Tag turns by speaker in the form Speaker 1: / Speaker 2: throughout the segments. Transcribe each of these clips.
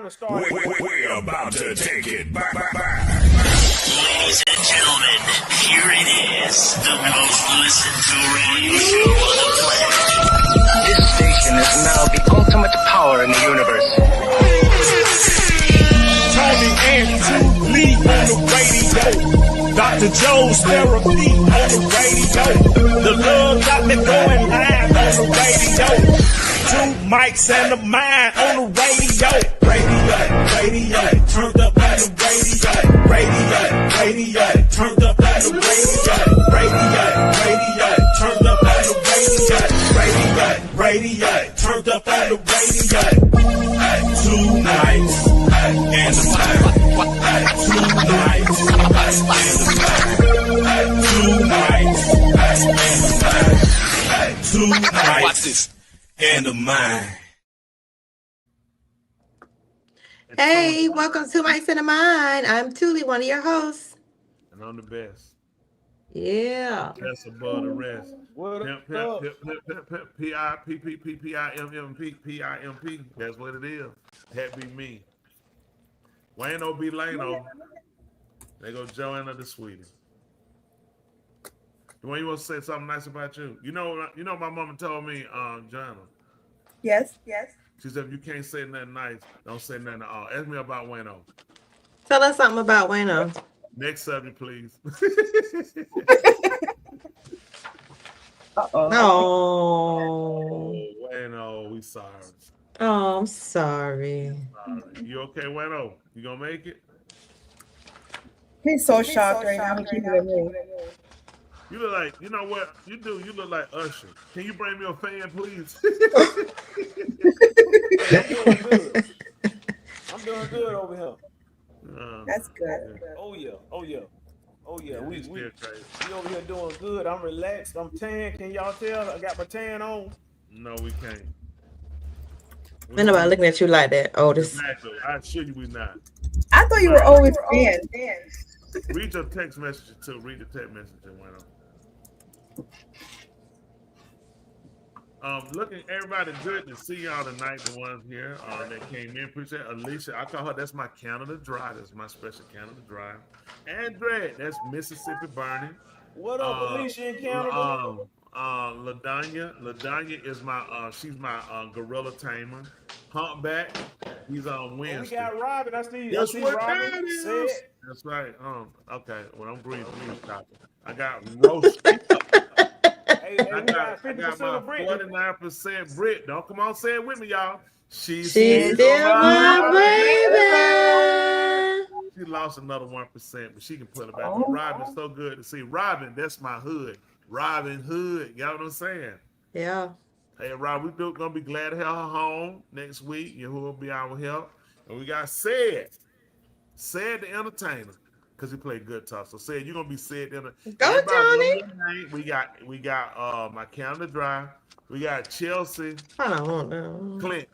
Speaker 1: to start.
Speaker 2: We're about to take it back.
Speaker 3: Ladies and gentlemen, here it is, the most listened to radio show on the planet.
Speaker 4: This station is now the ultimate power in the universe.
Speaker 5: Tony and Lee on the radio. Dr. Joe's therapy on the radio. The love got me going live on the radio. Two mics and a mind on the radio. Radio, turned up on the radio. Radio, turned up on the radio. Radio, turned up on the radio. Radio, turned up on the radio. Two nights and a mind. Two nights and a mind. Two nights and a mind. Two nights and a mind.
Speaker 6: Hey, welcome to My Center Mind. I'm Tuli, one of your hosts.
Speaker 1: And I'm the best.
Speaker 6: Yeah.
Speaker 1: Best above the rest.
Speaker 7: What
Speaker 1: Pimp, P-I-P-P-P-I-M-M-P. That's what it is. That be me. Wayno be Lano. They go Joanna the sweetie. Dwayne, you want to say something nice about you? You know, my mama told me, Joanna.
Speaker 8: Yes.
Speaker 1: She said, if you can't say nothing nice, don't say nothing at all. Ask me about Wayno.
Speaker 6: Tell us something about Wayno.
Speaker 1: Next subject, please.
Speaker 6: Oh,
Speaker 1: Wayno, we sorry.
Speaker 6: Oh, I'm sorry.
Speaker 1: You okay, Wayno? You gonna make it?
Speaker 8: He's so shocked right now. He keeps it me.
Speaker 1: You look like, you know what? You do. You look like Usher. Can you bring me a fan, please?
Speaker 7: I'm doing good over here.
Speaker 8: That's good.
Speaker 7: Oh yeah. We over here doing good. I'm relaxed. I'm tan. Can y'all tell? I got my tan on.
Speaker 1: No, we can't.
Speaker 6: Ain't nobody looking at you like that, Otis.
Speaker 1: Exactly. I assure you we not.
Speaker 8: I thought you were always tan.
Speaker 1: Read your text message too. Read the text message and went on. Looking everybody good to see y'all tonight. The ones here that came in. Appreciate Alicia. I call her. That's my Canada Dry. That's my special Canada Dry. Andrea. That's Mississippi Burning.
Speaker 7: What up, Alicia in Canada?
Speaker 1: LaDanya is my she's my gorilla tamer. Humpback, he's on Wednesday.
Speaker 7: We got Robin. I see
Speaker 1: That's what
Speaker 7: Robin.
Speaker 1: that is.
Speaker 7: Said.
Speaker 1: That's right. Okay. Well, I'm breathing. I got roast.
Speaker 7: Hey,
Speaker 1: I got my 49% Brit. Don't come on, say it with me, y'all. She's
Speaker 6: still my baby.
Speaker 1: She lost another 1%, but she can put it back. But Robin's so good to see. Robin, that's my hood. Robin Hood. Y'all know what I'm saying?
Speaker 6: Yeah.
Speaker 1: Hey, Rob, we're gonna be glad to have her home next week. You know who will be our help. And we got Said the entertainer, because he played good talk. So Said, you're gonna be Said the entertainer.
Speaker 6: Go, Tony.
Speaker 1: We got my Canada Dry. We got Chelsea. Clinton.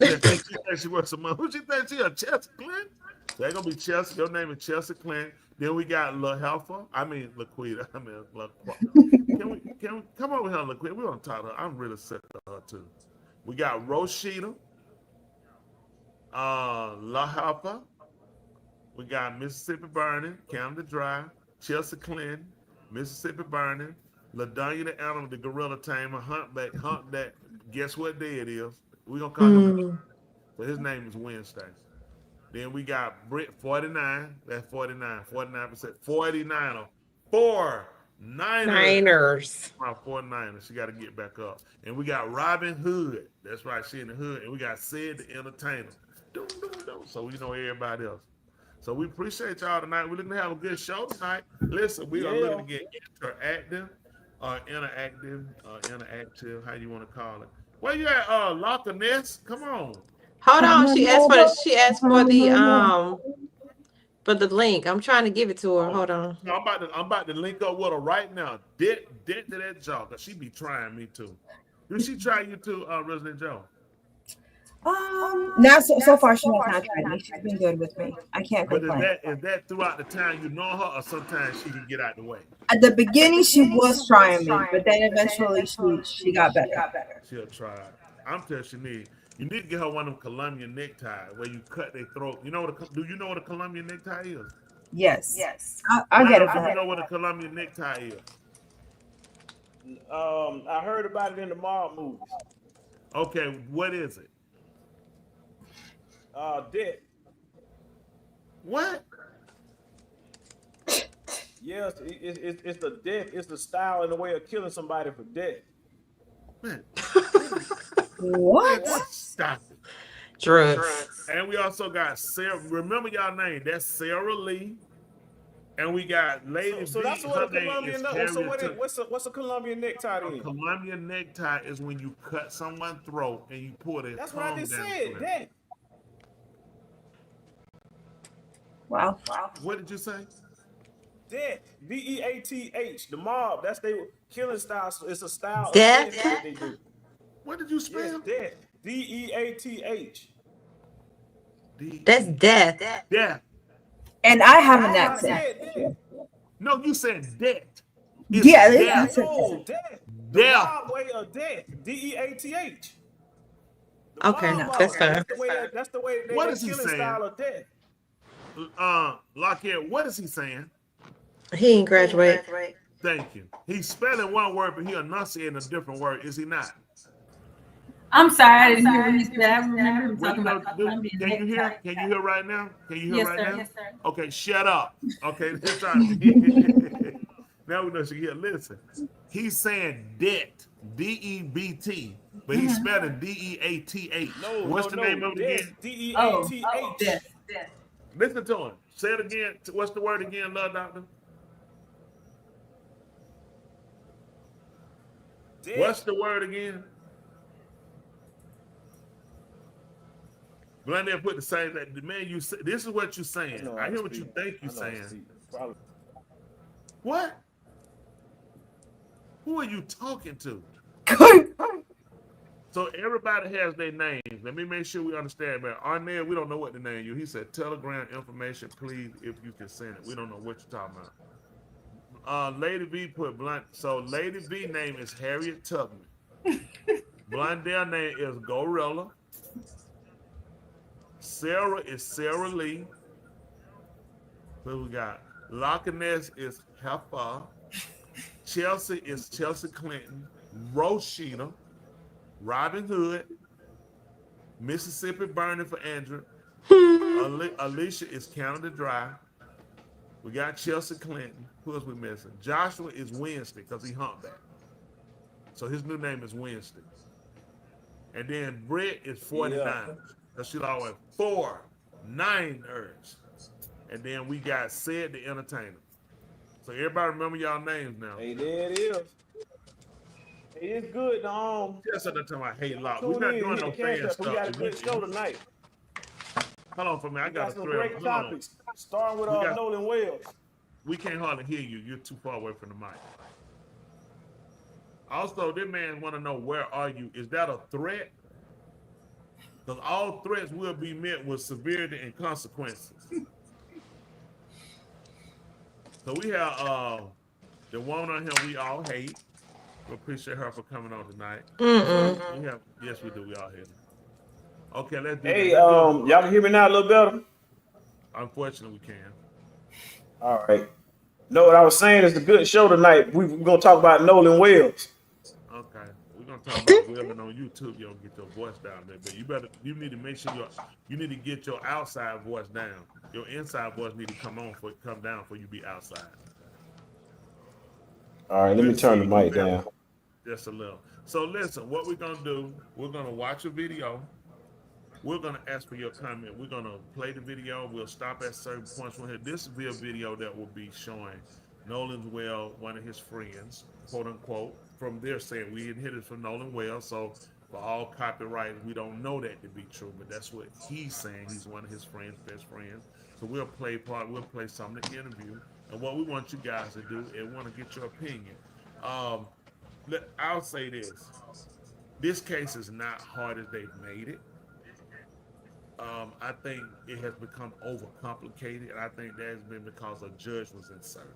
Speaker 1: She thinks she works some money. Who she think she a Chelsea Clinton? They're gonna be Chelsea. Your name is Chelsea Clinton. Then we got LaQuita. Can we come over here, LaQuita? We want to talk to her. I'm really sick of her too. We got Rosita, LaHalfa. We got Mississippi Burning, Canada Dry, Chelsea Clinton, Mississippi Burning, LaDanya the Animal, the Gorilla Tamer, Humpback. Guess what day it is? We're gonna call him. So his name is Wednesday. Then we got Britt 49. That's 49. 49%. 49er. 49ers. My 49ers. She got to get back up. And we got Robin Hood. That's right. She in the hood. And we got Sid the entertainer. So we know everybody else. So we appreciate y'all tonight. We're looking to have a good show tonight. Listen, we are looking to get interactive. How you want to call it? Where you at, Loch Ness? Come on.
Speaker 6: Hold on. She asked for the link. I'm trying to give it to her. Hold on.
Speaker 1: No, I'm about to link up with her right now. Dead to that jaw, because she be trying me too. Did she try you too, Resident Joe?
Speaker 8: Not so far. She has not tried me. She's been good with me. I can't complain.
Speaker 1: But is that throughout the time you know her, or sometimes she can get out the way?
Speaker 8: At the beginning, she was trying me, but then eventually she got better.
Speaker 1: She'll try. I'm telling you, You need to get her one of them Columbia neckties where you cut their throat. You know what? Do you know what a Columbia necktie is?
Speaker 8: Yes. I'll get it for
Speaker 1: Do you
Speaker 8: her.
Speaker 1: know what a Columbia necktie is?
Speaker 7: I heard about it in the mob movies.
Speaker 1: Okay, what is it?
Speaker 7: Death.
Speaker 1: What?
Speaker 7: Yes, it's the death. It's the style and the way of killing somebody for death.
Speaker 1: Man,
Speaker 8: What?
Speaker 1: stop it.
Speaker 6: Drugs.
Speaker 1: And we also got Sarah. Remember y'all name? That's Sarah Lee. And we got Lady
Speaker 7: So
Speaker 1: V.
Speaker 7: that's what
Speaker 1: Her
Speaker 7: a
Speaker 1: name
Speaker 7: Colombian.
Speaker 1: is
Speaker 7: So
Speaker 1: Harriet
Speaker 7: what's a Colombian necktie
Speaker 1: A
Speaker 7: then?
Speaker 1: Columbia necktie is when you cut someone's throat and you pull their
Speaker 7: That's what I
Speaker 1: tongue
Speaker 7: just
Speaker 1: down.
Speaker 7: said. Death.
Speaker 8: Wow.
Speaker 1: What did you say?
Speaker 7: Death. DEATH. The mob. That's their killing style. So it's a style of
Speaker 6: Death?
Speaker 7: death that they do.
Speaker 1: What did you
Speaker 7: Yes,
Speaker 1: spell?
Speaker 7: death. DEATH.
Speaker 6: That's death.
Speaker 1: Death.
Speaker 8: And I have an
Speaker 7: I
Speaker 8: accent.
Speaker 7: said death.
Speaker 1: No, you said death. It's
Speaker 8: Yeah,
Speaker 1: death.
Speaker 7: No, death. The
Speaker 1: Death.
Speaker 7: mob way of death. DEATH.
Speaker 6: Okay, that's fine.
Speaker 7: That's the way they
Speaker 1: What
Speaker 7: they
Speaker 1: is he
Speaker 7: killing
Speaker 1: saying?
Speaker 7: style of death.
Speaker 1: Lockheed, what is he saying?
Speaker 6: He ain't graduate.
Speaker 1: Thank you. He's spelling one word, but he enunciating a different word, is he not?
Speaker 9: I'm sorry, I didn't hear what you said. I remember him
Speaker 1: What
Speaker 9: talking
Speaker 1: you
Speaker 9: about
Speaker 1: gonna do?
Speaker 9: Colombian
Speaker 1: Can you hear?
Speaker 9: necktie.
Speaker 1: Can you hear right now? Can you hear
Speaker 9: Yes,
Speaker 1: right
Speaker 9: sir.
Speaker 1: now?
Speaker 9: Yes, sir.
Speaker 1: Okay, shut up. Okay, this time. Now we know she can hear. Listen, he's saying debt, DEBT, but he's spelling DEATH.
Speaker 7: No,
Speaker 1: What's the name of it again?
Speaker 7: DEATH.
Speaker 9: Oh, death.
Speaker 1: Listen to him. Say it again. What's the word again, love doctor?
Speaker 7: Death.
Speaker 1: What's the word again? Glendale put the same. The man, you say, this is what you're saying. I hear what you think you're saying. What? Who are you talking to? So everybody has their names. Let me make sure we understand, man. On there, we don't know what the name is. He said, Telegram information, please, if you can send it. We don't know what you're talking about. Lady V put blunt. So Lady V name is Harriet Tubman. Blondell name is Gorilla. Sarah is Sarah Lee. What we got? Loch Ness is Heffa. Chelsea is Chelsea Clinton. Rosheena. Robin Hood. Mississippi Burning for Andrew. Alicia is Canada Dry. We got Chelsea Clinton. Who else we missing? Joshua is Wednesday because he humpback. So his new name is Wednesday. And then Brett is 49. Because she's always 4-9ers. And then we got Said the Entertainer. So everybody remember y'all names now.
Speaker 7: Hey, there it is. Hey, it's good.
Speaker 1: Just at the time I hate lock. We're not doing no fan stuff.
Speaker 7: We got a good show tonight.
Speaker 1: Hold on for me. I got
Speaker 7: some great topics. Starting with Nolan Wells.
Speaker 1: We can't hardly hear you. You're too far away from the mic. Also, this man want to know, where are you? Is that a threat? Because all threats will be met with severity and consequences. So we have the woman on here we all hate. We appreciate her for coming on tonight. We have, yes, we do. We all hate her. Okay, let's do
Speaker 7: Hey, y'all can hear me now a little better?
Speaker 1: Unfortunately, we can.
Speaker 7: All right. No, what I was saying is a good show tonight. We're going to talk about Nolan Wells.
Speaker 1: Okay. We're going to talk about Willing on YouTube. You'll get your voice down there. But you need to make sure you need to get your outside voice down. Your inside voice need to come down for you be outside.
Speaker 7: All right, let me turn the mic down.
Speaker 1: Just a little. So listen, what we're going to do, we're going to watch a video. We're going to ask for your comment. We're going to play the video. We'll stop at certain points from here. This will be a video that will be showing Nolan Wells, one of his friends, quote unquote, from their saying. We didn't hit it from Nolan Wells, so for all copyright, we don't know that to be true, but that's what he's saying. He's one of his friends, best friends. So we'll play some of the interview. And what we want you guys to do is want to get your opinion. I'll say this. This case is not hard as they've made it. I think it has become overcomplicated, and I think that has been because a judge was inserted.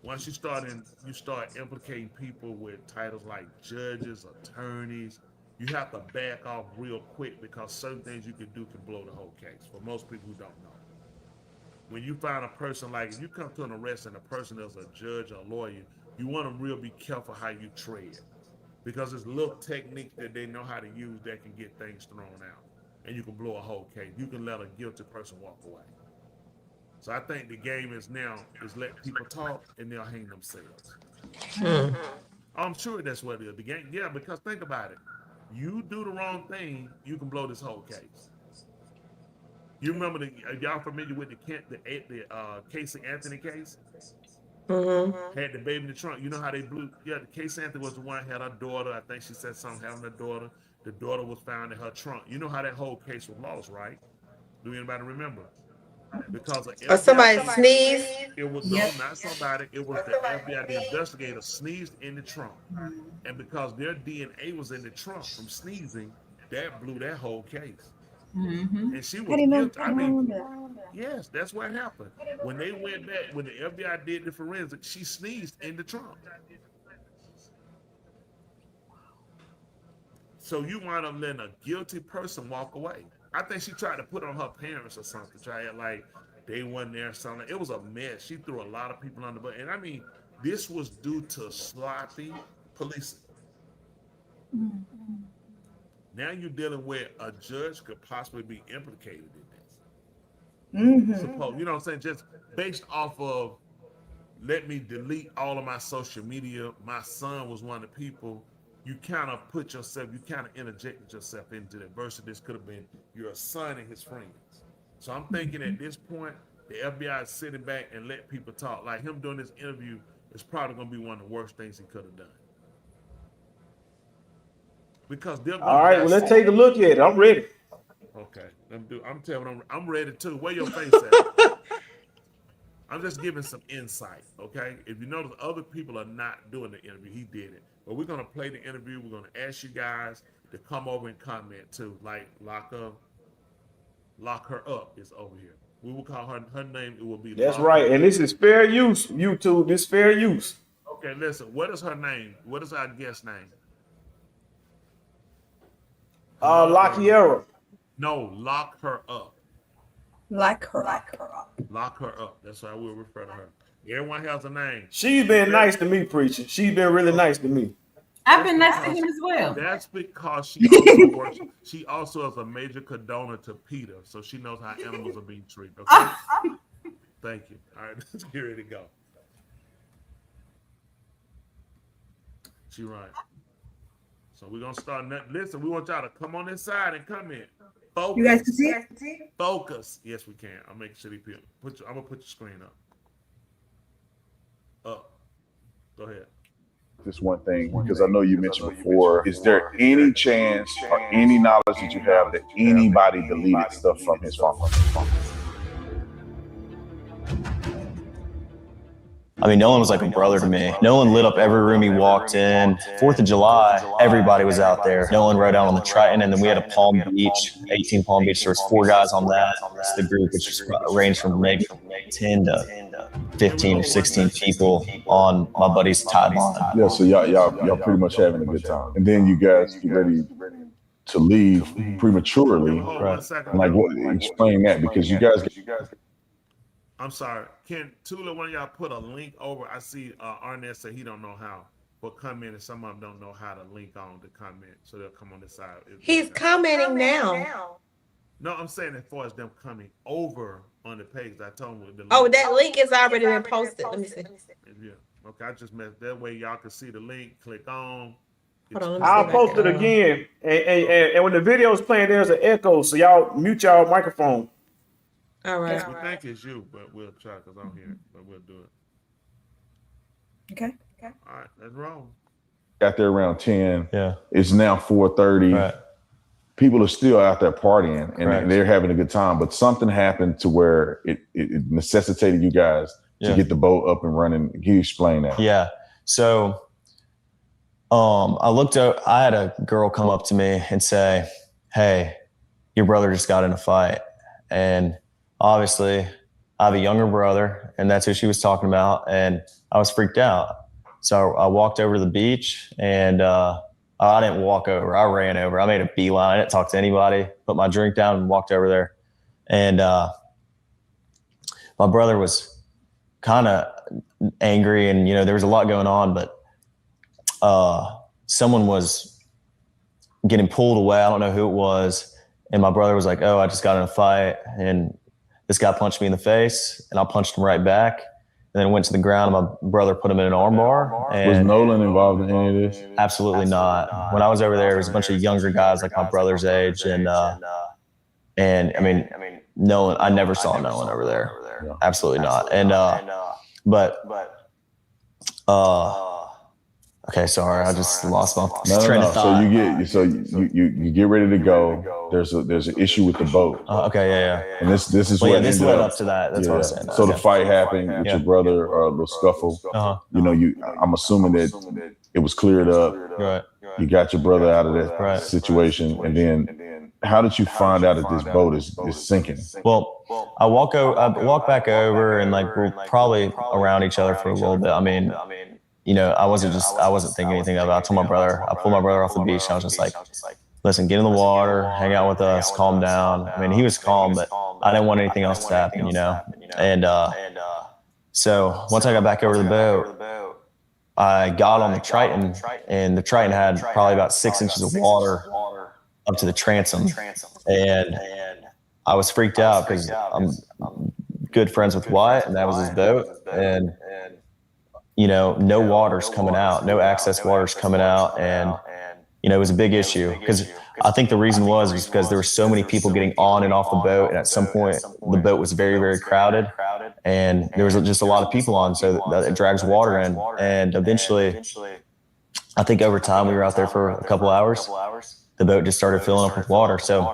Speaker 1: Once you start implicating people with titles like judges, attorneys, you have to back off real quick because certain things you can do can blow the whole case. For most people who don't know, when you find a person like if you come to an arrest and a person is a judge or a lawyer, you want to real be careful how you tread because there's little techniques that they know how to use that can get things thrown out, and you can blow a whole case. You can let a guilty person walk away. So I think the game is now is let people talk and they'll hang themselves. I'm sure that's what it is. The game, yeah, because think about it. You do the wrong thing, you can blow this whole case. You remember y'all familiar with the Casey Anthony case? Had the baby in the trunk. You know how they blew? Yeah, the Casey Anthony was the one had her daughter. I think she said something having her daughter. The daughter was found in her trunk. You know how that whole case was lost, right? Do anybody remember? Because
Speaker 6: somebody sneezed.
Speaker 1: It was no, not somebody. It was the FBI. The investigator sneezed in the trunk, and because their DNA was in the trunk from sneezing, that blew that whole case. And she was guilty. I mean, yes, that's what happened. When they went back, when the FBI did the forensic, she sneezed in the trunk. So you wind up letting a guilty person walk away. I think she tried to put on her parents or something, try it like they wasn't there or something. It was a mess. She threw a lot of people on the bus. And I mean, this was due to sloppy policing. Now you're dealing with a judge could possibly be implicated in this. Suppose, you know what I'm saying? Just based off of, let me delete all of my social media. My son was one of the people. You kind of put yourself, you kind of interjected yourself into that versus this could have been your son and his friends. So I'm thinking at this point, the FBI is sitting back and let people talk. Like him doing this interview is probably going to be one of the worst things he could have done. Because
Speaker 7: all right, well, let's take a look at it. I'm ready.
Speaker 1: Okay, I'm telling you, I'm ready too. Where your face at? I'm just giving some insight, okay? If you notice, other people are not doing the interview. He did it. But we're going to play the interview. We're going to ask you guys to come over and comment too. Like, lock her up is over here. We will call her name. It will be.
Speaker 7: That's right. And this is fair use, YouTube. This fair use.
Speaker 1: Okay, listen. What is her name? What is our guest name?
Speaker 7: Lakiera.
Speaker 1: No, lock her up.
Speaker 8: Lock her up.
Speaker 1: Lock her up. That's how we'll refer to her. Everyone has a name.
Speaker 7: She's been nice to me, preacher. She's been really nice to me.
Speaker 9: I've been nice to him as well.
Speaker 1: That's because she also works. She also is a major condoner to PETA, so she knows how animals are being treated. Okay. Thank you. All right, let's get ready to go. She right. So we're gonna start. Listen, we want y'all to come on this side and come in. Focus.
Speaker 8: You guys can see it?
Speaker 1: Focus. Yes, we can. I'll make sure I'm gonna put your screen up. Up. Go ahead.
Speaker 10: This one thing, because I know you mentioned before, is there any chance or any knowledge that you have that anybody deleted stuff from his phone?
Speaker 11: I mean, Nolan was like a brother to me. Nolan lit up every room he walked in. 4th of July, everybody was out there. Nolan rode out on the Triton, and then we had a Palm Beach, 18 Palm Beach. There was 4 guys on that. It's the group, which ranged from maybe 10 to 15 or 16 people on my buddy's Tide line.
Speaker 10: Yeah, so y'all pretty much having a good time. And then you guys get ready to leave prematurely.
Speaker 1: Right.
Speaker 10: Like, what? Explain that, because you guys.
Speaker 1: I'm sorry. Can Tula, one of y'all put a link over? I see Arnett say he don't know how, but come in and some of them don't know how to link on to comment, so they'll come on this side.
Speaker 6: He's commenting now.
Speaker 1: No, I'm saying as far as them coming over on the page, I told them.
Speaker 6: That link is already been posted. Let me see.
Speaker 1: Yeah. Okay, I just meant that way y'all can see the link. Click on.
Speaker 7: I'll post it again. And when the video is playing, there's an echo, so y'all mute y'all microphone.
Speaker 6: All right.
Speaker 1: We think it's you, but we'll try because I'm here, but we'll do it.
Speaker 8: Okay.
Speaker 1: All right, let's roll.
Speaker 10: Got there around 10.
Speaker 11: Yeah.
Speaker 10: It's now 4:30.
Speaker 11: Right.
Speaker 10: People are still out there partying and they're having a good time, but something happened to where it necessitated you guys to get the boat up and running. Can you explain that?
Speaker 11: Yeah. So I looked up, I had a girl come up to me and say, "Hey, your brother just got in a fight." And obviously I have a younger brother, and that's who she was talking about. And I was freaked out. So I walked over to the beach and I didn't walk over. I ran over. I made a beeline. I didn't talk to anybody. Put my drink down and walked over there. And my brother was kind of angry, and there was a lot going on. But someone was getting pulled away. I don't know who it was. And my brother was like, "Oh, I just got in a fight, and this guy punched me in the face, and I punched him right back." And then went to the ground. And my brother put him in an arm bar. And
Speaker 10: was Nolan involved in any of this?
Speaker 11: Absolutely not. When I was over there was a bunch of younger guys like my brother's age, and I mean, Nolan. I never saw Nolan over there. Absolutely not. And okay, sorry, I just lost my train of thought.
Speaker 10: So you get ready to go. There's an issue with the boat.
Speaker 11: Okay, yeah.
Speaker 10: And this is
Speaker 11: Well,
Speaker 10: what
Speaker 11: this led up to that. That's what I was saying.
Speaker 10: So the fight happened with your brother, or a little scuffle. I'm assuming that it was cleared up.
Speaker 11: Right.
Speaker 10: You got your brother out of that situation, and then how did you find out that this boat is sinking?
Speaker 11: Well, I walk back over, and like we're probably around each other for a little bit. I mean, I wasn't thinking anything of it. I pulled my brother off the beach, and I was just like, listen, get in the water, hang out with us, calm down. I mean, he was calm, but I didn't want anything else to happen, And so once I got back over the boat, I got on the Triton, and the Triton had probably about 6 inches of water up to the transom. And I was freaked out because I'm good friends with Wyatt, and that was his boat. And no water's coming out, no access water's coming out. And, it was a big issue because I think the reason was because there were so many people getting on and off the boat. And at some point, the boat was very, very crowded, and there was just a lot of people on. So that it drags water in. And eventually, I think over time, we were out there for a couple hours. The boat just started filling up with water. So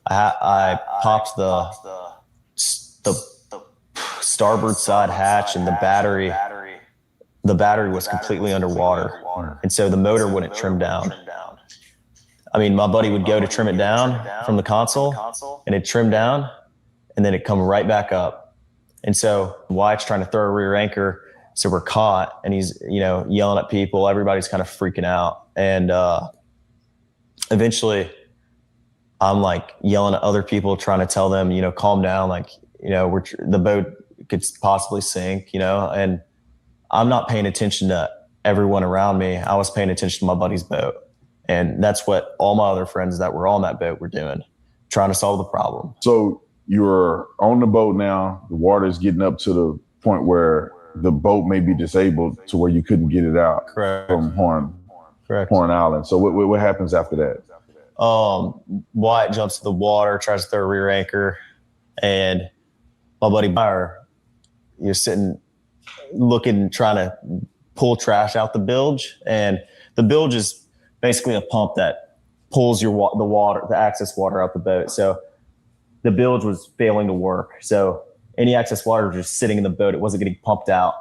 Speaker 11: I popped the starboard side hatch, and the battery was completely underwater. And so the motor wouldn't trim down. I mean, my buddy would go to trim it down from the console, and it'd trim down, and then it'd come right back up. And so Wyatt's trying to throw a rear anchor, so we're caught, and he's, yelling at people. Everybody's kind of freaking out. And eventually I'm like yelling at other people, trying to tell them, calm down. Like, the boat could possibly sink, and I'm not paying attention to everyone around me. I was paying attention to my buddy's boat. And that's what all my other friends that were on that boat were doing, trying to solve the problem.
Speaker 10: So you're on the boat now. The water is getting up to the point where the boat may be disabled to where you couldn't get it out.
Speaker 11: Correct.
Speaker 10: From Horn Island. So what happens after that?
Speaker 11: Wyatt jumps to the water, tries to throw a rear anchor, and my buddy Meyer, you're sitting looking, trying to pull trash out the bilge. And the bilge is basically a pump that pulls the access water out the boat. So the bilge was failing to work. So any excess water was just sitting in the boat. It wasn't getting pumped out.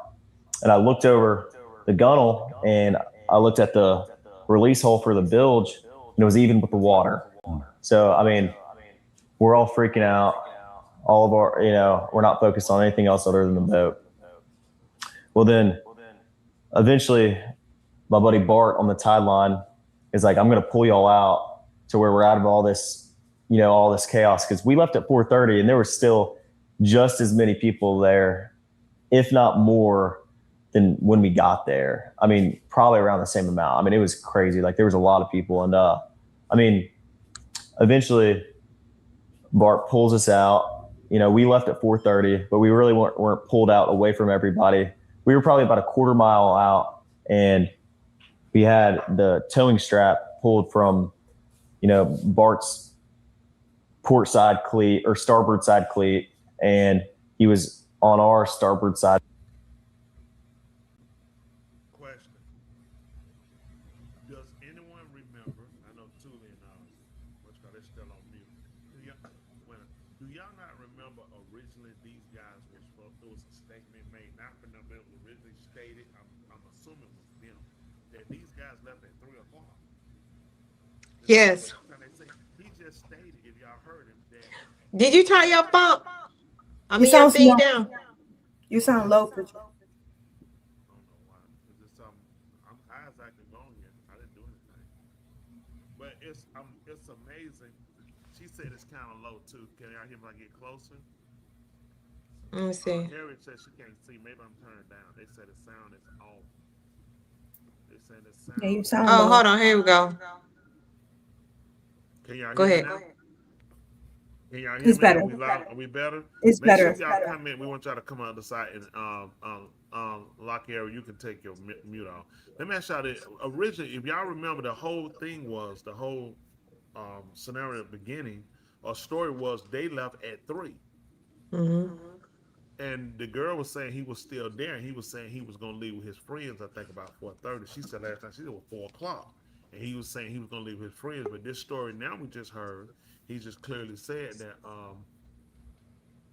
Speaker 11: And I looked over the gunnel, and I looked at the release hole for the bilge, and it was even with the water. So, I mean, we're all freaking out. All of our, we're not focused on anything else other than the boat. Well, then eventually my buddy Bart on the tide line is like, I'm going to pull y'all out to where we're out of all this, all this chaos. Cause we left at 4:30, and there were still just as many people there, if not more than when we got there. I mean, probably around the same amount. I mean, it was crazy. Like, there was a lot of people. And, eventually Bart pulls us out. We left at 4:30, but we really weren't pulled out away from everybody. We were probably about a quarter mile out, and we had the towing strap pulled from, Bart's port side cleat or starboard side cleat, and he was on our starboard side.
Speaker 1: Question. Does anyone remember, I know Thule and what's called, it's still on mute. Do y'all not remember originally these guys were supposed, there was a statement made, not from them, it was originally stated, I'm assuming it was them, that these guys left at 3 o'clock.
Speaker 6: Yes.
Speaker 1: He just stated, if y'all heard him, that
Speaker 6: Did you turn your phone?
Speaker 8: You
Speaker 6: your
Speaker 8: sound
Speaker 6: thing
Speaker 8: low.
Speaker 6: down.
Speaker 8: You sound low, Preacher.
Speaker 1: I don't know why. Is this something? I'm Isaac and going here. I didn't do anything. said it's kind of low too. Can y'all hear me when I get closer?
Speaker 6: Let me see.
Speaker 1: Harriet said she can't see. Maybe I'm turned down. They said the sound is off. They said the sound.
Speaker 8: Yeah, you sound
Speaker 6: Oh,
Speaker 8: low.
Speaker 6: hold on. Here we go.
Speaker 1: Can y'all
Speaker 6: Go
Speaker 1: hear
Speaker 6: ahead.
Speaker 1: me now? Can y'all hear
Speaker 8: It's
Speaker 1: me?
Speaker 8: better.
Speaker 1: Are we better?
Speaker 8: It's
Speaker 1: Make
Speaker 8: better.
Speaker 1: sure y'all come in. We want y'all to come on the side and Lock Area, you can take your mute off. Let me ask y'all this. Originally, if y'all remember, the whole thing was the whole scenario at the beginning, or story was they left at 3.
Speaker 6: Mm-hmm.
Speaker 1: And the girl was saying he was still there, and he was saying he was gonna leave with his friends. I think about 4:30. She said last time she said it was 4 o'clock, and he was saying he was gonna leave with his friends. But this story now we just heard, he just clearly said that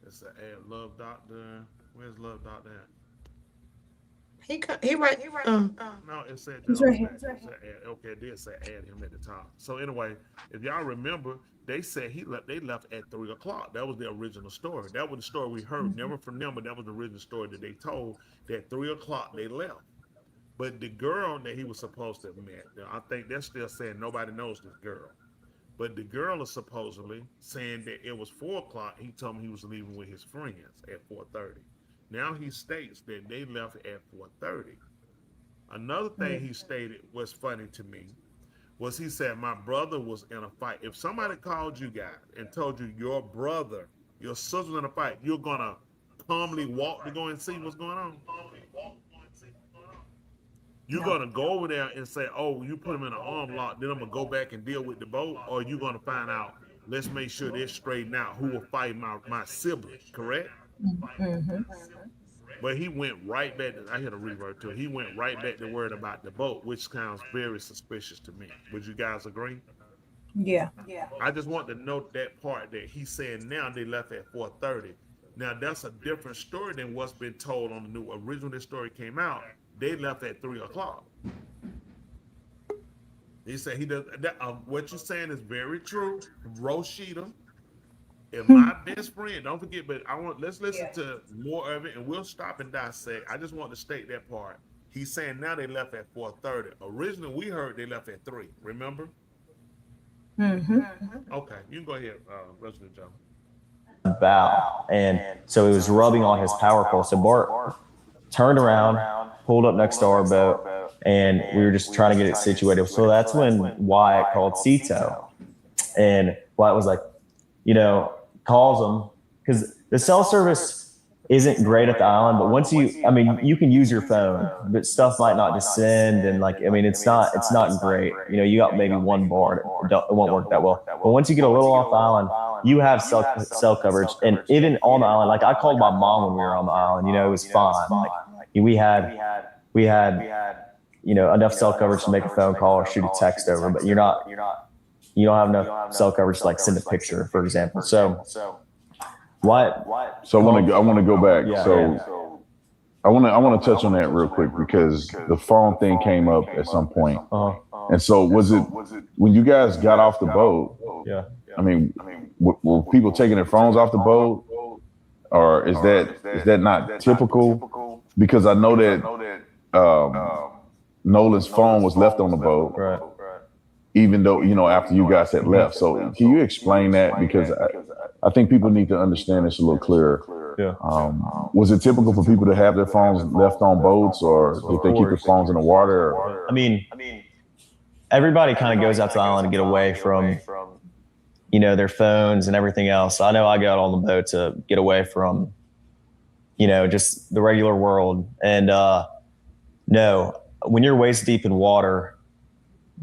Speaker 1: it's an ad. Love Doctor. Where's Love Doctor at?
Speaker 6: He right.
Speaker 1: No, it said
Speaker 8: He's
Speaker 1: that
Speaker 8: right
Speaker 1: on
Speaker 8: here.
Speaker 1: that. It said add. Okay, it did say add him at the top. So anyway, if y'all remember, they said they left at 3 o'clock. That was the original story. That was the story we heard, never from them, but that was the original story that they told. That 3 o'clock they left. But the girl that he was supposed to have met, I think they're still saying nobody knows this girl. But the girl is supposedly saying that it was 4 o'clock. He told me he was leaving with his friends at 4:30. Now he states that they left at 4:30. Another thing he stated was funny to me was he said, my brother was in a fight. If somebody called you guys and told you your brother, your sister's in a fight, you're going to calmly walk to go and see what's going on? You're going to go over there and say, oh, you put him in an arm lock, then I'm going to go back and deal with the boat? Or you're going to find out, let's make sure they're straightened out who will fight my sibling, correct?
Speaker 8: Mm-hmm.
Speaker 1: But he went right back. I had a revert to it. He went right back to worried about the boat, which sounds very suspicious to me. Would you guys agree?
Speaker 8: Yeah.
Speaker 1: I just want to note that part that he said now they left at 4:30. Now that's a different story than what's been told on the new. Originally, this story came out. They left at 3 o'clock. He said he does. What you're saying is very true. Rosita. If my best friend, don't forget, but let's listen to more of it and we'll stop and dissect. I just want to state that part. He's saying now they left at 4:30. Originally, we heard they left at 3. Remember?
Speaker 8: Mm-hmm.
Speaker 1: Okay, you can go ahead, President Joe.
Speaker 11: Bow. And so it was rubbing on his power pole. So Bart turned around, pulled up next to our boat, and we were just trying to get it situated. So that's when Wyatt called Cito. And Wyatt was like, calls them, because the cell service isn't great at the island, but once you can use your phone, but stuff might not descend, and it's not great. You got maybe one bar, it won't work that well. But once you get a little off the island, you have cell coverage, and even on the island, like I called my mom when we were on the island, it was fine. Like we had enough cell coverage to make a phone call or shoot a text over, but you don't have enough cell coverage to like send a picture, for example. So what?
Speaker 10: So I want to go back.
Speaker 11: Yeah,
Speaker 10: so I want to touch on that real quick because the phone thing came up at some point. And so was it when you guys got off the boat?
Speaker 11: Yeah.
Speaker 10: I mean, were people taking their phones off the boat, or is that not typical? Because I know that Nolan's phone was left on the boat.
Speaker 11: Right.
Speaker 10: Even though, after you guys had left. So can you explain that? Because I think people need to understand this a little clearer.
Speaker 11: Yeah.
Speaker 10: Was it typical for people to have their phones left on boats, or did they keep their phones in the water? Or?
Speaker 11: I mean, everybody kind of goes out to the island to get away from, their phones and everything else. I know I got on the boat to get away from, just the regular world. And no, when you're waist deep in water,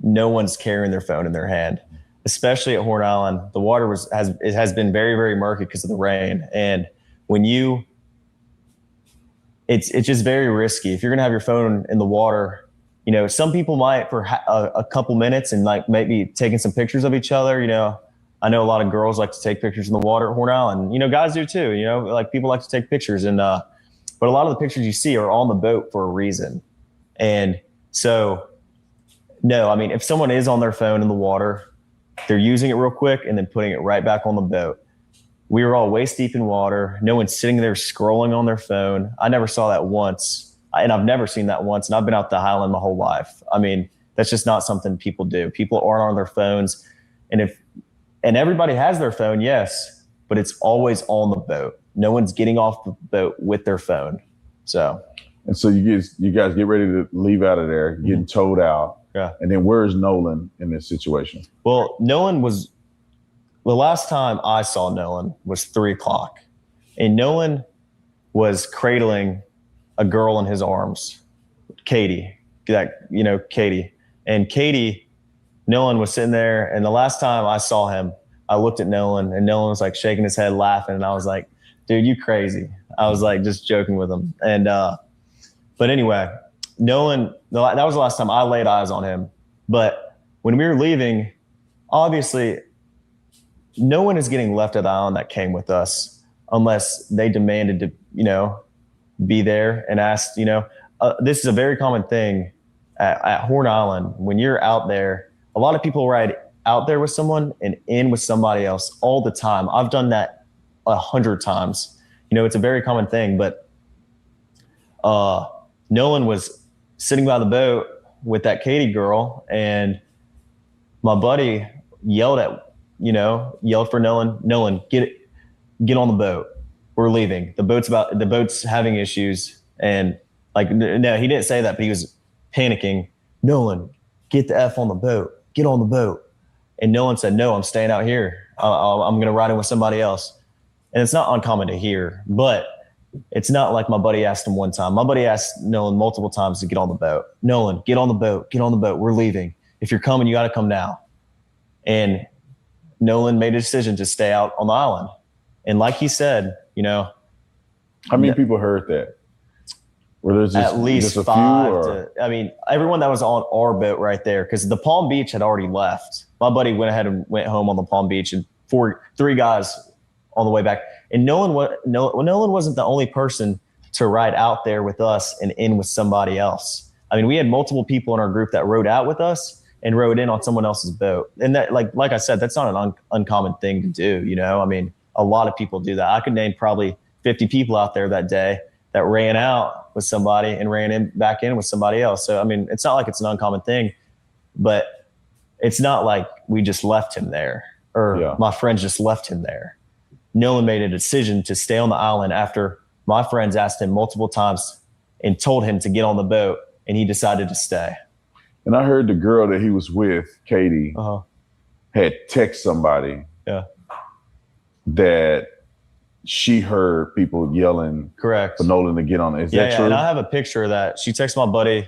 Speaker 11: no one's carrying their phone in their hand, especially at Horn Island. The water has been very, very murky because of the rain. And when it's just very risky. If you're going to have your phone in the water, some people might for a couple minutes and like maybe taking some pictures of each other. I know a lot of girls like to take pictures in the water at Horn Island. Guys do too. Like people like to take pictures, and but a lot of the pictures you see are on the boat for a reason. And so, no, I mean, if someone is on their phone in the water, they're using it real quick and then putting it right back on the boat. We were all waist deep in water. No one's sitting there scrolling on their phone. I never saw that once, and I've never seen that once. And I've been out the Highland my whole life. I mean, that's just not something people do. People aren't on their phones. And if and everybody has their phone, yes, but it's always on the boat. No one's getting off the boat with their phone. So
Speaker 10: you guys get ready to leave out of there, getting towed out.
Speaker 11: Yeah.
Speaker 10: And then where's Nolan in this situation?
Speaker 11: Well, Nolan was, the last time I saw Nolan was 3:00, and Nolan was cradling a girl in his arms, Katie, Katie. And Katie, Nolan was sitting there, and the last time I saw him, I looked at Nolan, and Nolan was like shaking his head, laughing, and I was like, dude, you crazy. I was like just joking with him. And but anyway, Nolan, that was the last time I laid eyes on him. But when we were leaving, obviously no one is getting left at the island that came with us unless they demanded to, be there and asked, this is a very common thing at Horn Island. When you're out there, a lot of people ride out there with someone and in with somebody else all the time. I've done that 100 times. It's a very common thing, but Nolan was sitting by the boat with that Katie girl, and my buddy yelled for Nolan, get on the boat. We're leaving. The boat's having issues. And no, he didn't say that, but he was panicking. Nolan, get the F on the boat. Get on the boat. And Nolan said, no, I'm staying out here. I'm going to ride in with somebody else. And it's not uncommon to hear, but it's not like my buddy asked him one time. My buddy asked Nolan multiple times to get on the boat. Nolan, get on the boat. Get on the boat. We're leaving. If you're coming, you got to come now. And Nolan made a decision to stay out on the island. And like he said,
Speaker 10: how many people heard that? Were there just
Speaker 11: at least
Speaker 10: just
Speaker 11: 5 everyone that was on our boat right there, because the Palm Beach had already left. My buddy went ahead and went home on the Palm Beach, and 3 guys on the way back. And Nolan wasn't the only person to ride out there with us and in with somebody else. I mean, we had multiple people in our group that rode out with us and rode in on someone else's boat. And that, like I said, that's not an uncommon thing to do. I mean, a lot of people do that. I could name probably 50 people out there that day that ran out with somebody and ran back in with somebody else. So, I mean, it's not like it's an uncommon thing, but it's not like we just left him there or my friends just left him there. Nolan made a decision to stay on the island after my friends asked him multiple times and told him to get on the boat, and he decided to stay.
Speaker 10: And I heard the girl that he was with, Katie, had text somebody that she heard people yelling
Speaker 11: correct
Speaker 10: for Nolan to get on it. Is that true?
Speaker 11: And I have a picture of that. She texted my buddy,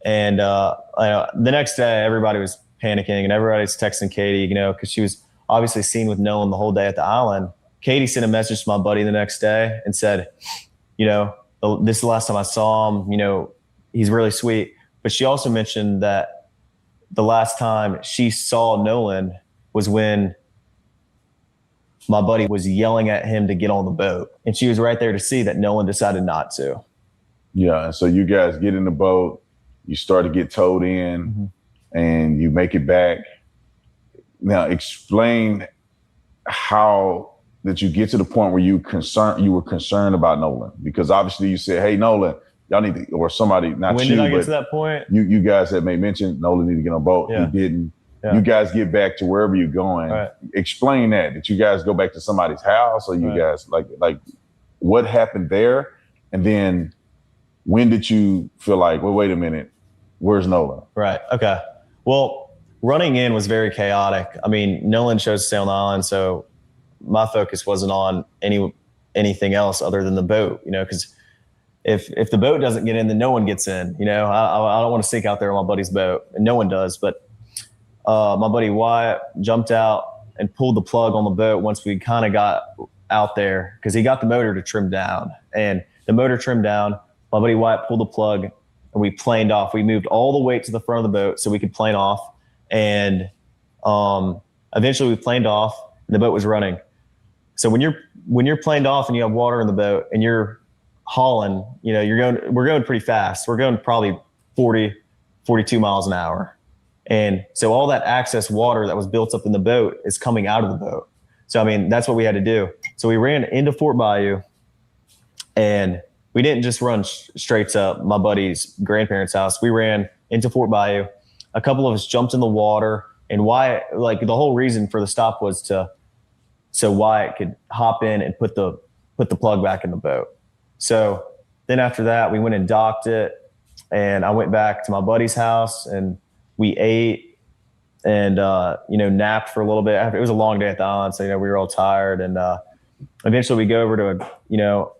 Speaker 11: and the next day everybody was panicking and everybody's texting Katie, because she was obviously seen with Nolan the whole day at the island. Katie sent a message to my buddy the next day and said, this is the last time I saw him, he's really sweet. But she also mentioned that the last time she saw Nolan was when my buddy was yelling at him to get on the boat. And she was right there to see that Nolan decided not to.
Speaker 10: Yeah. And so you guys get in the boat, you start to get towed in, and you make it back. Now explain how that you get to the point where you were concerned about Nolan, because obviously you said, hey, Nolan, y'all need to, or somebody, not
Speaker 11: when
Speaker 10: you,
Speaker 11: did I
Speaker 10: but
Speaker 11: get to that point?
Speaker 10: You guys had made mention Nolan need to get on a boat.
Speaker 11: Yeah.
Speaker 10: He didn't.
Speaker 11: Yeah.
Speaker 10: You guys get back to wherever you're going.
Speaker 11: Right.
Speaker 10: Explain that you guys go back to somebody's house, or you guys like what happened there? And then when did you feel like, well, wait a minute, where's Nolan?
Speaker 11: Right. Okay. Well, running in was very chaotic. I mean, Nolan chose to stay on the island, so my focus wasn't on anything else other than the boat, because if the boat doesn't get in, then no one gets in. I don't want to sink out there on my buddy's boat, and no one does. But my buddy Wyatt jumped out and pulled the plug on the boat once we kind of got out there, because he got the motor to trim down. And the motor trimmed down, my buddy Wyatt pulled the plug, and we planed off. We moved all the weight to the front of the boat so we could plane off. And eventually we planed off, and the boat was running. So when you're planed off and you have water in the boat and you're hauling, we're going pretty fast. We're going probably 40, 42 miles an hour. And so all that excess water that was built up in the boat is coming out of the boat. So, I mean, that's what we had to do. So we ran into Fort Bayou, and we didn't just run straight to my buddy's grandparents' house. We ran into Fort Bayou. A couple of us jumped in the water And Wyatt, like the whole reason for the stop was so Wyatt could hop in and put the plug back in the boat. So then after that, we went and docked it, and I went back to my buddy's house and we ate and napped for a little bit. It was a long day at the island, so we were all tired. And eventually we go over to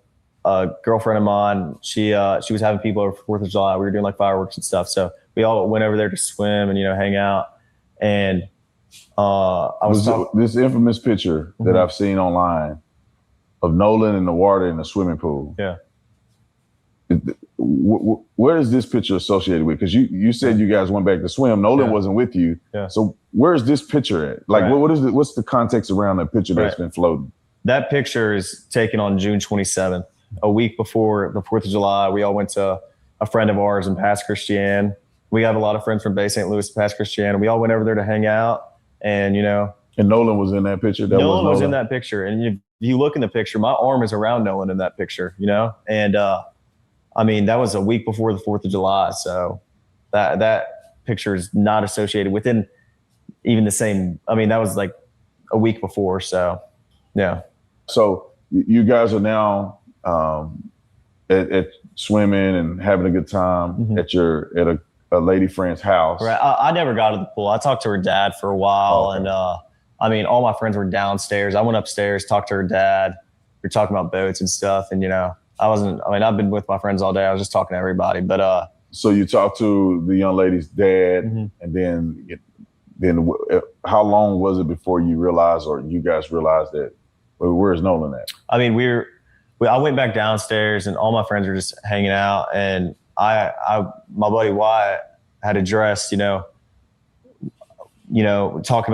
Speaker 11: a girlfriend of mine. She was having people over for 4th of July. We were doing like fireworks and stuff, so we all went over there to swim and hang out. And
Speaker 10: this infamous picture that I've seen online of Nolan in the water in the swimming pool.
Speaker 11: Yeah.
Speaker 10: Where is this picture associated with? Because you said you guys went back to swim. Nolan wasn't with you.
Speaker 11: Yeah.
Speaker 10: So where's this picture at? Like, what's the context around that picture that's been floating?
Speaker 11: That picture is taken on June 27th, a week before the 4th of July. We all went to a friend of ours in Pass Christian. We have a lot of friends from Bay St. Louis, Pass Christian. We all went over there to hang out, and
Speaker 10: And Nolan was in that picture.
Speaker 11: Nolan was in that picture, and if you look in the picture, my arm is around Nolan in that picture. And I mean, that was a week before the 4th of July, so that picture is not associated within even the same. I mean, that was like a week before, so yeah.
Speaker 10: So you guys are now at swimming and having a good time at a lady friend's house.
Speaker 11: Right. I never got to the pool. I talked to her dad for a while, and I mean, all my friends were downstairs. I went upstairs, talked to her dad. We were talking about boats and stuff, and I've been with my friends all day. I was just talking to everybody, but
Speaker 10: so you talked to the young lady's dad, and then how long was it before you realized, or you guys realized that? Where's Nolan at?
Speaker 11: I mean, I went back downstairs, and all my friends were just hanging out, and my buddy Wyatt had addressed, talking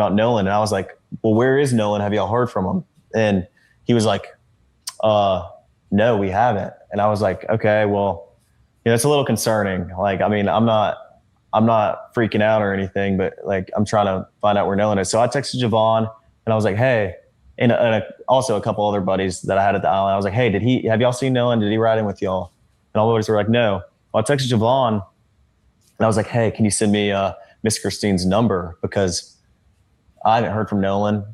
Speaker 11: about Nolan, and I was like, well, where is Nolan? Have y'all heard from him? And he was like, no, we haven't. And I was like, okay, well, it's a little concerning. Like, I mean, I'm not freaking out or anything, but like, I'm trying to find out where Nolan is. So I texted Javon, and I was like, hey, and also a couple other buddies that I had at the island. I was like, hey, have y'all seen Nolan? Did he ride in with y'all? And all the buddies were like, no. Well, I texted Javon, and I was like, hey, can you send me Miss Christine's number? Because I haven't heard from Nolan.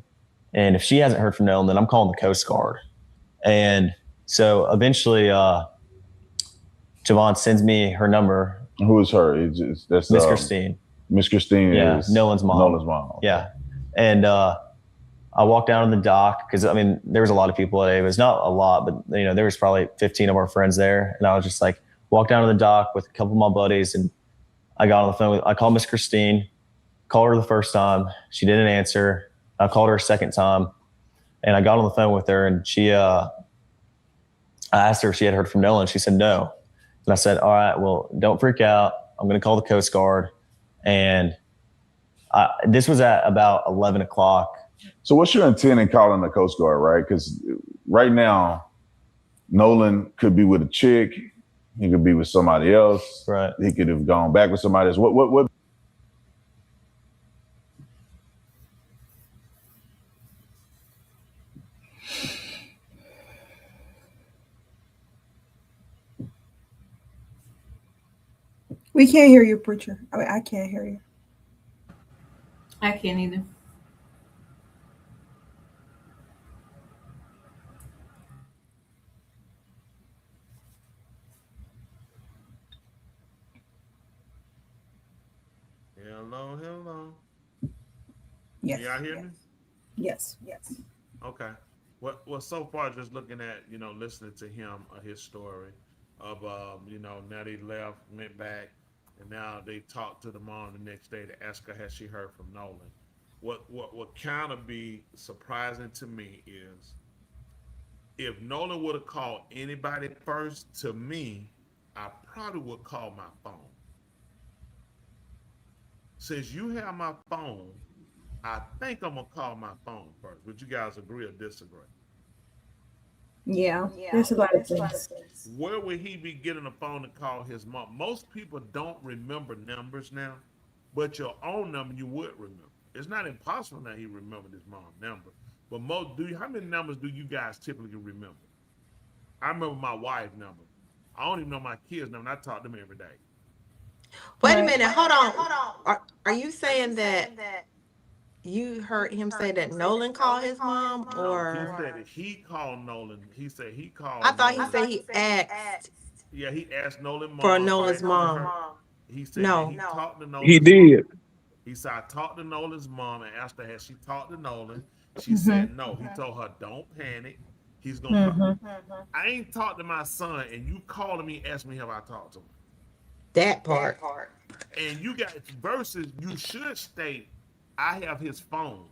Speaker 11: And if she hasn't heard from Nolan, then I'm calling the Coast Guard. And so eventually Javon sends me her number.
Speaker 10: Who is her? That's
Speaker 11: Miss Christine.
Speaker 10: Miss Christine is
Speaker 11: Nolan's mom.
Speaker 10: Nolan's mom.
Speaker 11: Yeah. And I walked down on the dock because, I mean, there was a lot of people at Ava's. Not a lot, but, there was probably 15 of our friends there. And I was just like, walked down to the dock with a couple of my buddies, and I got on the phone. I called Miss Christine, called her the first time. She didn't answer. I called her a second time, and I got on the phone with her, and I asked her if she had heard from Nolan. She said no. And I said, all right, well, don't freak out. I'm going to call the Coast Guard. And this was at about 11 o'clock.
Speaker 10: So what's your intent in calling the Coast Guard, right? Because right now, Nolan could be with a chick. He could be with somebody else.
Speaker 11: Right.
Speaker 10: He could have gone back with somebody else. What?
Speaker 8: We can't hear you, preacher. I mean, I can't hear you.
Speaker 9: I can't either.
Speaker 1: Hello.
Speaker 8: Yes.
Speaker 1: Y'all hear me?
Speaker 8: Yes.
Speaker 1: Okay. Well, so far, just looking at, listening to him, his story of, now they left, went back, and now they talked to the mom the next day to ask her, has she heard from Nolan? What kind of be surprising to me is if Nolan would have called anybody first, to me, I probably would call my phone. Since you have my phone, I think I'm gonna call my phone first. Would you guys agree or disagree?
Speaker 8: Yeah. There's a lot of things.
Speaker 1: Where would he be getting a phone to call his mom? Most people don't remember numbers now, but your own number you would remember. It's not impossible that he remembered his mom's number, but how many numbers do you guys typically remember? I remember my wife's number. I don't even know my kids' number. I talk to them every day.
Speaker 6: Wait a minute, hold on. Are you saying that you heard him say that Nolan called his mom,
Speaker 1: No,
Speaker 6: or
Speaker 1: he said that he called Nolan. He said he called.
Speaker 6: I thought he
Speaker 1: Nolan.
Speaker 6: said he asked
Speaker 1: Yeah, he asked Nolan mom
Speaker 6: for Nolan's mom.
Speaker 1: He said
Speaker 6: No.
Speaker 1: that he talked to Nolan.
Speaker 5: He did.
Speaker 1: He said, I talked to Nolan's mom and asked her, has she talked to Nolan? She said no. He told her, don't panic. He's going to I ain't talked to my son, and you calling me, ask me have I talked to him.
Speaker 6: That part.
Speaker 1: And you got versus, you should state, I have his phone.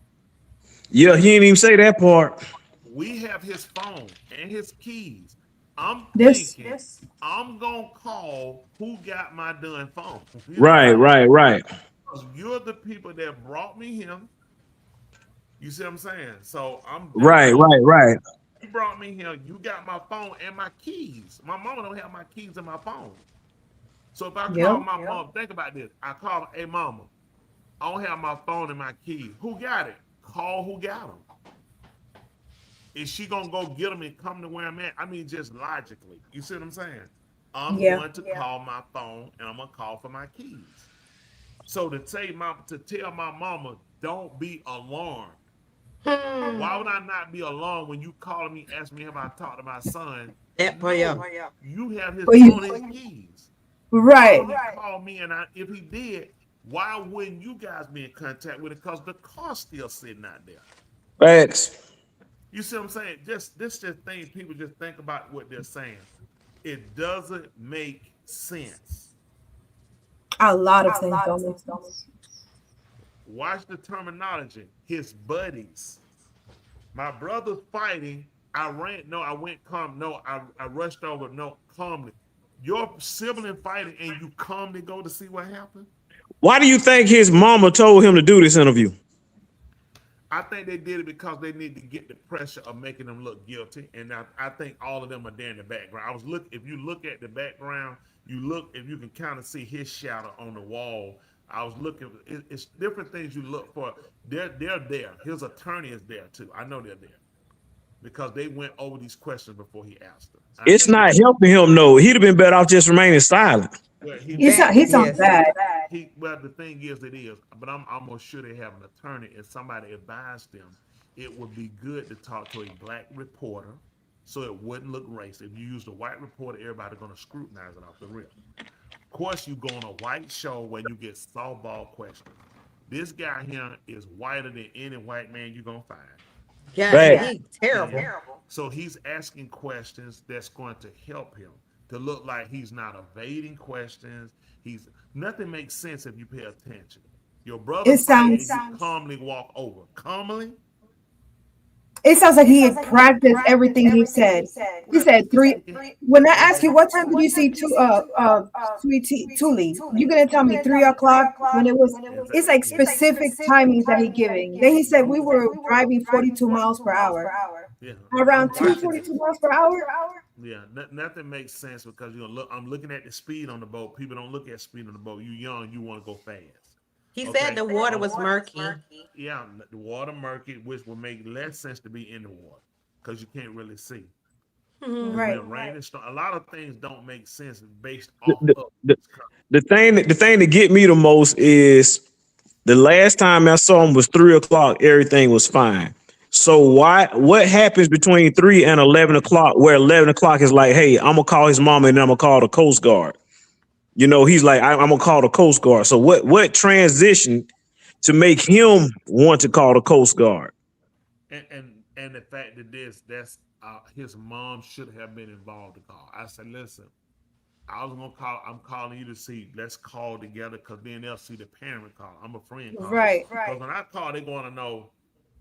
Speaker 5: Yeah, he didn't even say that part.
Speaker 1: We have his phone and his keys. I'm
Speaker 8: This-
Speaker 1: thinking I'm going to call who got my done phone. You know?
Speaker 5: Right.
Speaker 1: You're the people that brought me him. You see what I'm saying? So I'm
Speaker 5: Right.
Speaker 1: You brought me here. You got my phone and my keys. My mama don't have my keys in my phone. So if I call my mom, think about this. I call, hey mama, I don't have my phone and my keys. Who got it? Call who got them. Is she gonna go get them and come to where I'm at? I mean, just logically. You see what I'm saying? I'm going to call my phone and I'm gonna call for my keys. So to tell my mama, don't be alarmed. Why would I not be alarmed when you calling me, asking me if I talked to my son?
Speaker 6: That part, yeah.
Speaker 1: You have his
Speaker 8: Well, you-
Speaker 1: phone and his keys.
Speaker 8: Right.
Speaker 1: He called me, and if he did, why wouldn't you guys be in contact with it? Because the car's still sitting out there.
Speaker 5: Facts.
Speaker 1: You see what I'm saying? This just thing people just think about what they're saying. It doesn't make sense.
Speaker 8: A lot of things don't make sense.
Speaker 1: Watch the terminology. His buddies. My brother's fighting. I went calm. No, I rushed over. No, calmly. Your sibling fighting and you calmly go to see what happened?
Speaker 5: Why do you think his mama told him to do this interview?
Speaker 1: I think they did it because they need to get the pressure of making them look guilty. And I think all of them are there in the background. If you look at the background, if you can kind of see his shadow on the wall. I was looking, it's different things you look for. They're there. His attorney is there too. I know they're there because they went over these questions before he asked them.
Speaker 5: It's not helping him, no. He'd have been better off just remaining silent.
Speaker 1: Well,
Speaker 8: He's on bad.
Speaker 1: Well, the thing is, it is. But I'm almost sure they have an attorney. If somebody advised them, it would be good to talk to a black reporter so it wouldn't look racist. If you use a white reporter, everybody's going to scrutinize it off the rip. Of course, you go on a white show where you get softball questions. This guy here is whiter than any white man you're going to find.
Speaker 6: Yeah, he's terrible.
Speaker 1: So he's asking questions that's going to help him to look like he's not evading questions. Nothing makes sense if you pay attention. Your brother calmly walk over. Calmly?
Speaker 8: It sounds like he had practiced everything he said. He said 3. When I ask you what time did you see Sweet Tuli, you're gonna tell me 3 o'clock when it was. It's like specific timings that he giving. Then he said we were driving 42 miles per hour.
Speaker 1: Yeah.
Speaker 8: Around 42 miles per hour.
Speaker 1: Yeah, nothing makes sense because I'm looking at the speed on the boat. People don't look at speed on the boat. You young, you want to go fast.
Speaker 6: He said the water was murky.
Speaker 1: Yeah, the water murky, which would make less sense to be in the water because you can't really see.
Speaker 8: Right.
Speaker 1: Rain and storm. A lot of things don't make sense based off
Speaker 5: The thing that get me the most is the last time I saw him was 3 o'clock. Everything was fine. So what happens between 3 and 11 o'clock where 11 o'clock is like, hey, I'm gonna call his mama and then I'm gonna call the Coast Guard. You know, he's like, I'm gonna call the Coast Guard. So what transition to make him want to call the Coast Guard?
Speaker 1: And the fact that that's his mom should have been involved to call. I said, listen, I was gonna call. I'm calling you to see. Let's call together because then they'll see the parent call. I'm a friend. Call.
Speaker 8: Right.
Speaker 1: Because when I call, they're going to know.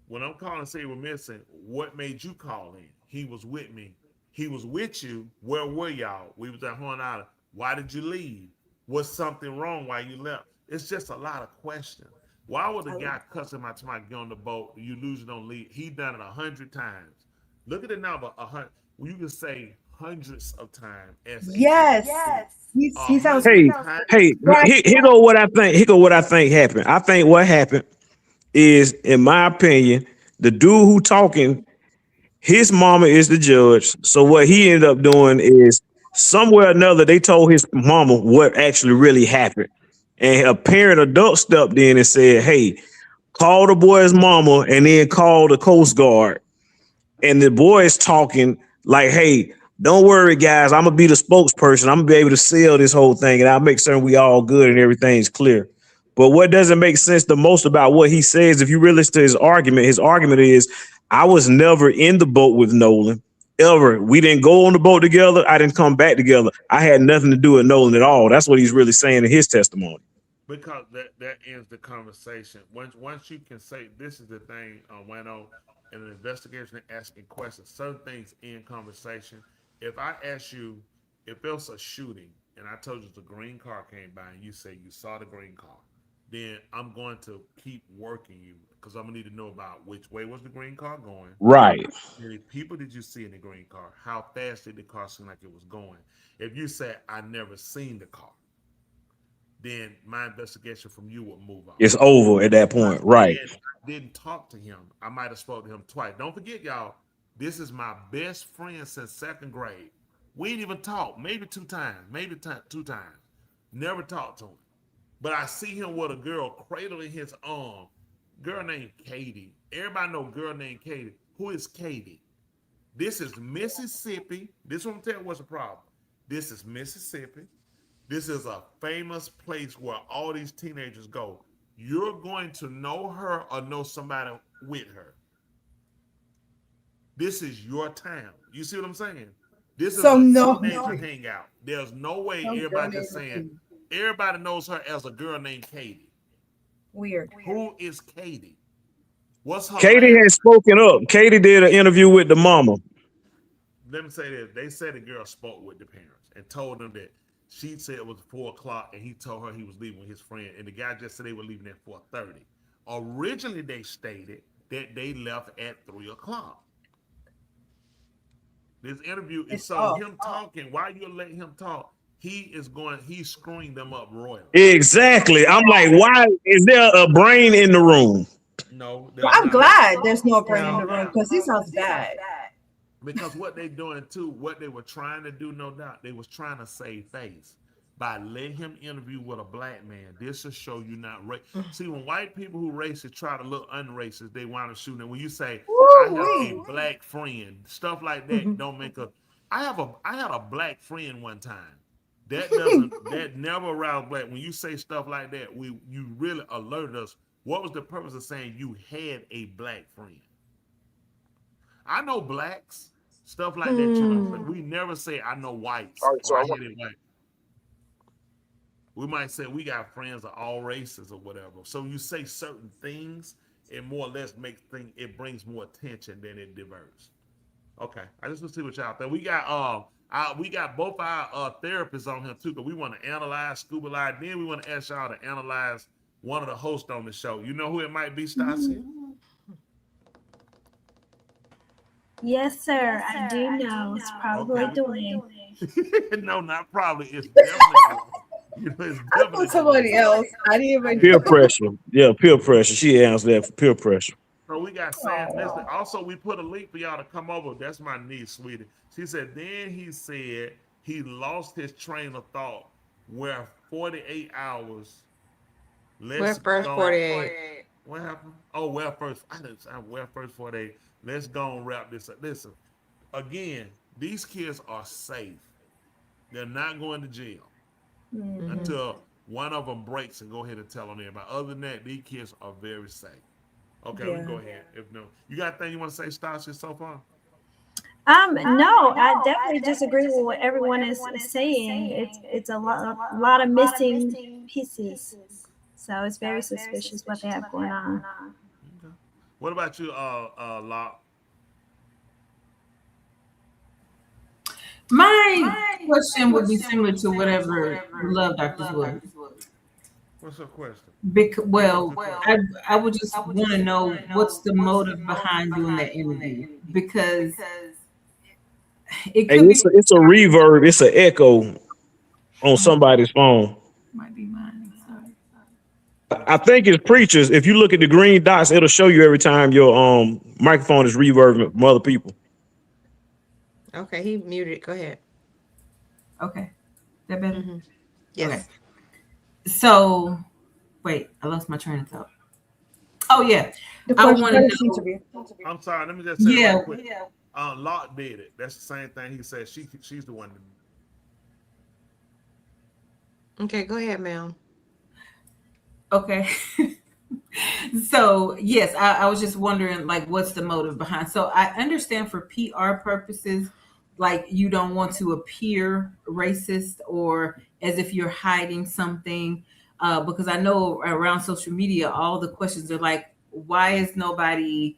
Speaker 1: When I'm calling, say we're missing. What made you call in? He was with me. He was with you. Where were y'all? We was at Horn Island. Why did you leave? Was something wrong while you left? It's just a lot of questions. Why would the guy cussing my somebody get on the boat? You lose it on leave. He done it 100 times. Look at the number 100. Well, you can say hundreds of times.
Speaker 8: Yes. He sounds.
Speaker 5: Hey, here go what I think. Here go what I think happened. I think what happened is, in my opinion, the dude who talking, his mama is the judge. So what he ended up doing is somewhere or another they told his mama what actually really happened, and a parent adult stepped in and said, "Hey, call the boy's mama, and then call the Coast Guard. And the boy's talking like, hey, don't worry, guys. I'm going to be the spokesperson. I'm going to be able to sell this whole thing, and I'll make certain we all good and everything's clear. But what doesn't make sense the most about what he says, if you really listen to his argument is, I was never in the boat with Nolan, ever. We didn't go on the boat together. I didn't come back together. I had nothing to do with Nolan at all. That's what he's really saying in his testimony.
Speaker 1: Because that ends the conversation. Once you can say, this is the thing, Wano, in an investigation and asking questions, certain things in conversation. If I ask you, if there was a shooting, and I told you the green car came by, and you say you saw the green car, then I'm going to keep working you because I'm gonna need to know about which way was the green car going.
Speaker 5: Right.
Speaker 1: How many people did you see in the green car? How fast did the car seem like it was going? If you said I never seen the car, then my investigation from you will move on.
Speaker 5: It's over at that point, right?
Speaker 1: I didn't talk to him. I might have spoke to him twice. Don't forget, y'all, this is my best friend since 2nd grade. We didn't even talk, maybe 2 times, maybe 2 times. Never talked to him. But I see him with a girl cradling his arm. Girl named Katie. Everybody know girl named Katie. Who is Katie? This is Mississippi. This one tell you what's the problem. This is Mississippi. This is a famous place where all these teenagers go. You're going to know her or know somebody with her. This is your town. You see what I'm saying? This is a teenager hangout. There's no way everybody just saying, everybody knows her as a girl named Katie.
Speaker 8: Weird.
Speaker 1: Who is Katie? What's her
Speaker 5: Katie
Speaker 1: name?
Speaker 5: has spoken up. Katie did an interview with the mama.
Speaker 1: Let me say this. They said the girl spoke with the parents and told them that she said it was 4 o'clock and he told her he was leaving with his friend. And the guy just said they were leaving at 4:30. Originally, they stated that they left at 3 o'clock. This interview is him talking. While you're letting him talk, he's screwing them up royally.
Speaker 5: Exactly. I'm like, why is there a brain in the room?
Speaker 1: No.
Speaker 8: Well, I'm glad there's no brain in the room because this sounds bad.
Speaker 1: Because what they doing too, what they were trying to do, no doubt, they was trying to save face by letting him interview with a black man. This will show you not racist. See, when white people who racist try to look unracist, they want to shoot. And when you say, I have a black friend, stuff like that don't make a. I had a black friend one time. That never aroused black. When you say stuff like that, you really alerted us. What was the purpose of saying you had a black friend? I know blacks, stuff like that. You know, we never say I know whites. Or I hate white. We might say we got friends of all races or whatever. So you say certain things, it more or less it brings more attention than it diverts. Okay, I just want to see what y'all think. We got both our therapists on here too, but we want to analyze Scuba Live. Then we want to ask y'all to analyze one of the hosts on the show. You know who it might be, Stassi?
Speaker 12: Yes, sir. I do know. It's probably Dwayne.
Speaker 1: No, not probably. It's definitely.
Speaker 8: I thought somebody else. I didn't even.
Speaker 5: Peer pressure. Yeah, peer pressure. She answered that for peer pressure.
Speaker 1: So we got Sam Nestle. Also, we put a link for y'all to come over. That's my niece, sweetie. She said, then he said he lost his train of thought where 48 hours.
Speaker 6: Where first 48?
Speaker 1: What happened? Oh, where first? Where first 48? Let's go and wrap this up. Listen, again, these kids are safe. They're not going to jail until one of them breaks and go ahead and tell on everybody. Other than that, these kids are very safe. Okay, we can go ahead. If no, you got anything you want to say, Stasha, so far?
Speaker 12: No, I definitely disagree with what everyone is saying. It's a lot of missing pieces. So it's very suspicious what they have going on.
Speaker 1: Okay. What about you, Locke?
Speaker 9: My question would be similar to whatever Love Doctors was.
Speaker 1: What's your question?
Speaker 9: I would just want to know what's the motive behind doing that interview, because
Speaker 5: it's a reverb, it's an echo on somebody's phone.
Speaker 9: Might be mine.
Speaker 5: I think it's preachers. If you look at the green dots, it'll show you every time your microphone is reverbing from other people.
Speaker 6: Okay, he muted. Go ahead.
Speaker 9: Okay, that better?
Speaker 6: Mm-hmm. Yes.
Speaker 9: Okay. So, wait, I lost my train of thought. Oh yeah,
Speaker 8: The
Speaker 9: I
Speaker 8: first
Speaker 9: want to
Speaker 8: credits
Speaker 9: know.
Speaker 8: interview.
Speaker 1: I'm sorry. Let me just say
Speaker 9: Yeah.
Speaker 1: real quick. Locke did it. That's the same thing he said. She's the one.
Speaker 6: Okay, go ahead, Mel.
Speaker 9: Okay. So yes, I was just wondering, like, what's the motive behind? So I understand for PR purposes, like you don't want to appear racist or as if you're hiding something, because I know around social media, all the questions are like, why is nobody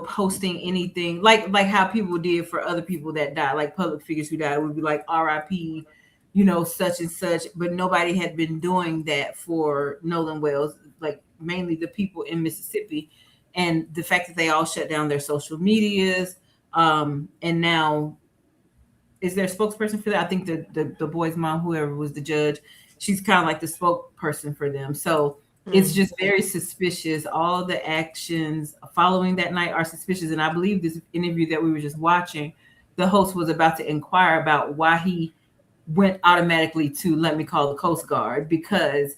Speaker 9: posting anything like how people did for other people that died, like public figures who died would be like RIP, such and such, but nobody had been doing that for Nolan Wells, like mainly the people in Mississippi. And the fact that they all shut down their social medias, and now is there a spokesperson for that? I think the boy's mom, whoever was the judge, she's kind of like the spokesperson for them. So it's just very suspicious. All the actions following that night are suspicious. And I believe this interview that we were just watching, the host was about to inquire about why he went automatically to let me call the Coast Guard, because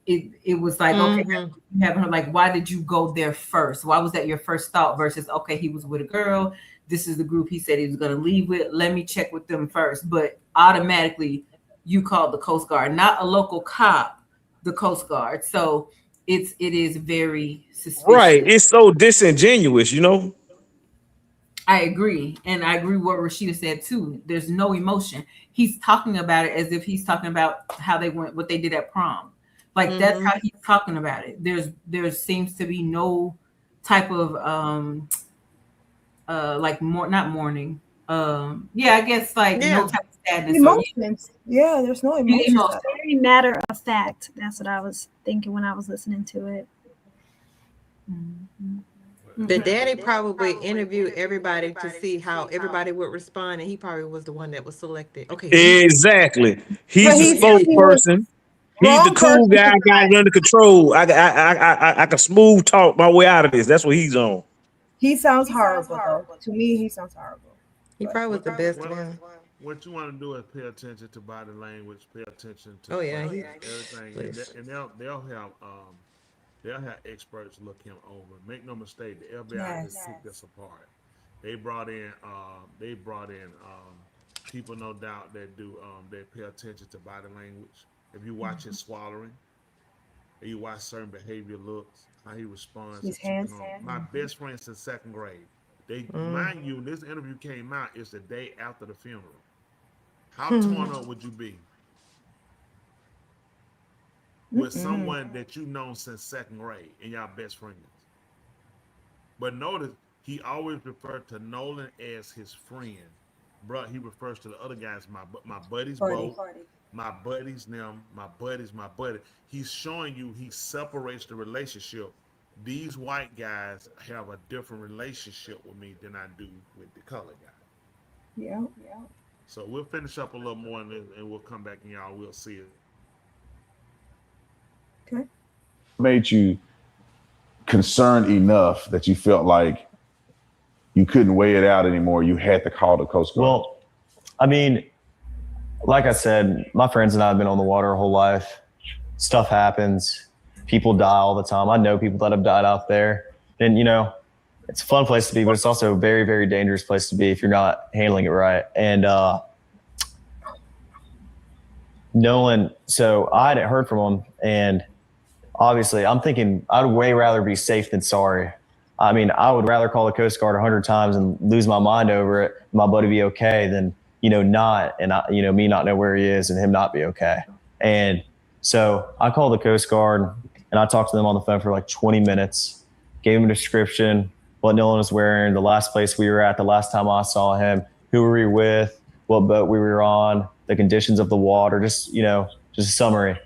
Speaker 9: it was like, okay, you haven't heard, like, why did you go there first? Why was that your first thought versus, okay, he was with a girl. This is the group he said he was going to leave with. Let me check with them first. But automatically you called the Coast Guard, not a local cop, the Coast Guard. So it is very suspicious.
Speaker 7: Right. It's so disingenuous,
Speaker 9: I agree. And I agree what Rashida said too. There's no emotion. He's talking about it as if he's talking about how they went, what they did at prom. Like that's how he's talking about it. There seems to be no type of not mourning. I guess no type of sadness.
Speaker 8: Emotions. Yeah, there's no emotions.
Speaker 12: Very matter of fact. That's what I was thinking when I was listening to it.
Speaker 6: The daddy probably interviewed everybody to see how everybody would respond, and he probably was the one that was selected. Okay.
Speaker 7: Exactly. He's the spokesperson. He's the cool guy. I got it under control. I can smooth talk my way out of this. That's what he's on.
Speaker 8: He sounds horrible, though. To me, he sounds horrible.
Speaker 6: He probably was the best one.
Speaker 1: What you want to do is pay attention to body language, pay attention to everything, and they'll have experts look him over. Make no mistake, the FBI has picked this apart. They brought in people, no doubt, that do they pay attention to body language. If you watch his swallowing, if you watch certain behavior looks, how he responds.
Speaker 8: His hands.
Speaker 1: My best friend since second grade. They mind you, this interview came out. It's the day after the funeral. How torn up would you be with someone that you've known since second grade and y'all best friends? But notice he always referred to Nolan as his friend. Bruh, he refers to the other guys, my buddies, both, my buddies, them, my buddies, my buddy. He's showing you he separates the relationship. These white guys have a different relationship with me than I do with the color guy.
Speaker 8: Yeah.
Speaker 1: So we'll finish up a little more and we'll come back and y'all will see it.
Speaker 8: Okay.
Speaker 10: Made you concerned enough that you felt like you couldn't weigh it out anymore. You had to call the Coast Guard.
Speaker 11: Well, I mean, like I said, my friends and I have been on the water our whole life. Stuff happens. People die all the time. I know people that have died out there. And, it's a fun place to be, but it's also a very, very dangerous place to be if you're not handling it right. And Nolan, so I hadn't heard from him. And obviously, I'm thinking I'd way rather be safe than sorry. I mean, I would rather call the Coast Guard 100 times and lose my mind over it, my buddy be okay, than, not, and me not know where he is and him not be okay. And so I called the Coast Guard and I talked to them on the phone for like 20 minutes, gave him a description, what Nolan was wearing, the last place we were at, the last time I saw him, who were we with, what boat we were on, the conditions of the water, just a summary.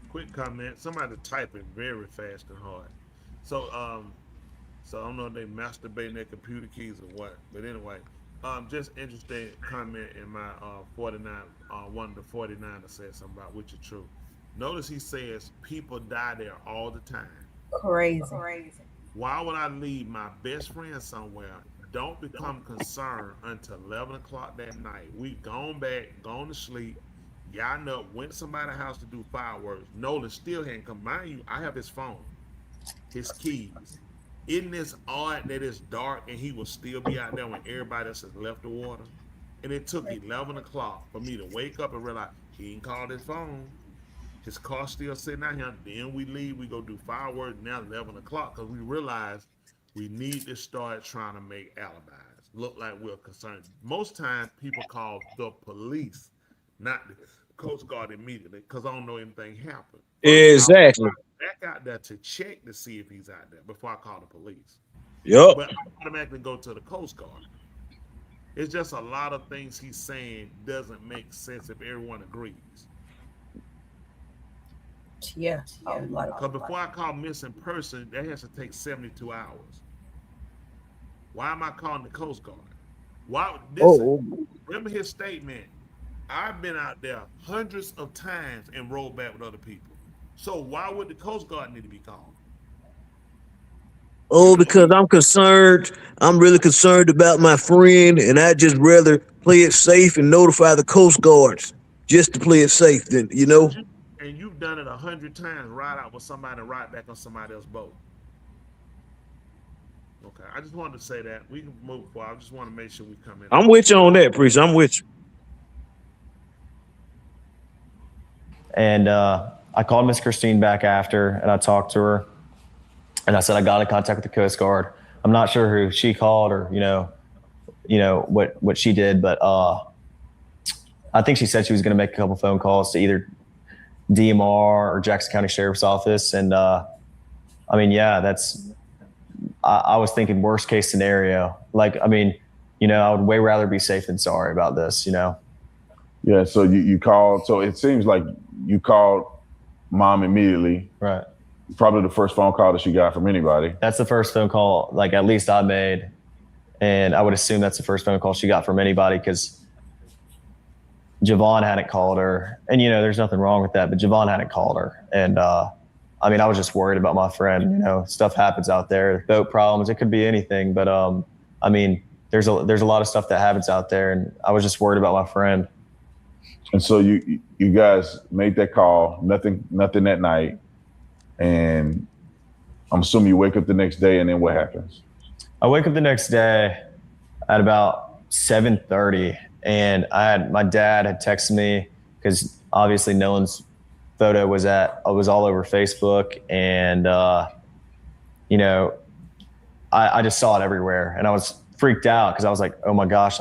Speaker 1: Quick comment. Somebody typing very fast and hard. So I don't know if they masturbating their computer keys or what, but anyway, just interesting comment in my 49. One of the 49 that said something about which is true. Notice he says people die there all the time.
Speaker 8: Crazy.
Speaker 1: Why would I leave my best friend somewhere don't become concerned until 11 o'clock that night. We gone back, gone to sleep, gotten up, went to somebody's house to do fireworks. Nolan still hadn't come. Mind you, I have his phone, his keys. Isn't this odd that it's dark and he will still be out there when everybody else has left the water? And it took 11 o'clock for me to wake up and realize he ain't called his phone. His car's still sitting out here. Then we leave, we go do fireworks. Now 11 o'clock because we realize we need to start trying to make alibis look like we're concerned. Most times people call the police, not the Coast Guard immediately, because I don't know anything happened.
Speaker 7: Exactly.
Speaker 1: Back out there to check to see if he's out there before I call the police.
Speaker 7: Yep.
Speaker 1: But I automatically go to the Coast Guard. It's just a lot of things he's saying doesn't make sense if everyone agrees.
Speaker 8: Yeah.
Speaker 1: Because before I call missing person, that has to take 72 hours. Why am I calling the Coast Guard? Why? Remember his statement. I've been out there hundreds of times and rolled back with other people. So why would the Coast Guard need to be called?
Speaker 7: Oh, because I'm concerned. I'm really concerned about my friend, and I'd just rather play it safe and notify the Coast Guards just to play it safe. Then
Speaker 1: And you've done it 100 times, ride out with somebody and ride back on somebody else's boat. Okay, I just wanted to say that. We can move forward. I just want to make sure we come in.
Speaker 7: I'm with you on that, Priest. I'm with you.
Speaker 11: And I called Miss Christine back after, and I talked to her, and I said I got in contact with the Coast Guard. I'm not sure who she called or what she did, but I think she said she was going to make a couple phone calls to either DMR or Jackson County Sheriff's Office, and I was thinking worst case scenario. I would way rather be safe than sorry about this.
Speaker 10: Yeah. So you called. So it seems like you called mom immediately.
Speaker 11: Right.
Speaker 10: Probably the first phone call that she got from anybody.
Speaker 11: That's the first phone call, at least I made. And I would assume that's the first phone call she got from anybody because Javon hadn't called her. And, there's nothing wrong with that, but Javon hadn't called her. And, I was just worried about my friend. Stuff happens out there, boat problems. It could be anything. But, there's a lot of stuff that happens out there. And I was just worried about my friend.
Speaker 10: And so you guys made that call, nothing that night. And I'm assuming you wake up the next day, and then what happens?
Speaker 11: I wake up the next day at about 7:30, and my dad had texted me because obviously Nolan's photo was all over Facebook, and I just saw it everywhere, and I was freaked out because I was like, oh my gosh,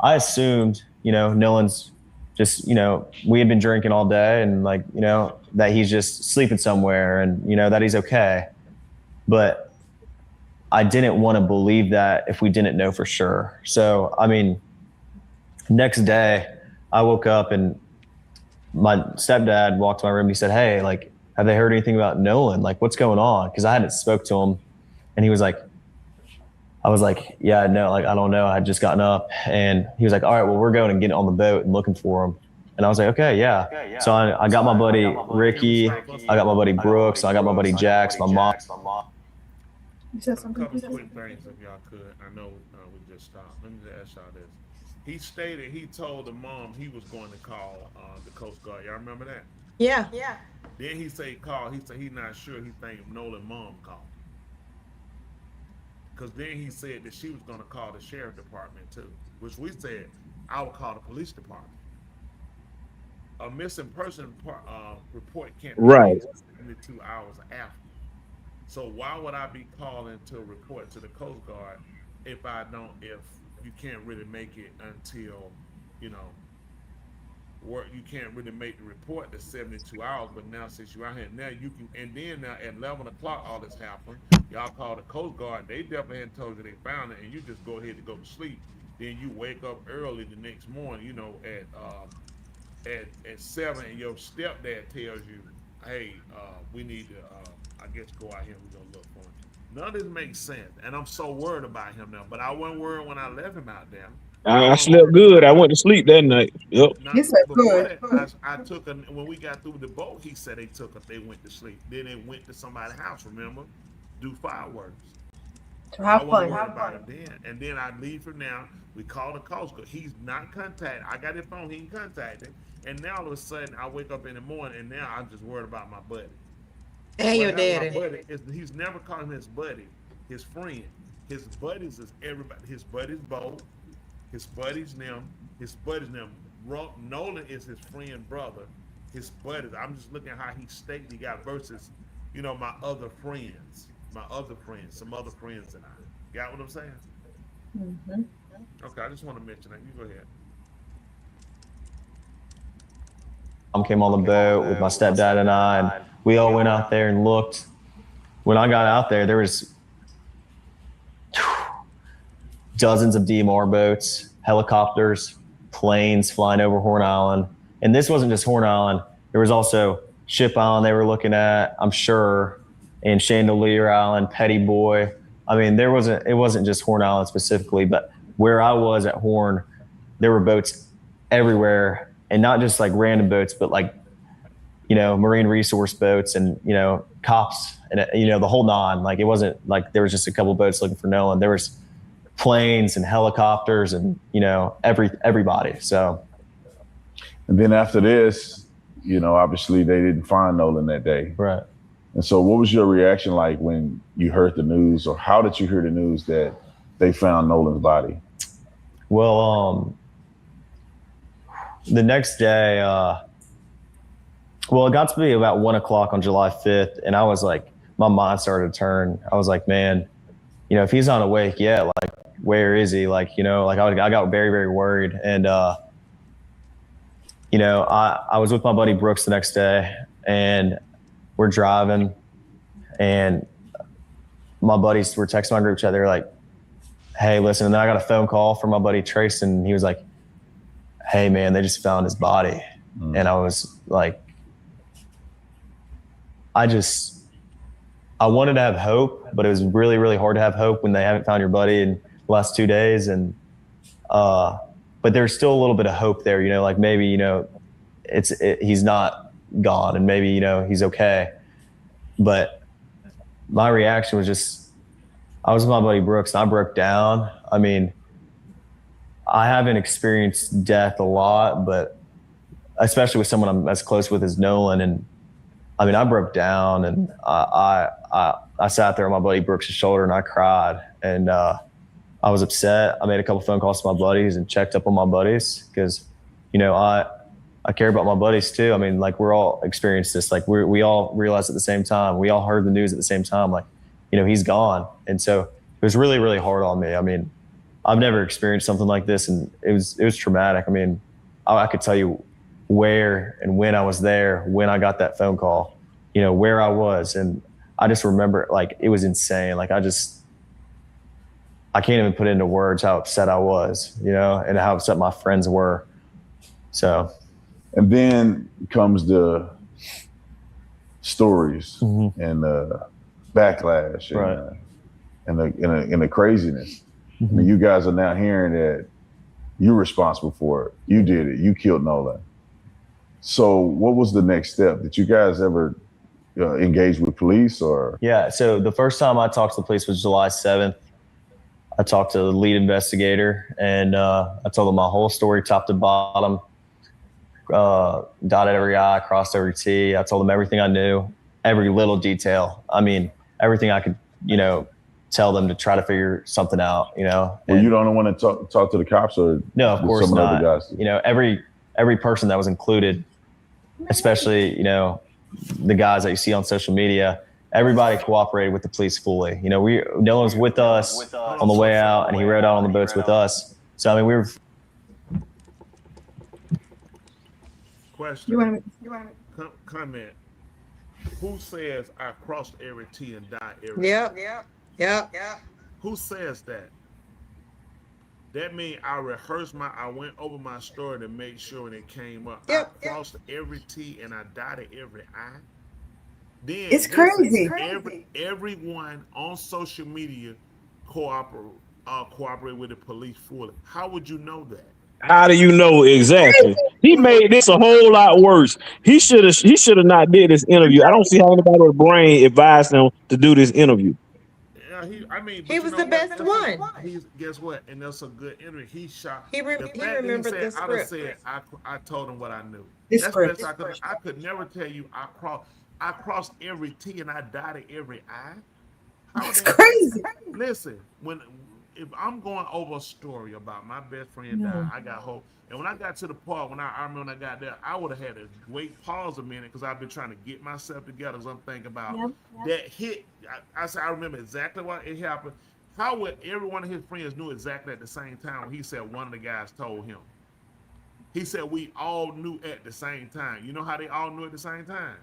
Speaker 11: I assumed Nolan's just we had been drinking all day, and that he's just sleeping somewhere, and that he's okay, but I didn't want to believe that if we didn't know for sure. So next day I woke up and my stepdad walked to my room and he said, hey, have they heard anything about Nolan? What's going on? Because I hadn't spoke to him, and he was like, I was like, yeah, no, I don't know. I had just gotten up, and he was like, all right, well, we're going and getting on the boat and looking for him. And I was like, okay, yeah. So I got my buddy Ricky, I got my buddy Brooks, I got my buddy Jax, my mom.
Speaker 8: You said
Speaker 1: A
Speaker 8: something.
Speaker 1: couple quick things, if y'all could. I know we just stopped. Let me just ask y'all this. He stated he told the mom he was going to call the Coast Guard. Y'all remember that?
Speaker 6: Yeah.
Speaker 1: Then he said call. He said he's not sure. He think Nolan mom called. Because then he said that she was going to call the sheriff department too, which we said I would call the police department. A missing person report can't be
Speaker 7: Right.
Speaker 1: 72 hours after. So why would I be calling to report to the Coast Guard if you can't really make it until, you can't really make the report to 72 hours, but now since you're out here, now you can, and then now at 11 o'clock all this happened, y'all call the Coast Guard, they definitely hadn't told you they found it, and you just go ahead and go to sleep. Then you wake up early the next morning, at 7, and your stepdad tells you, hey, we need to, I guess, go out here and we're gonna look for him. None of this makes sense, and I'm so worried about him now, but I wasn't worried when I left him out there.
Speaker 7: I slept good. I went to sleep that night. Yep.
Speaker 8: You slept good.
Speaker 1: I took when we got through the boat, he said they went to sleep. Then they went to somebody's house, remember? Do fireworks.
Speaker 8: So have
Speaker 1: I wasn't
Speaker 8: fun.
Speaker 1: worried about him then. And then I leave from now. We call the coach because he's not contacted. I got his phone. He ain't contacted. And now all of a sudden I wake up in the morning and now I'm just worried about my buddy.
Speaker 6: And your
Speaker 1: What happened,
Speaker 6: daddy.
Speaker 1: my buddy is, he's never called him his buddy, his friend. His buddies is everybody. His buddies Bo, his buddies them, his buddies them. Nolan is his friend brother. His buddies. I'm just looking at how he stated he got versus, you know, my other friends, some other friends and I. Got what I'm saying?
Speaker 8: Mm-hmm.
Speaker 1: Okay, I just want to mention that. You go ahead.
Speaker 11: Mom came on the boat with my stepdad and I, and we all went out there and looked. When I got out there, there was dozens of DMR boats, helicopters, planes flying over Horn Island. And this wasn't just Horn Island. There was also Ship Island they were looking at, I'm sure, and Chandelier Island, Petty Boy. I mean, it wasn't just Horn Island specifically, but where I was at Horn, there were boats everywhere, and not just like random boats, but like, you know, marine resource boats and, you know, cops and, you know, the whole nine. Like, it wasn't like there was just a couple boats looking for Nolan. There was planes and helicopters and, you know, everybody. So.
Speaker 10: And then after this, you know, obviously they didn't find Nolan that day.
Speaker 11: Right.
Speaker 10: And so what was your reaction like when you heard the news, or how did you hear the news that they found Nolan's body?
Speaker 11: Well, the next day, well, it got to be about 1 o'clock on July 5th. And I was like, my mind started to turn. I was like, man, you know, if he's not awake yet, like, where is he? Like, you know, like I got very, very worried. And, you know, I was with my buddy Brooks the next day, and we're driving, and my buddies were texting my group chat. They were like, hey, listen. And then I got a phone call from my buddy Trace, and he was like, hey, man, they just found his body. And I was like, I wanted to have hope, but it was really, really hard to have hope when they haven't found your buddy in the last 2 days. And, but there's still a little bit of hope there, you know, like maybe, you know, he's not gone and maybe, you know, he's okay. But my reaction was just, I was with my buddy Brooks and I broke down. I mean, I haven't experienced death a lot, but especially with someone I'm as close with as Nolan. And I mean, I broke down, and I sat there on my buddy Brooks' shoulder and I cried, and I was upset. I made a couple phone calls to my buddies and checked up on my buddies because, you know, I care about my buddies too. I mean, like, we're all experienced this. Like, we all realized at the same time. We all heard the news at the same time. Like, you know, he's gone, and so it was really, really hard on me. I mean, I've never experienced something like this, and it was traumatic. I mean, I could tell you where and when I was there, when I got that phone call, you know, where I was, and I just remember, like, it was insane. Like, I can't even put into words how upset I was, you know, and how upset my friends were. So.
Speaker 10: And then comes the stories and the backlash and the craziness. I mean, you guys are now hearing that you're responsible for it. You did it. You killed Nolan. So what was the next step? Did you guys ever engage with police or?
Speaker 11: Yeah. So the first time I talked to the police was July 7th. I talked to the lead investigator, and I told them my whole story, top to bottom, dotted every I, crossed every T. I told them everything I knew, every little detail. I mean, everything I could, you know, tell them to try to figure something out, you know.
Speaker 10: Well, you don't want to talk to the cops, or
Speaker 11: no, of course
Speaker 10: some
Speaker 11: not.
Speaker 10: Other guys?
Speaker 11: You know, every person that was included, especially, you know, the guys that you see on social media, everybody cooperated with the police fully. You know, Nolan was with us on the way out, and he rode out on the boats with us. So, I mean, we were.
Speaker 1: Question.
Speaker 8: You want to
Speaker 1: comment. Who says I crossed every T and died every T?
Speaker 6: Yep.
Speaker 1: Who says that? That means I went over my story to make sure it came up. I crossed every T and I dotted every I. Then
Speaker 8: it's crazy.
Speaker 1: Everyone on social media cooperate with the police fully. How would you know that?
Speaker 5: How do you know exactly? He made this a whole lot worse. He should have not did this interview. I don't see how anybody with a brain advised him to do this interview.
Speaker 1: I mean,
Speaker 6: He was the best one.
Speaker 1: Guess what? And that's a good interview. He shot.
Speaker 6: He remembered the
Speaker 1: I'd have
Speaker 6: script.
Speaker 1: said I told him what I knew.
Speaker 8: The
Speaker 1: That's
Speaker 8: script.
Speaker 1: best I could never tell you. I crossed every T and I dotted every I.
Speaker 8: That's crazy.
Speaker 1: Listen, if I'm going over a story about my best friend died, I got hope. And when I got to the part, I remember when I got there, I would have had to wait, pause a minute, because I've been trying to get myself together. As I'm thinking about that hit. I remember exactly what it happened. How would every one of his friends knew exactly at the same time when he said one of the guys told him? He said we all knew at the same time. You know how they all knew at the same time?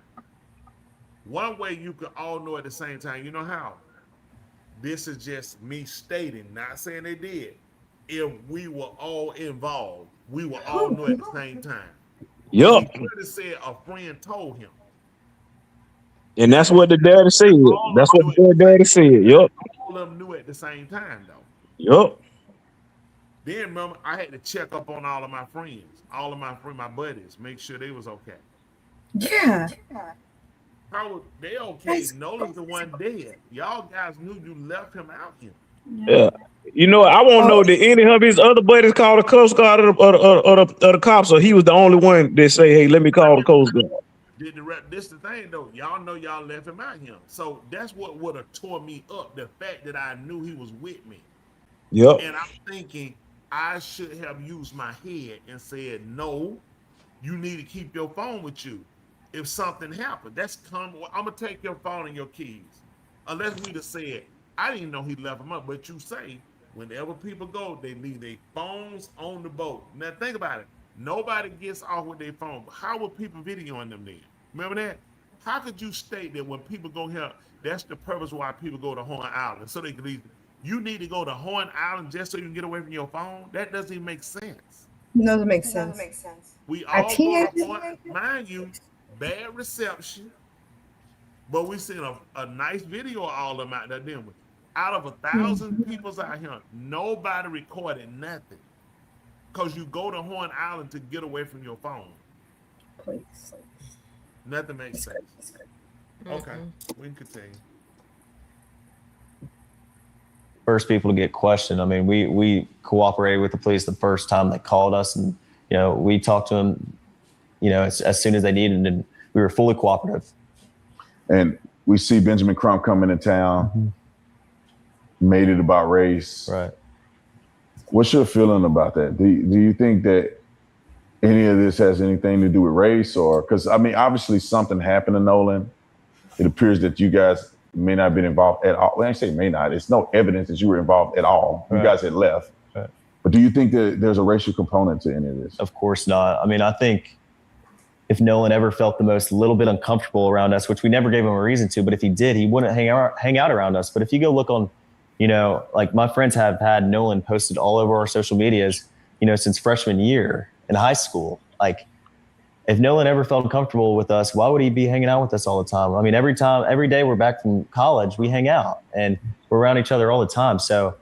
Speaker 1: One way you could all know at the same time, you know how? This is just me stating, not saying they did. If we were all involved, we were all know at the same time.
Speaker 5: Yup.
Speaker 1: He could have said a friend told him.
Speaker 5: And that's what the daddy said. That's what the daddy said. Yup.
Speaker 1: All of them knew at the same time, though.
Speaker 5: Yup.
Speaker 1: Then remember, I had to check up on all of my friends, all of my buddies, make sure they was okay.
Speaker 8: Yeah.
Speaker 1: How they okay? Nolan's the one dead. Y'all guys knew you left him out here.
Speaker 5: Yeah. You know, I won't know that any of his other buddies called the Coast Guard or the cops, so he was the only one that say, "Hey, let me call the Coast Guard."
Speaker 1: This the thing though, y'all know y'all left him out here, so that's what would have tore me up. The fact that I knew he was with me.
Speaker 5: Yep.
Speaker 1: And I'm thinking I should have used my head and said, "No, you need to keep your phone with you. If something happened, I'm gonna take your phone and your keys." Unless we'd have said, I didn't know he left them up, but you say whenever people go, they leave their phones on the boat. Now think about it. Nobody gets off with their phone. How were people videoing them then? Remember that? How could you state that when people go here, that's the purpose why people go to Horn Island, so they can leave? You need to go to Horn Island just so you can get away from your phone? That doesn't even make sense.
Speaker 8: No, that makes sense.
Speaker 1: We all go to Horn, mind you, bad reception, but we seen a nice video of all of them out there, didn't we? Out of 1,000 people's out here, nobody recorded nothing. Because you go to Horn Island to get away from your phone.
Speaker 8: Please.
Speaker 1: Nothing makes sense. Okay, we can continue.
Speaker 11: First people to get questioned. I mean, we cooperated with the police the first time they called us, and we talked to them, as soon as they needed, and we were fully cooperative.
Speaker 10: And we see Benjamin Crump coming to town, made it about race.
Speaker 11: Right.
Speaker 10: What's your feeling about that? Do you think that any of this has anything to do with race, or because I mean, obviously something happened to Nolan. It appears that you guys may not have been involved at all. When I say may not, it's no evidence that you were involved at all. You guys had left.
Speaker 11: Right.
Speaker 10: But do you think that there's a racial component to any of this?
Speaker 11: Of course not. I mean, I think if Nolan ever felt the most little bit uncomfortable around us, which we never gave him a reason to, but if he did, he wouldn't hang out around us. But if you go look on, like my friends have had Nolan posted all over our social medias, since freshman year in high school. Like, if Nolan ever felt comfortable with us, why would he be hanging out with us all the time? I mean, every day we're back from college, we hang out and we're around each other all the time. So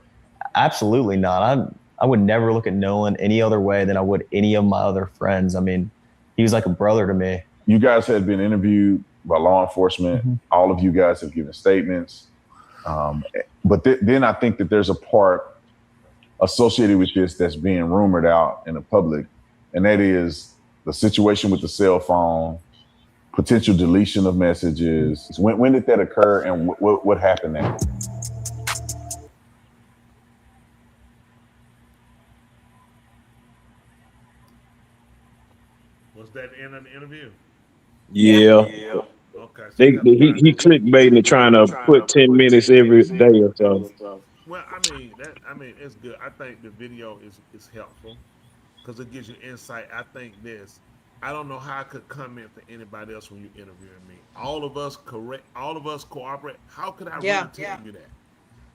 Speaker 11: absolutely not. I would never look at Nolan any other way than I would any of my other friends. I mean, he was like a brother to me.
Speaker 10: You guys had been interviewed by law enforcement. All of you guys have given statements. But then I think that there's a part associated with this that's being rumored out in the public, and that is the situation with the cell phone, potential deletion of messages. When did that occur, and what happened there?
Speaker 1: Was that in an interview?
Speaker 5: Yeah.
Speaker 1: Okay. So
Speaker 5: he clickbaiting and trying to put 10 minutes every day or so.
Speaker 1: Well, I mean, it's good. I think the video is helpful because it gives you insight. I think I don't know how I could comment for anybody else when you're interviewing me. All of us cooperate. How could I really tell you that?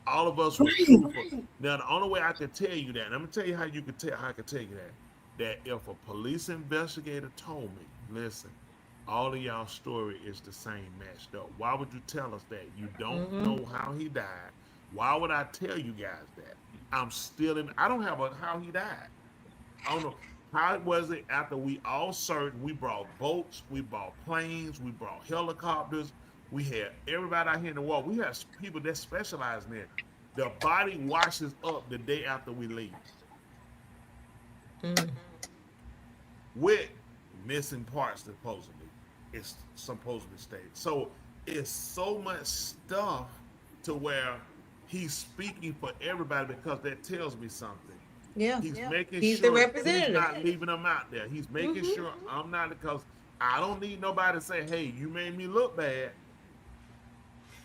Speaker 1: All of us were truthful. Now, the only way I could tell you that, and I'm gonna tell you how I could tell you that if a police investigator told me, listen, all of y'all story is the same matched up. Why would you tell us that? You don't know how he died. Why would I tell you guys that? I don't have how he died. I don't know. How was it after we all searched? We brought boats, we brought planes, we brought helicopters. We had everybody out here in the world. We have people that specialize in it. The body washes up the day after we leave. With missing parts, supposedly. It's supposedly stated. So it's so much stuff to where he's speaking for everybody because that tells me something.
Speaker 6: Yeah.
Speaker 1: He's making
Speaker 6: He's
Speaker 1: sure
Speaker 6: the representative.
Speaker 1: he's not leaving them out there. He's making sure I'm not, because I don't need nobody to say, hey, you made me look bad.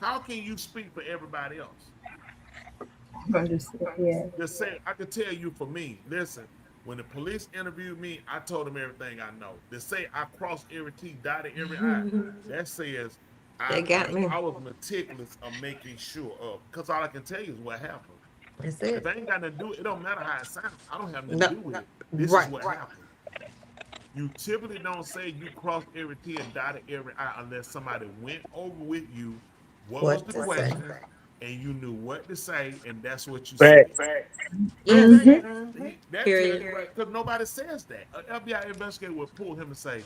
Speaker 1: How can you speak for everybody else?
Speaker 8: Yeah.
Speaker 1: Just say, I can tell you for me, listen, when the police interviewed me, I told them everything I know. They say I crossed every T, dotted every I. That says
Speaker 6: They got me.
Speaker 1: I was meticulous of making sure of, because all I can tell you is what happened.
Speaker 6: That's it.
Speaker 1: If I ain't got nothing to do with it, it don't matter how it sounds. I don't have nothing
Speaker 6: No.
Speaker 1: to do with it. This
Speaker 6: Right.
Speaker 1: is what happened. You typically don't say you crossed every T and dotted every I unless somebody went over with you what was the
Speaker 6: to
Speaker 1: question,
Speaker 6: say.
Speaker 1: and you knew what to say, and that's what you
Speaker 7: Fact.
Speaker 1: said. That
Speaker 6: Period.
Speaker 1: because nobody says that. An FBI investigator would pull him and say,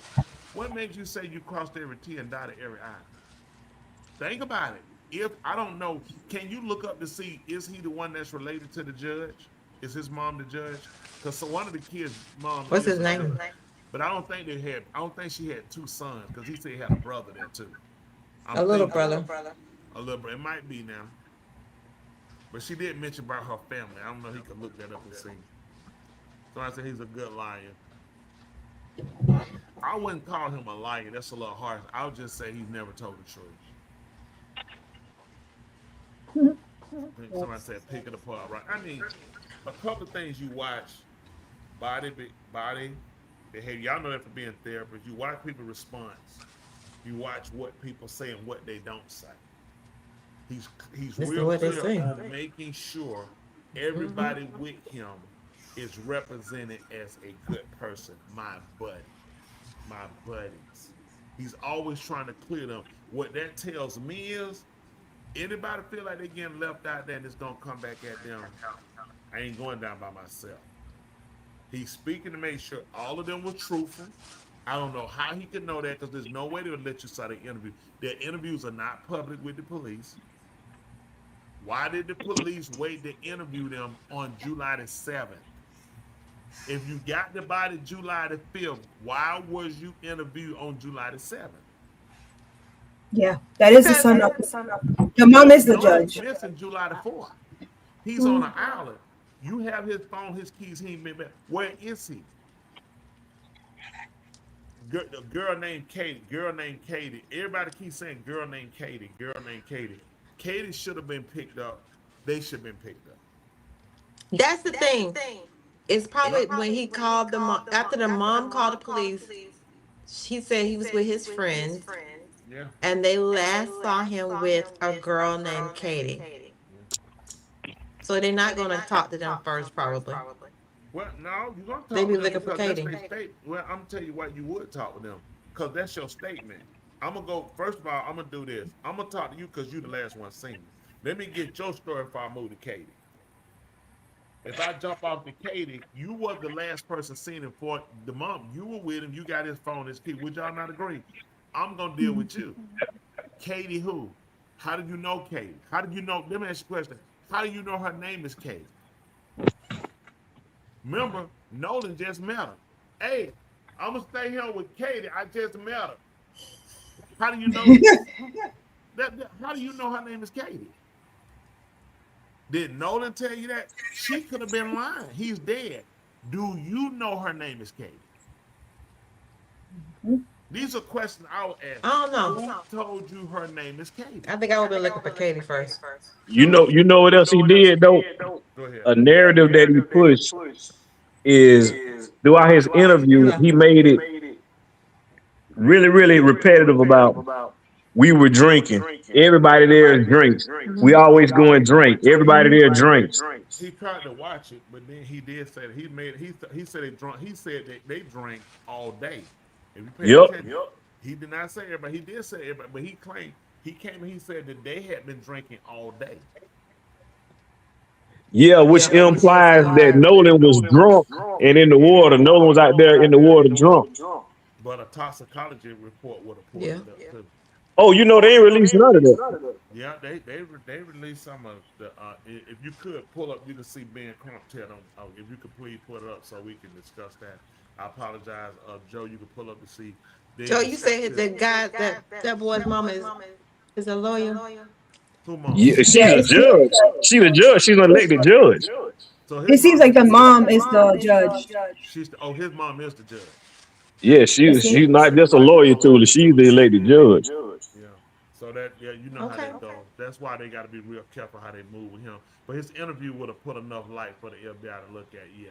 Speaker 1: "What makes you say you crossed every T and dotted every I?" Think about it. If I don't know, can you look up to see is he the one that's related to the judge? Is his mom the judge? Because so one of the kids' mom.
Speaker 6: What's
Speaker 1: is
Speaker 6: his
Speaker 1: a
Speaker 6: name?
Speaker 1: judge. But I don't think they had. I don't think she had two sons because he said he had a brother there too.
Speaker 6: A little brother.
Speaker 1: A little brother. It might be now. But she did mention about her family. I don't know. He could look that up and see. So I said he's a good liar. I wouldn't call him a liar. That's a little harsh. I would just say he's never told the truth. Somebody said pick it apart, right? I mean, a couple of things you watch, body behavior. Y'all know that for being therapists. You watch people's response. You watch what people say and what they don't say. He's
Speaker 6: This is
Speaker 1: real
Speaker 6: what they
Speaker 1: clear
Speaker 6: say.
Speaker 1: on making sure everybody with him is represented as a good person. My buddies. He's always trying to clear them. What that tells me is anybody feel like they're getting left out there and it's gonna come back at them, I ain't going down by myself. He's speaking to make sure all of them were truthful. I don't know how he could know that because there's no way they would let you start an interview. Their interviews are not public with the police. Why did the police wait to interview them on July the 7th? If you got the body July the 5th, why was you interviewed on July the 7th?
Speaker 8: Yeah, that is the son of the mom is the
Speaker 1: No,
Speaker 8: judge.
Speaker 1: he's missing July the 4th. He's on an island. You have his phone, his keys. He ain't been back. Where is he? A girl named Katie. Everybody keeps saying girl named Katie. Katie should have been picked up. They should have been picked up.
Speaker 6: That's the thing. It's probably when he called the mom, after the mom called the police, he said he was with his friends,
Speaker 1: Yeah.
Speaker 6: and they last saw him with a girl named Katie. So they're not going to talk to them first, probably.
Speaker 1: Well, no, you're gonna talk
Speaker 6: They be
Speaker 1: to them
Speaker 6: looking for
Speaker 1: because that's
Speaker 6: Katie.
Speaker 1: their state. Well, I'm gonna tell you what, you would talk with them because that's your statement. I'm gonna go. First of all, I'm gonna do this. I'm gonna talk to you because you the last one seen me. Let me get your story before I move to Katie. If I jump off to Katie, you was the last person seen him for the mom. You were with him. You got his phone, his key. Would y'all not agree? I'm gonna deal with you. Katie, who? How did you know Katie? How did you know? Let me ask you a question. How do you know her name is Katie? Remember, Nolan just met her. Hey, I'm gonna stay here with Katie. I just met her. How do you know? How do you know her name is Katie? Did Nolan tell you that? She could have been lying. He's dead. Do you know her name is Katie? These are questions I would ask.
Speaker 6: I don't know.
Speaker 1: Who told you her name is Katie?
Speaker 6: I think I would be looking for Katie first.
Speaker 7: You know what else he did though?
Speaker 1: Go ahead.
Speaker 7: A narrative that he pushed is throughout his interview, he made it really, really repetitive about we were drinking. Everybody there drinks. We always go and drink. Everybody there drinks.
Speaker 1: He tried to watch it, but then he did say that he made it. He said they drunk. He said that they drank all day. If you pay attention, he did not say everybody. He did say everybody, but he claimed he came and he said that they had been drinking all day.
Speaker 7: Yeah, which implies that Nolan was drunk and in the water. Nolan was out there in the water drunk.
Speaker 1: But a toxicology report would have pulled it up too.
Speaker 7: Oh, you know they ain't released none of that.
Speaker 1: Yeah, they released some of the. If you could pull up, you can see Ben Crump tell them. If you could please put it up so we can discuss that. I apologize, Joe. You can pull up to see.
Speaker 6: Joe, you said the guy that boy's mama is a lawyer.
Speaker 1: Who mama?
Speaker 7: Yeah, she's a judge. She's a judge. She's an elected judge.
Speaker 1: So
Speaker 8: It seems like the mom is the judge.
Speaker 1: His mom is the judge.
Speaker 7: Yeah, she's not just a lawyer, too. She's the elected judge.
Speaker 1: Yeah. So you know how that goes. That's why they got to be real careful how they move with him. But his interview would have put enough light for the FBI to look at. Yeah,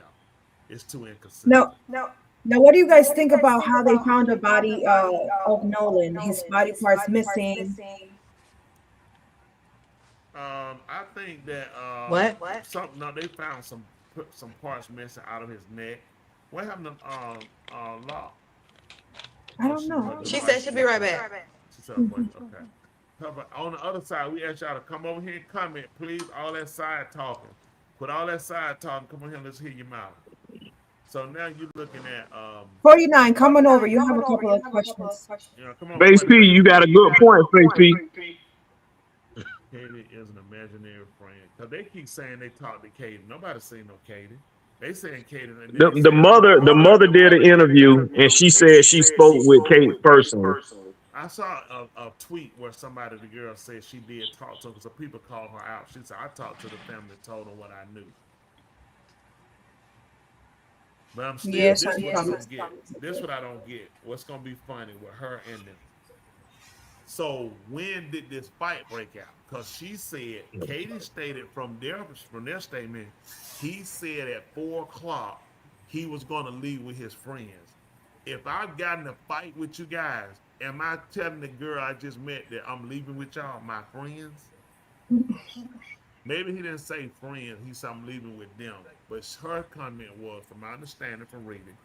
Speaker 1: it's too inconsistent.
Speaker 8: Now, what do you guys think about how they found the body of Nolan? His body parts missing.
Speaker 1: I think that
Speaker 6: What?
Speaker 1: they found some parts missing out of his neck. What happened to Law?
Speaker 8: I don't know.
Speaker 6: She said she'll be right back.
Speaker 1: She said, okay. But on the other side, we ask y'all to come over here and comment, please. All that side talking. Put all that side talking. Come on here, let's hear your mouth. So now you're looking at
Speaker 8: 49. Come on over. You have a couple of questions.
Speaker 1: Come on.
Speaker 7: Base P, you got a good point, Base P.
Speaker 1: Katie is an imaginary friend. Because they keep saying they talked to Katie. Nobody's seen no Katie. They saying Katie.
Speaker 7: The mother did an interview and she said she spoke with Kate personally.
Speaker 1: I saw a tweet where the girl said she did talk to him because people called her out. She said, I talked to the family and told them what I knew. But I'm still, this what I don't get. What's going to be funny with her and them. So when did this fight break out? Because she said, Katie stated from their statement, he said at 4 o'clock he was going to leave with his friends. If I've gotten a fight with you guys, am I telling the girl I just met that I'm leaving with y'all, my friends? Maybe he didn't say friends. He said I'm leaving with them. But her comment was, from my understanding from reading,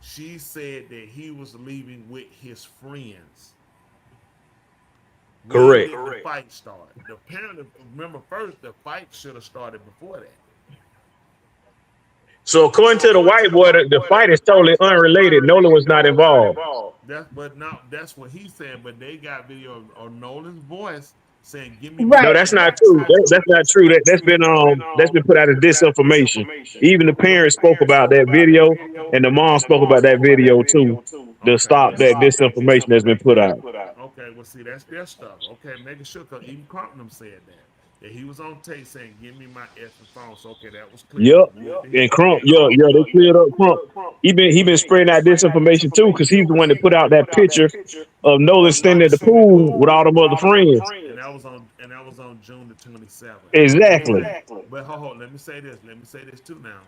Speaker 1: she said that he was leaving with his friends.
Speaker 7: Correct.
Speaker 1: When did the fight start? Apparently, remember first, the fight should have started before that.
Speaker 7: So according to the white boy, the fight is totally unrelated. Nolan was not involved.
Speaker 1: That's what he said. But they got video of Nolan's voice saying, "Give me."
Speaker 7: Right. No, that's not true. That's not true. That's been put out as disinformation. Even the parents spoke about that video, and the mom spoke about that video too, to stop that disinformation that's been put out.
Speaker 1: Okay, well, see, that's their stuff. Okay, making sure, because even Crompton said that he was on tape saying, "Give me my effing phone." So okay, that was clear.
Speaker 7: Yep. And Crump, they cleared up Crump. He been spreading out disinformation too, because he's the one that put out that picture of Nolan standing at the pool with all them other friends.
Speaker 1: And that was on June the 27th.
Speaker 7: Exactly.
Speaker 1: But hold on, let me say this too now.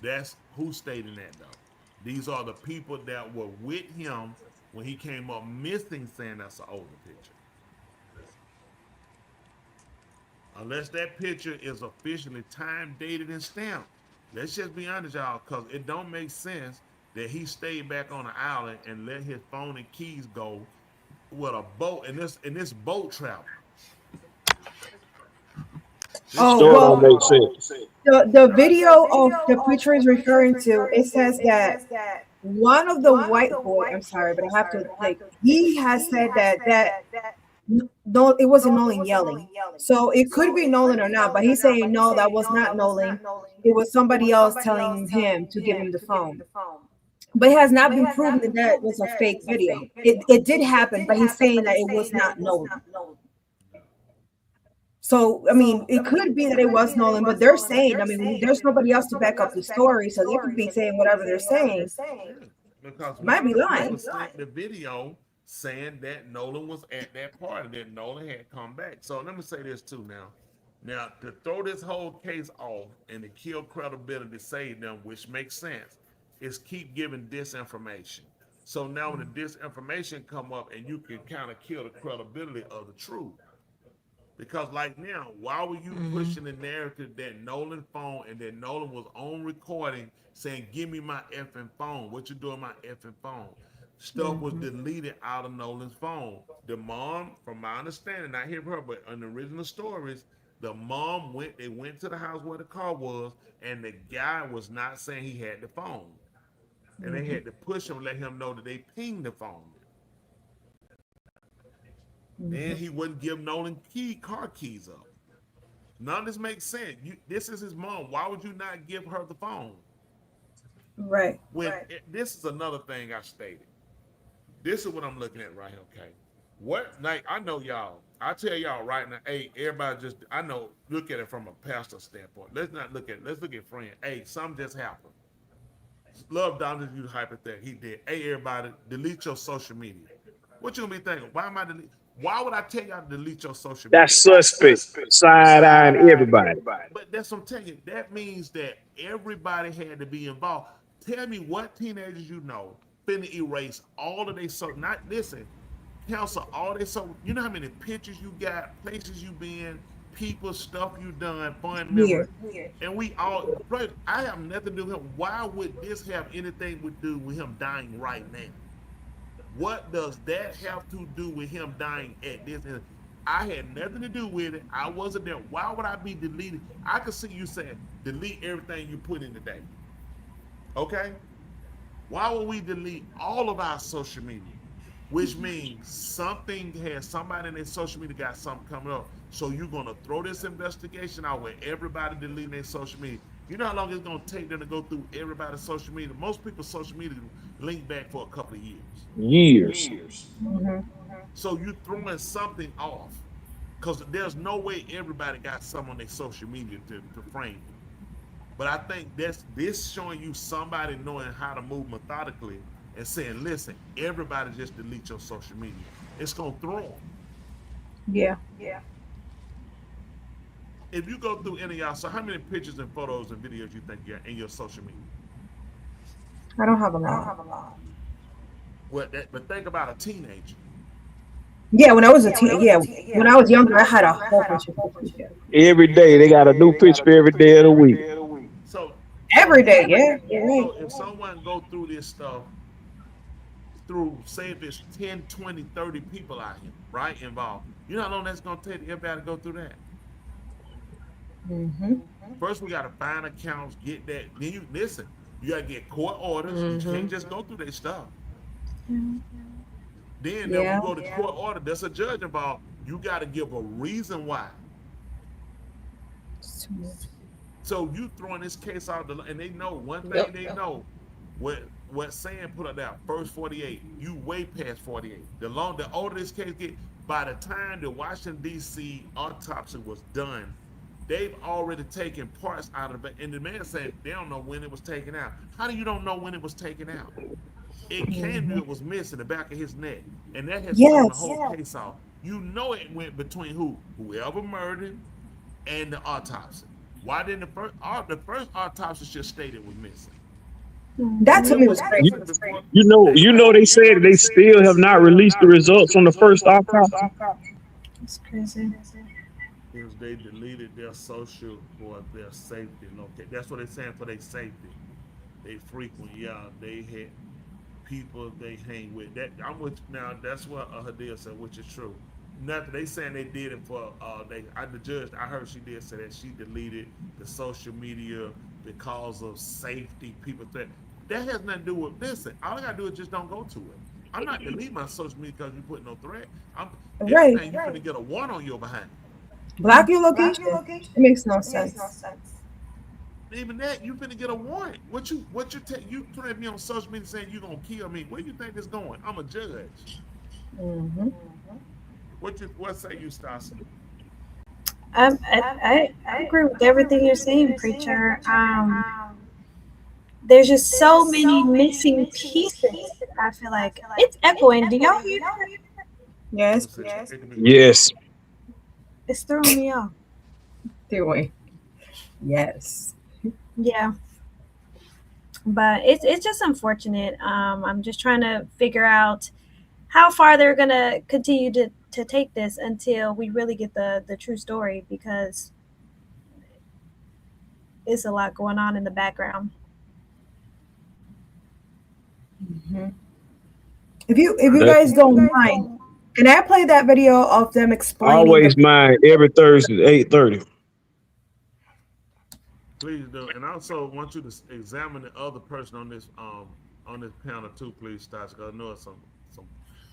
Speaker 1: That's who's stating that though. These are the people that were with him when he came up missing, saying that's an older picture. Unless that picture is officially time dated and stamped. Let's just be honest, y'all, because it don't make sense that he stayed back on the island and let his phone and keys go with a boat in this boat travel.
Speaker 8: The video of the picture is referring to, it says that one of the white boy, I'm sorry, but I have to, he has said that no, it wasn't Nolan yelling. So it could be Nolan or not, but he's saying no, that was not Nolan. It was somebody else telling him to give him the phone. But it has not been proven that that was a fake video. It did happen, but he's saying that it was not Nolan. So, I mean, it could be that it was Nolan, but they're saying, I mean, there's nobody else to back up the story, so they could be saying whatever they're saying.
Speaker 1: Because
Speaker 8: might be lying.
Speaker 1: The video saying that Nolan was at that party, that Nolan had come back. So let me say this too now. Now, to throw this whole case off and to kill credibility, save them, which makes sense, is keep giving disinformation. So now when the disinformation come up and you can kind of kill the credibility of the truth. Because like now, why were you pushing the narrative that Nolan phone and that Nolan was on recording saying, "Give me my effing phone. What you doing my effing phone?" Stuff was deleted out of Nolan's phone. The mom, from my understanding, not hear her, but in the original stories, the mom went to the house where the car was, and the guy was not saying he had the phone. And they had to push him, let him know that they pinged the phone. Then he wouldn't give Nolan car keys up. None of this makes sense. This is his mom. Why would you not give her the phone?
Speaker 8: Right.
Speaker 1: This is another thing I stated. This is what I'm looking at right here, okay? What, like, I know y'all. I tell y'all right now, hey, everybody just, I know, look at it from a pastor standpoint. Let's look at friend. Hey, something just happened. Love Donald use hypothetical. He did. Hey, everybody, delete your social media. What you gonna be thinking? Why am I deleting? Why would I tell y'all to delete your social media?
Speaker 7: That's suspect. Side-eyeing everybody.
Speaker 1: But that's what I'm telling you. That means that everybody had to be involved. Tell me what teenagers you know finna erase all of their cancel all their you know how many pictures you got, places you been, people, stuff you done, fun memories. And we all, bro, I have nothing to do with him. Why would this have anything to do with him dying right now? What does that have to do with him dying at this? I had nothing to do with it. I wasn't there. Why would I be deleting? I could see you saying, delete everything you put in today. Okay? Why would we delete all of our social media? Which means somebody in their social media got something coming up. So you're going to throw this investigation out where everybody deleting their social media. You know how long it's going to take them to go through everybody's social media? Most people's social media link back for a couple of years. So you're throwing something off because there's no way everybody got something on their social media to frame it. But I think this showing you somebody knowing how to move methodically and saying, listen, everybody just delete your social media. It's going to throw them.
Speaker 8: Yeah.
Speaker 1: If you go through any of y'all, so how many pictures and photos and videos you think you got in your social media?
Speaker 8: I don't have a lot.
Speaker 1: But think about a teenager.
Speaker 8: Yeah, when I was when I was younger, I had a whole bunch of pictures.
Speaker 7: Every day they got a new picture every day of the week.
Speaker 1: So
Speaker 8: every day, yeah.
Speaker 1: So if someone go through this stuff, say if it's 10, 20, 30 people out here, right, involved, you know how long that's going to take everybody to go through that? First, we got to find accounts, get that. Then you got to get court orders. You can't just go through that stuff. Then when you go to court order, there's a judge involved. You got to give a reason why. So you throwing this case out, and they know one thing. They know what Sam put up there. First 48, you way past 48. The older this case get, by the time the Washington D.C. autopsy was done, they've already taken parts out of it. And the man said they don't know when it was taken out. How do you don't know when it was taken out? It can be it was missing the back of his neck, and that has thrown the whole case off. You know it went between whoever murdered and the autopsy. Why didn't the first autopsy just stated it was missing?
Speaker 8: That to me was crazy.
Speaker 7: You know they said they still have not released the results on the first autopsy.
Speaker 8: It's crazy.
Speaker 1: Because they deleted their social for their safety. Okay, that's what they're saying, for their safety. They frequent, they had people they hang with. That I'm with now. That's what Hadid said, which is true. Nothing. They saying they did it for the judge. I heard she did say that she deleted the social media because of safety. People threat. That has nothing to do with listen. All I gotta do is just don't go to it. I'm not deleting my social media because you put no threat. You're gonna get a warrant on your behind.
Speaker 8: Block your location. It makes no sense.
Speaker 1: Even that, you finna get a warrant. What you take? You put me on social media saying you gonna kill me. Where you think this going? I'm a judge. What say you, Stassi?
Speaker 12: I agree with everything you're saying, preacher. There's just so many missing pieces. I feel like it's echoing. Do y'all hear that?
Speaker 7: Yes.
Speaker 12: It's throwing me off.
Speaker 8: Yes.
Speaker 12: Yeah. But it's just unfortunate. I'm just trying to figure out how far they're gonna continue to take this until we really get the true story, because it's a lot going on in the background.
Speaker 8: If you guys don't mind, can I play that video of them explaining?
Speaker 7: Always mind every Thursday, 8:30.
Speaker 1: Please do, and I also want you to examine the other person on this panel too, please, Stassi. I know it's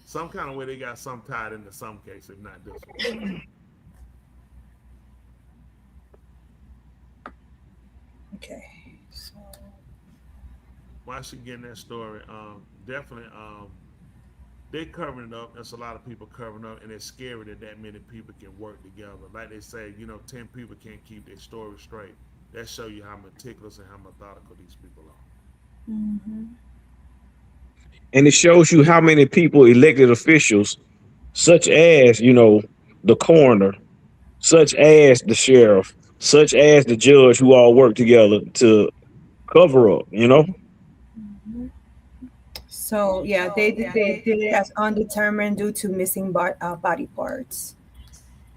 Speaker 1: Some kind of way they got some tied into some case, if not this one.
Speaker 8: Okay. So
Speaker 1: Why she getting that story? Definitely, they covering it up. There's a lot of people covering up, and it's scary that many people can work together. Like they say, 10 people can't keep their story straight. That show you how meticulous and how methodical these people are.
Speaker 8: mm-hmm.
Speaker 7: And it shows you how many people, elected officials, such as, the coroner, such as the sheriff, such as the judge, who all work together to cover up,
Speaker 8: So yeah, they did it as undetermined due to missing body parts.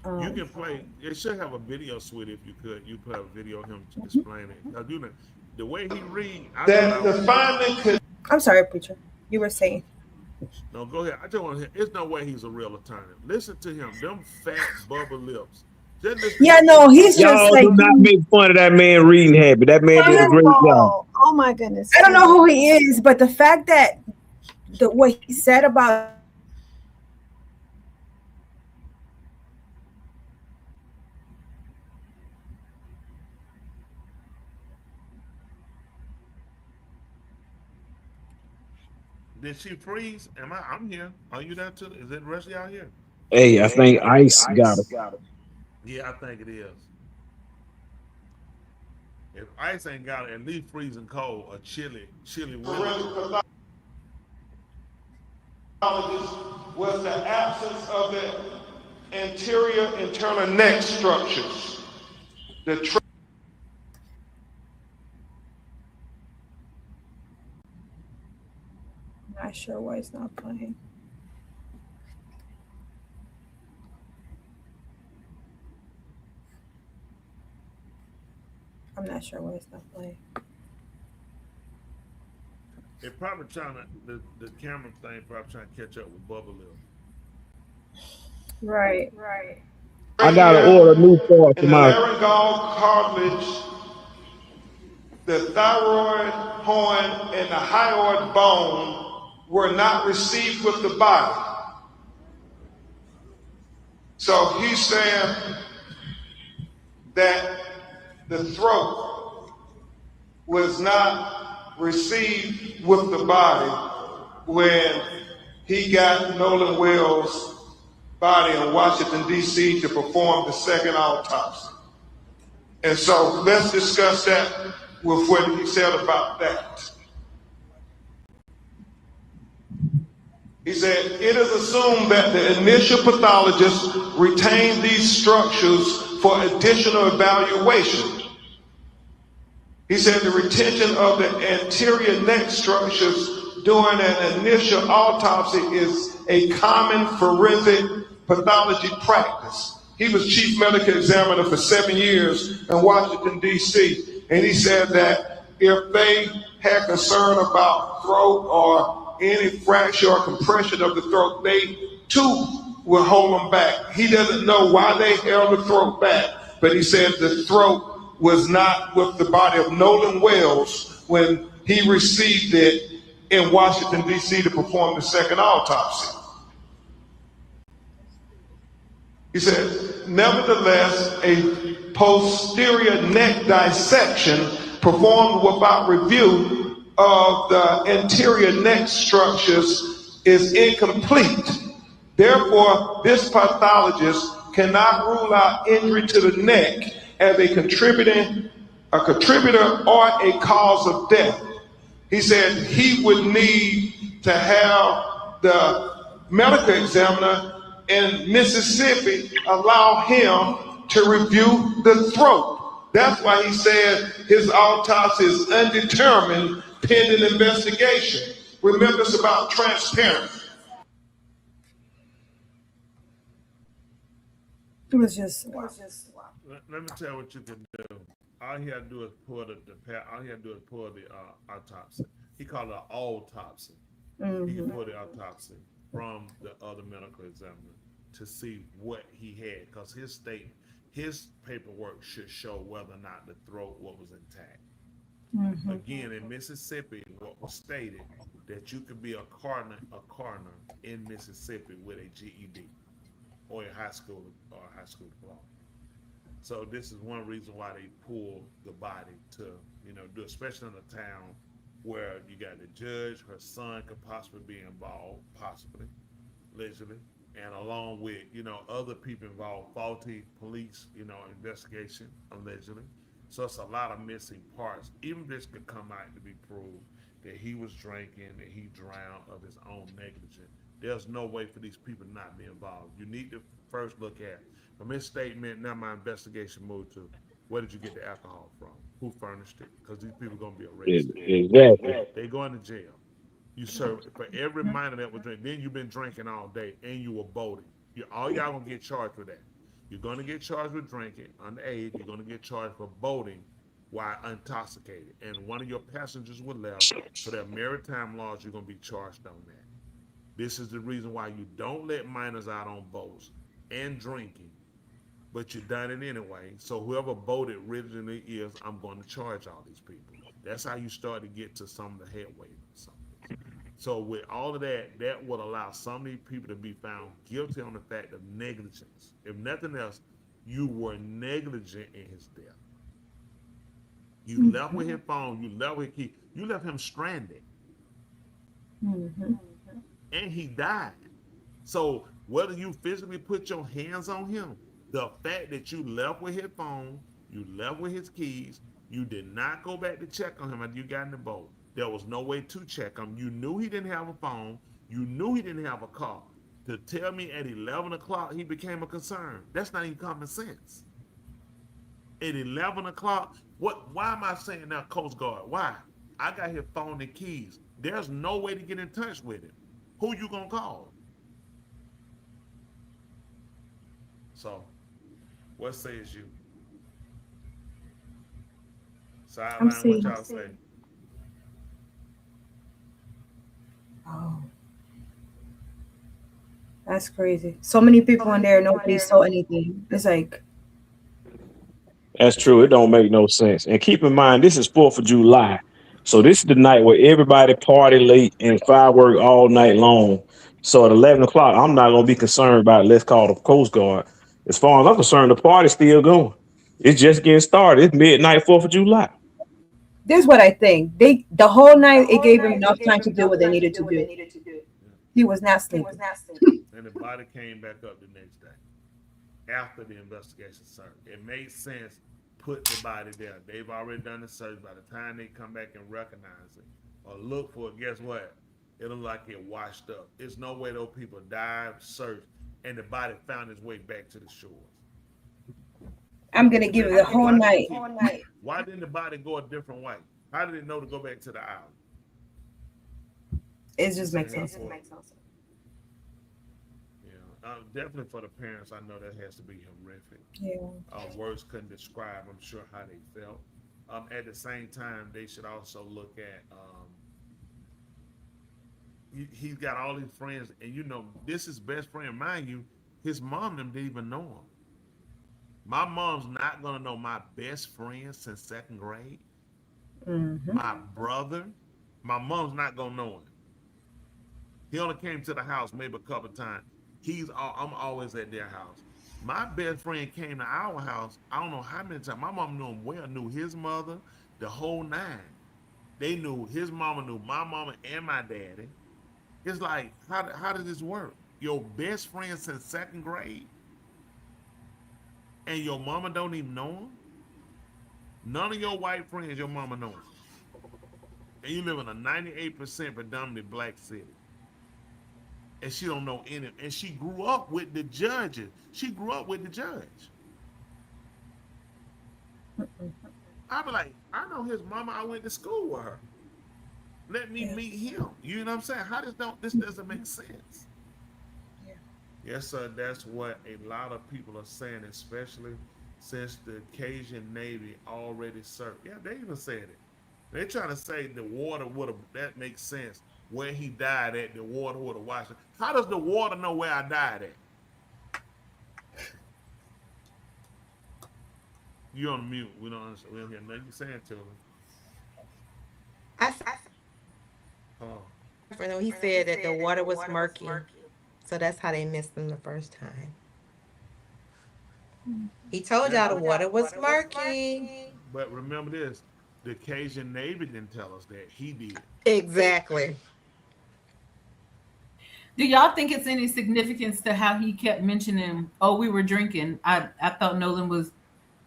Speaker 1: You can play. It should have a video, sweetie, if you could. You put a video of him to explain it. Now, the way he read,
Speaker 8: I'm sorry, preacher. You were saying.
Speaker 1: No, go ahead. I just want to hear. There's no way he's a real attorney. Listen to him. Them fat bubble lips.
Speaker 8: Yeah, no, he's just like.
Speaker 7: Do not make fun of that man reading habit. That man did a great job.
Speaker 12: Oh my goodness.
Speaker 8: I don't know who he is, but the fact that what he said about.
Speaker 1: Did she freeze? I'm here. Are you there too? Is it the rest of y'all here?
Speaker 7: Hey, I think Ice got him.
Speaker 1: Yeah, I think it is. If Ice ain't got it, at least freezing cold or chilly winter.
Speaker 13: Was the absence of the anterior internal neck structures.
Speaker 8: Not sure why it's not playing. I'm not sure why it's not playing.
Speaker 1: They're probably trying to, the camera thing probably trying to catch up with Bubba Lil.
Speaker 8: Right.
Speaker 7: I gotta order new parts
Speaker 13: In the laryngeal cartilage, the thyroid horn and the hyoid bone were not received with the body. So he's saying that the throat was not received with the body when he got Nolan Wells' body in Washington, D.C. to perform the second autopsy. And so let's discuss that with what he said about that. He said, it is assumed that the initial pathologist retained these structures for additional evaluation. He said the retention of the anterior neck structures during an initial autopsy is a common forensic pathology practice. He was chief medical examiner for 7 years in Washington, D.C. And he said that if they had concern about throat or any fracture or compression of the throat, they too will hold them back. He doesn't know why they held the throat back, but he said the throat was not with the body of Nolan Wells when he received it in Washington, D.C. to perform the second autopsy. He said, nevertheless, a posterior neck dissection performed without review of the anterior neck structures is incomplete. Therefore, this pathologist cannot rule out injury to the neck as a contributor or a cause of death. He said he would need to have the medical examiner in Mississippi allow him to review the throat. That's why he said his autopsy is undetermined pending investigation. Remember, it's about transparency.
Speaker 8: It was just.
Speaker 1: Let me tell you what you can do. All he had to do is pull the autopsy. He called it an autopsy.
Speaker 8: Mm-hmm.
Speaker 1: He can pull the autopsy from the other medical examiner to see what he had, because his paperwork should show whether or not the throat was intact.
Speaker 8: Mm-hmm.
Speaker 1: Again, in Mississippi, what was stated, that you could be a coroner in Mississippi with a GED or a high school diploma. So this is one reason why they pulled the body to, do, especially in a town where you got the judge, her son could possibly be involved, possibly, allegedly, and along with, other people involved, faulty police, investigation, allegedly. So it's a lot of missing parts. Even this could come out to be proved that he was drinking, that he drowned of his own negligence. There's no way for these people not to be involved. You need to first look at, from his statement, now my investigation moved to, where did you get the alcohol from? Who furnished it? Because these people are going to be arrested.
Speaker 7: Exactly.
Speaker 1: They going to jail. You serve for every minor that was drinking. Then you've been drinking all day and you were boating. All y'all going to get charged with that. You're going to get charged with drinking underage. You're going to get charged for boating while intoxicated. And one of your passengers was left. For their maritime laws, you're going to be charged on that. This is the reason why you don't let minors out on boats and drinking, but you done it anyway. So whoever boated originally is, I'm going to charge all these people. That's how you start to get to some of the headway. So with all of that, that would allow some of these people to be found guilty on the fact of negligence. If nothing else, you were negligent in his death. You left with his phone, you left with his key, you left him stranded. And he died. So whether you physically put your hands on him, the fact that you left with his phone, you left with his keys, you did not go back to check on him after you got in the boat. There was no way to check him. You knew he didn't have a phone. You knew he didn't have a car. To tell me at 11 o'clock he became a concern, that's not even common sense. At 11 o'clock, why am I saying now Coast Guard? Why? I got his phone and keys. There's no way to get in touch with him. Who you gonna call? So, what says you? Sideline, what y'all say?
Speaker 8: Oh, that's crazy. So many people in there, nobody saw anything. It's like,
Speaker 7: That's true. It don't make no sense. And keep in mind, this is 4th of July. So this is the night where everybody party late and firework all night long. So at 11 o'clock, I'm not going to be concerned about, let's call the Coast Guard. As far as I'm concerned, the party's still going. It's just getting started. It's midnight, 4th of July.
Speaker 8: this is what I think. The whole night, it gave him enough time to do what they needed to do. He was not sleeping.
Speaker 1: And the body came back up the next day after the investigation started. It made sense. Put the body there. They've already done the search. By the time they come back and recognize it or look for it, guess what? It'll like it washed up. There's no way those people died, searched, and the body found its way back to the shores.
Speaker 8: I'm gonna give it the whole night.
Speaker 1: Why didn't the body go a different way? How did it know to go back to the island?
Speaker 8: It just makes sense.
Speaker 1: Definitely for the parents, I know that has to be horrific.
Speaker 8: Yeah.
Speaker 1: Words couldn't describe, I'm sure, how they felt. At the same time, they should also look at, he's got all his friends, and this is best friend, mind you, his mom and them didn't even know him. My mom's not gonna know my best friend since 2nd grade. My brother, my mom's not gonna know him. He only came to the house maybe a couple of times. I'm always at their house. My best friend came to our house, I don't know how many times. My mom knew him well, knew his mother, the whole nine. They knew, his mama knew my mama and my daddy. It's like, how does this work? Your best friend since 2nd grade, and your mama don't even know him? None of your white friends, your mama knows him. And you live in a 98% predominantly black city. And she don't know any, and she grew up with the judges. She grew up with the judge. I be like, I know his mama, I went to school with her. Let me meet him. You know what I'm saying? This doesn't make sense. Yes, sir, that's what a lot of people are saying, especially since the Cajun Navy already served. Yeah, they even said it. They're trying to say the water would have, that makes sense. Where he died at, the water would have washed it. How does the water know where I died at? You on mute. We don't understand. We don't hear nothing you saying to him.
Speaker 6: I
Speaker 1: Oh.
Speaker 6: different. He said that the water was murky, so that's how they missed him the first time. He told y'all the water was murky.
Speaker 1: But remember this: the Cajun Navy didn't tell us that. He did.
Speaker 6: Exactly.
Speaker 9: Do y'all think it's any significance to how he kept mentioning, "Oh, we were drinking"? I thought Nolan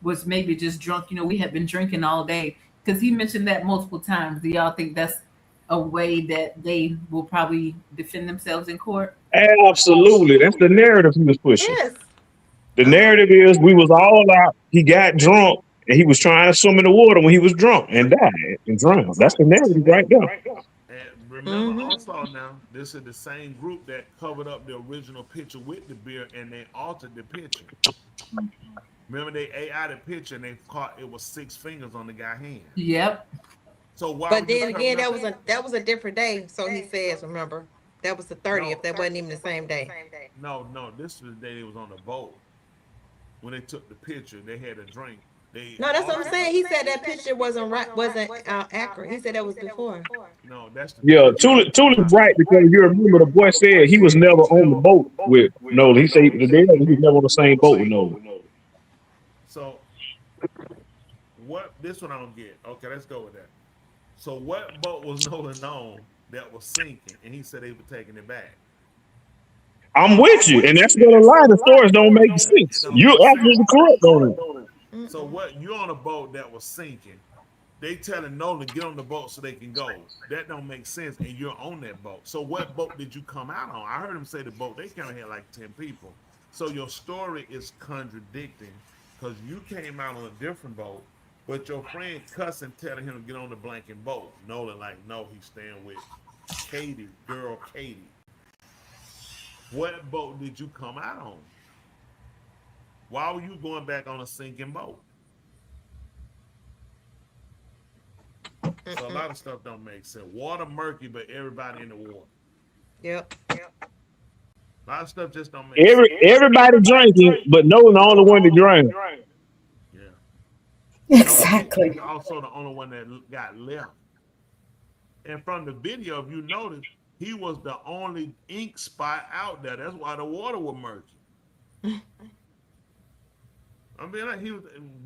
Speaker 9: was maybe just drunk. You know, we had been drinking all day, because he mentioned that multiple times. Do y'all think that's a way that they will probably defend themselves in court?
Speaker 7: Absolutely. That's the narrative he was pushing.
Speaker 6: Yes.
Speaker 7: The narrative is we was all out. He got drunk and he was trying to swim in the water when he was drunk and died and drowned. That's the narrative right there.
Speaker 1: And remember also now, this is the same group that covered up the original picture with the beer and they altered the picture. Remember they AI the picture and they caught it was 6 fingers on the guy's hand.
Speaker 9: Yep.
Speaker 1: So why?
Speaker 6: But then again, that was a different day. So he says, remember, that was the 30th. That wasn't even the same day.
Speaker 1: No, this was the day they was on the boat. When they took the picture, they had a drink.
Speaker 6: No, that's what I'm saying. He said that picture wasn't accurate. He said that was before.
Speaker 1: No, that's the
Speaker 7: Tuli's right, because you remember the boy said he was never on the boat with Nolan. He said he was never on the same boat with Nolan.
Speaker 1: So what? This one I don't get. Okay, let's go with that. So what boat was Nolan on that was sinking, and he said they were taking it back?
Speaker 7: I'm with you, and that's where a lot of stories don't make sense. You're absolutely correct on it.
Speaker 1: So what? You're on a boat that was sinking. They telling Nolan get on the boat so they can go. That don't make sense, and you're on that boat. So what boat did you come out on? I heard him say the boat. They kind of had like 10 people. So your story is contradicting, because you came out on a different boat, but your friend cussing telling him to get on the blanket boat. Nolan like, no, he's staying with Katie, girl Katie. What boat did you come out on? Why were you going back on a sinking boat? So a lot of stuff don't make sense. Water murky, but everybody in the water.
Speaker 6: Yep.
Speaker 1: A lot of stuff just don't make sense.
Speaker 7: Everybody drinking, but Nolan the only one that drank.
Speaker 1: Yeah.
Speaker 8: Exactly.
Speaker 1: He's also the only one that got left. And from the video, if you notice, he was the only ink spot out there. That's why the water was murky. I mean, like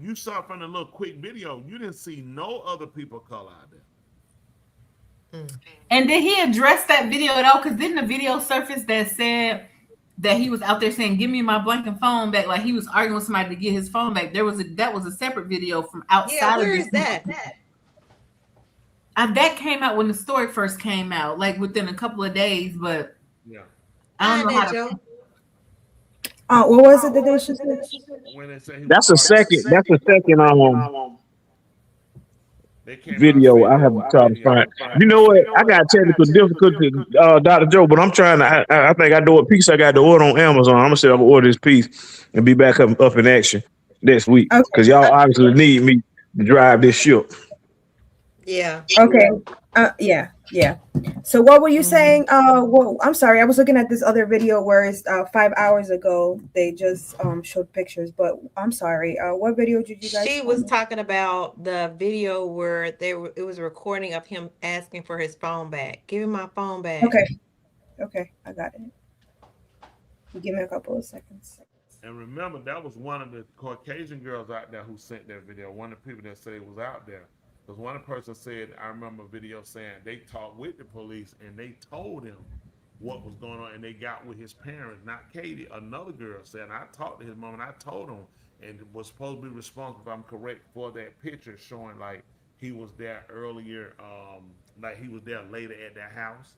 Speaker 1: you saw from the little quick video, you didn't see no other people color out there.
Speaker 9: And did he address that video at all? Because didn't the video surface that said that he was out there saying, "Give me my blank and phone back"? Like he was arguing with somebody to get his phone back. That was a separate video from outside.
Speaker 6: Yeah, where
Speaker 9: of
Speaker 6: is that?
Speaker 9: That came out when the story first came out, like within a couple of days. But
Speaker 1: yeah,
Speaker 9: I don't know how to.
Speaker 8: What was it that they should say?
Speaker 7: That's a second video I have tried to find. You know what? I got technical difficulty, Dr. Joe, but I'm trying to. I think I do a piece I got to order on Amazon. I'm gonna say I'm gonna order this piece and be back up in action next week, because y'all obviously need me to drive this ship.
Speaker 6: Yeah.
Speaker 8: Okay. Yeah. So what were you saying? Well, I'm sorry. I was looking at this other video where it's 5 hours ago. They just showed pictures, but I'm sorry. What video did you guys?
Speaker 6: She was talking about the video where it was a recording of him asking for his phone back. Give him my phone back.
Speaker 8: Okay, I got it. Give me a couple of seconds.
Speaker 1: And remember, that was one of the Caucasian girls out there who sent that video. One of the people that said it was out there. Because one person said, I remember a video saying they talked with the police and they told him what was going on, and they got with his parents, not Katie. Another girl said, I talked to his mom and I told him, and was supposed to be responsible, if I'm correct, for that picture showing like he was there earlier, like he was there later at that house.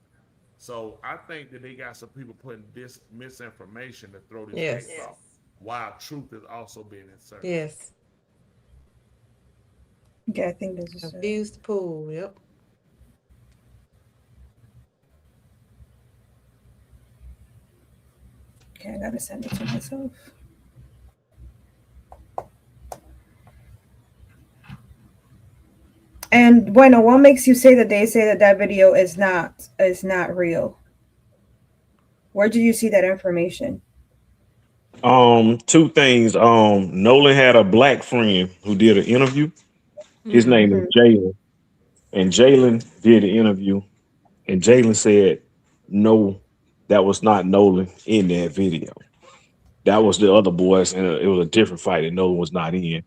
Speaker 1: So I think that they got some people putting this misinformation to throw this case off, while truth is also being inserted.
Speaker 6: Yes.
Speaker 8: Okay, I think this is
Speaker 6: Confused pool. Yep.
Speaker 8: Okay, I gotta send it to myself. And Bueno, what makes you say that they say that video is not real? Where did you see that information?
Speaker 7: Two things. Nolan had a black friend who did an interview. His name is Jalen, and Jalen did an interview, And Jalen said, no, that was not Nolan in that video. That was the other boys, and it was a different fight that Nolan was not in.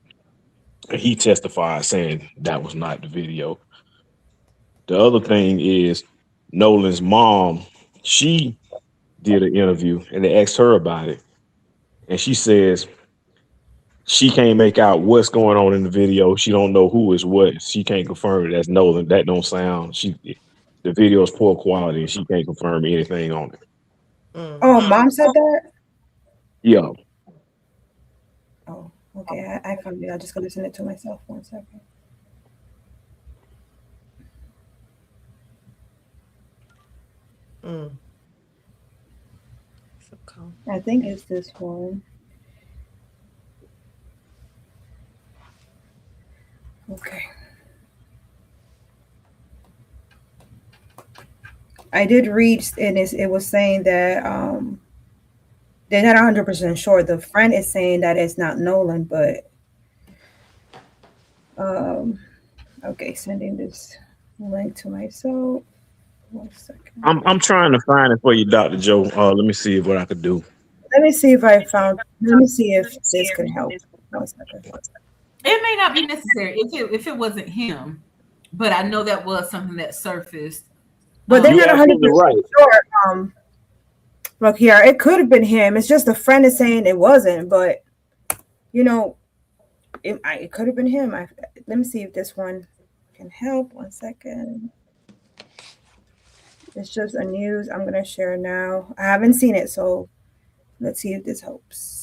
Speaker 7: And he testified saying that was not the video. The other thing is Nolan's mom, she did an interview and they asked her about it. And she says she can't make out what's going on in the video. She don't know who is what. She can't confirm it. That's Nolan. That don't sound. The video is poor quality and she can't confirm anything on it.
Speaker 8: Oh, mom said that?
Speaker 7: Yeah.
Speaker 8: Oh, okay. I found it. I'm just gonna listen it to myself 1 second. I think it's this one. Okay. I did read, and it was saying that they're not 100% sure. The friend is saying that it's not Nolan, but okay, sending this link to myself. 1 second.
Speaker 7: I'm trying to find it for you, Dr. Joe. Let me see what I could do.
Speaker 8: Let me see if I found. Let me see if this could help. 1 second.
Speaker 9: It may not be necessary if it wasn't him, but I know that was something that surfaced.
Speaker 8: But they're not 100%
Speaker 7: right.
Speaker 8: sure. Look here, it could have been him. It's just a friend is saying it wasn't, but you know, it could have been him. Let me see if this one can help. 1 second. It's just a news I'm gonna share now. I haven't seen it, so let's see if this helps.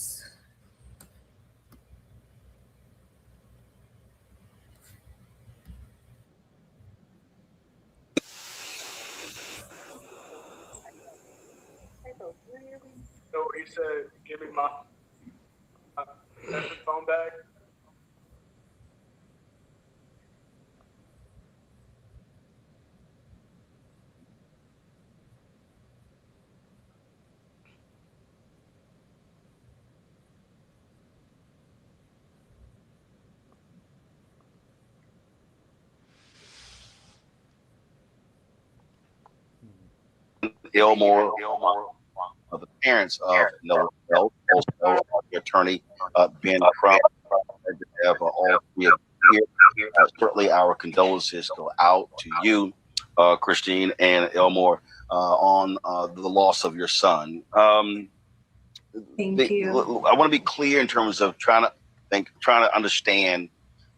Speaker 14: So he said, "Give me my phone bag."
Speaker 15: Elmore, the parents of Noah Belt, also the attorney Ben Crump, have all three of them here. Certainly, our condolences go out to you, Christine and Elmore, on the loss of your son.
Speaker 12: Thank you.
Speaker 15: I want to be clear in terms of trying to understand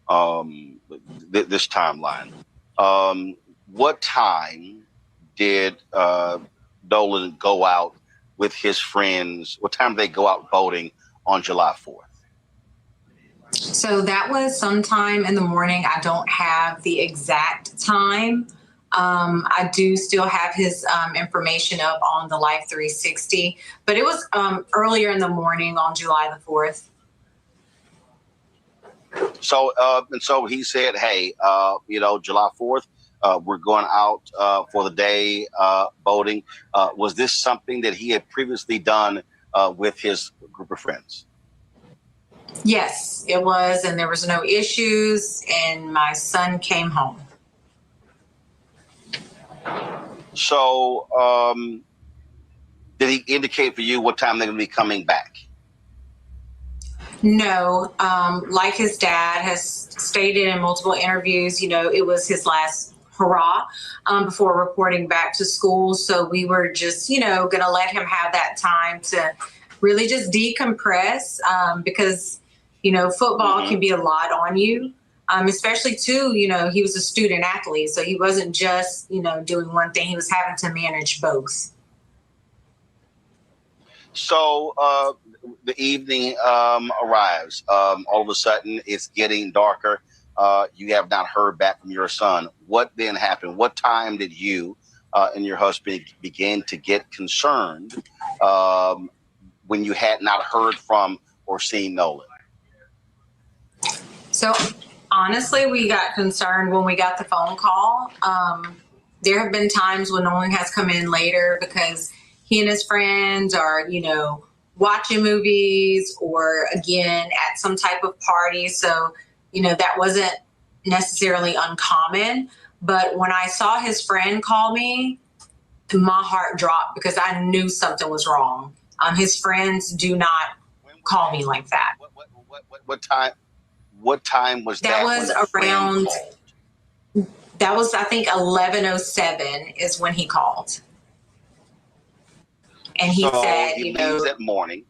Speaker 15: this timeline. What time did Nolan go out with his friends? What time did they go out voting on July 4th?
Speaker 16: So that was sometime in the morning. I don't have the exact time. I do still have his information up on the Life 360, but it was earlier in the morning on July the 4th.
Speaker 15: So, and so he said, hey, July 4th, we're going out for the day voting. Was this something that he had previously done with his group of friends?
Speaker 16: Yes, it was. And there was no issues. And my son came home.
Speaker 15: So did he indicate for you what time they're going to be coming back?
Speaker 16: No, like his dad has stated in multiple interviews, it was his last hurrah before reporting back to school. So we were just, going to let him have that time to really just decompress because, football can be a lot on you, especially too, he was a student athlete. So he wasn't just, doing one thing. He was having to manage both.
Speaker 15: So the evening arrives. All of a sudden, it's getting darker. You have not heard back from your son. What then happened? What time did you and your husband begin to get concerned when you had not heard from or seen Nolan?
Speaker 16: So honestly, we got concerned when we got the phone call. There have been times when Nolan has come in later because he and his friends are, watching movies or again at some type of party. So, that wasn't necessarily uncommon. But when I saw his friend call me, my heart dropped because I knew something was wrong. His friends do not call me like that.
Speaker 15: What time was that?
Speaker 16: That was
Speaker 15: when the friend
Speaker 16: around.
Speaker 15: called?
Speaker 16: That was, I think, 11:07 is when he called, and he said,
Speaker 15: he
Speaker 16: you know,
Speaker 15: leaves that morning.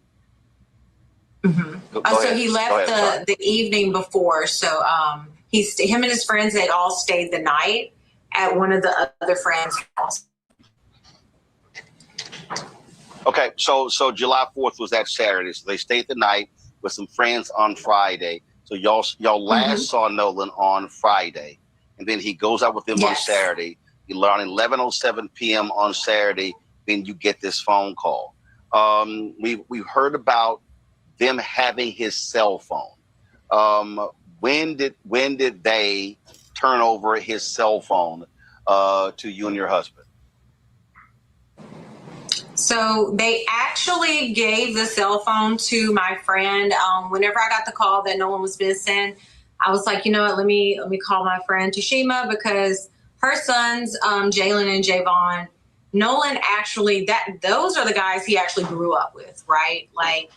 Speaker 16: Mhm.
Speaker 15: Go
Speaker 16: So
Speaker 15: ahead.
Speaker 16: he
Speaker 15: Go
Speaker 16: left
Speaker 15: ahead, sorry.
Speaker 16: the evening before. So him and his friends had all stayed the night at one of the other friends' house.
Speaker 15: Okay, so July 4th was that Saturday. So they stayed the night with some friends on Friday. So y'all last saw Nolan on Friday, and then he goes out with them on
Speaker 16: Yes.
Speaker 15: Saturday. You learn 11:07 p.m. on Saturday. Then you get this phone call. We've heard about them having his cell phone. When did they turn over his cell phone to you and your husband?
Speaker 16: So they actually gave the cell phone to my friend. Whenever I got the call that Nolan was missing, I was like, you know what, let me call my friend Tashima, because her sons, Jalen and Javon, Nolan actually, those are the guys he actually grew up with, right? Like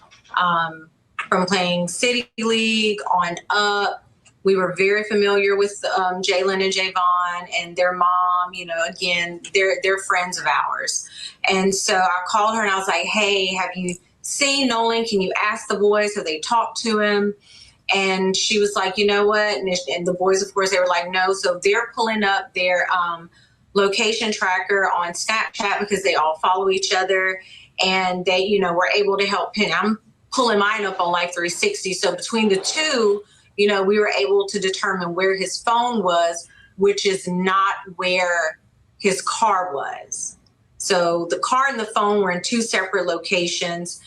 Speaker 16: from playing City League on up. We were very familiar with Jalen and Javon and their mom. You know, again, they're friends of ours. And so I called her and I was like, hey, have you seen Nolan? Can you ask the boys? Have they talked to him? And she was like, you know what? And the boys, of course, they were like, no. So they're pulling up their location tracker on Snapchat because they all follow each other. And they, you know, were able to help him. I'm pulling mine up on Life 360. So between the two, you know, we were able to determine where his phone was, which is not where his car was. So the car and the phone were in two separate locations.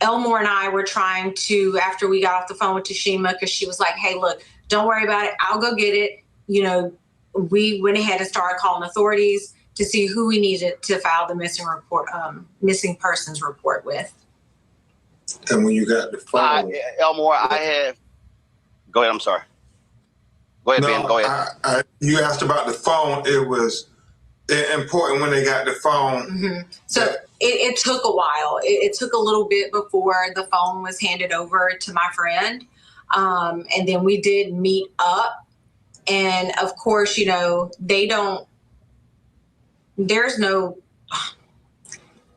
Speaker 16: Elmore and I were trying to, after we got off the phone with Tashima, because she was like, hey, look, don't worry about it. I'll go get it. You know, we went ahead and started calling authorities to see who we needed to file the missing persons report with.
Speaker 13: And when you got the phone,
Speaker 15: Elmore, I have. Go ahead. I'm sorry. Go ahead, Ben. Go ahead.
Speaker 13: You asked about the phone. It was important when they got the phone.
Speaker 16: Mm-hmm. So it took a while. It took a little bit before the phone was handed over to my friend. And then we did meet up. And of course, you know,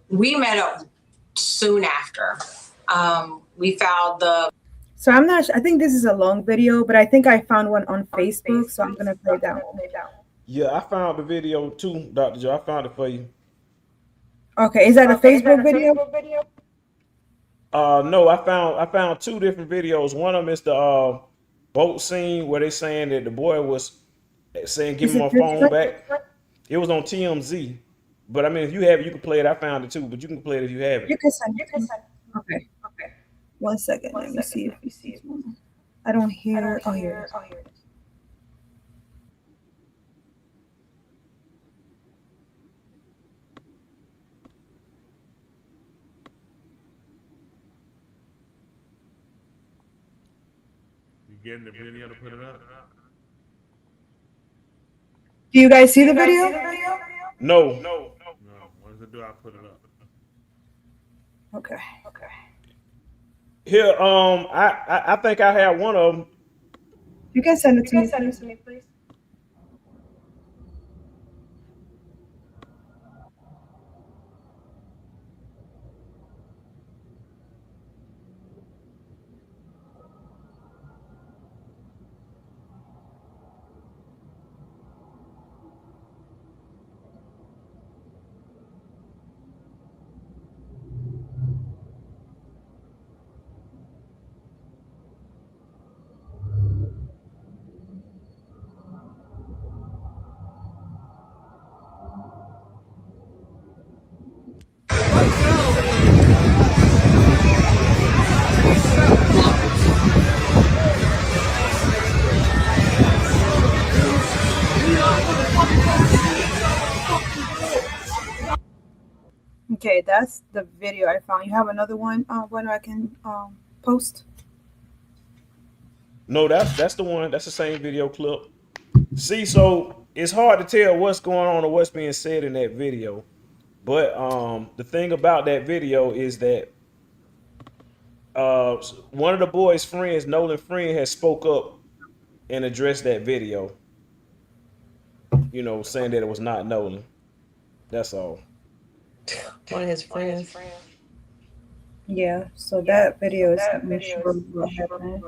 Speaker 16: we met up soon after. We filed the.
Speaker 8: So I'm not. I think this is a long video, but I think I found one on Facebook, so I'm gonna play that one.
Speaker 17: Yeah, I found the video too, Dr. Joe. I found it for you.
Speaker 8: Okay, is that a Facebook video?
Speaker 17: No, I found two different videos. One of them is the boat scene where they saying that the boy was saying, "Give me my phone back." It was on TMZ, but I mean, if you have it, you can play it. I found it too, but you can play it if you have it.
Speaker 8: You can send. Okay. 1 second. Let me see if you see it. I don't hear. Oh, here.
Speaker 1: You getting the video to put it up?
Speaker 8: Do you guys see the video?
Speaker 17: No.
Speaker 1: Once I do, I'll put it up.
Speaker 8: Okay.
Speaker 17: Here, I think I have one of them.
Speaker 8: You can send it to me, please. Okay, that's the video I found. You have another one when I can post?
Speaker 17: No, that's the one. That's the same video clip. See, so it's hard to tell what's going on or what's being said in that video. But the thing about that video is that one of the boys' friends, Nolan friend, has spoke up and addressed that video. You know, saying that it was not Nolan. That's all.
Speaker 6: One of his friends.
Speaker 8: Yeah, so that video is I'm sure what happened.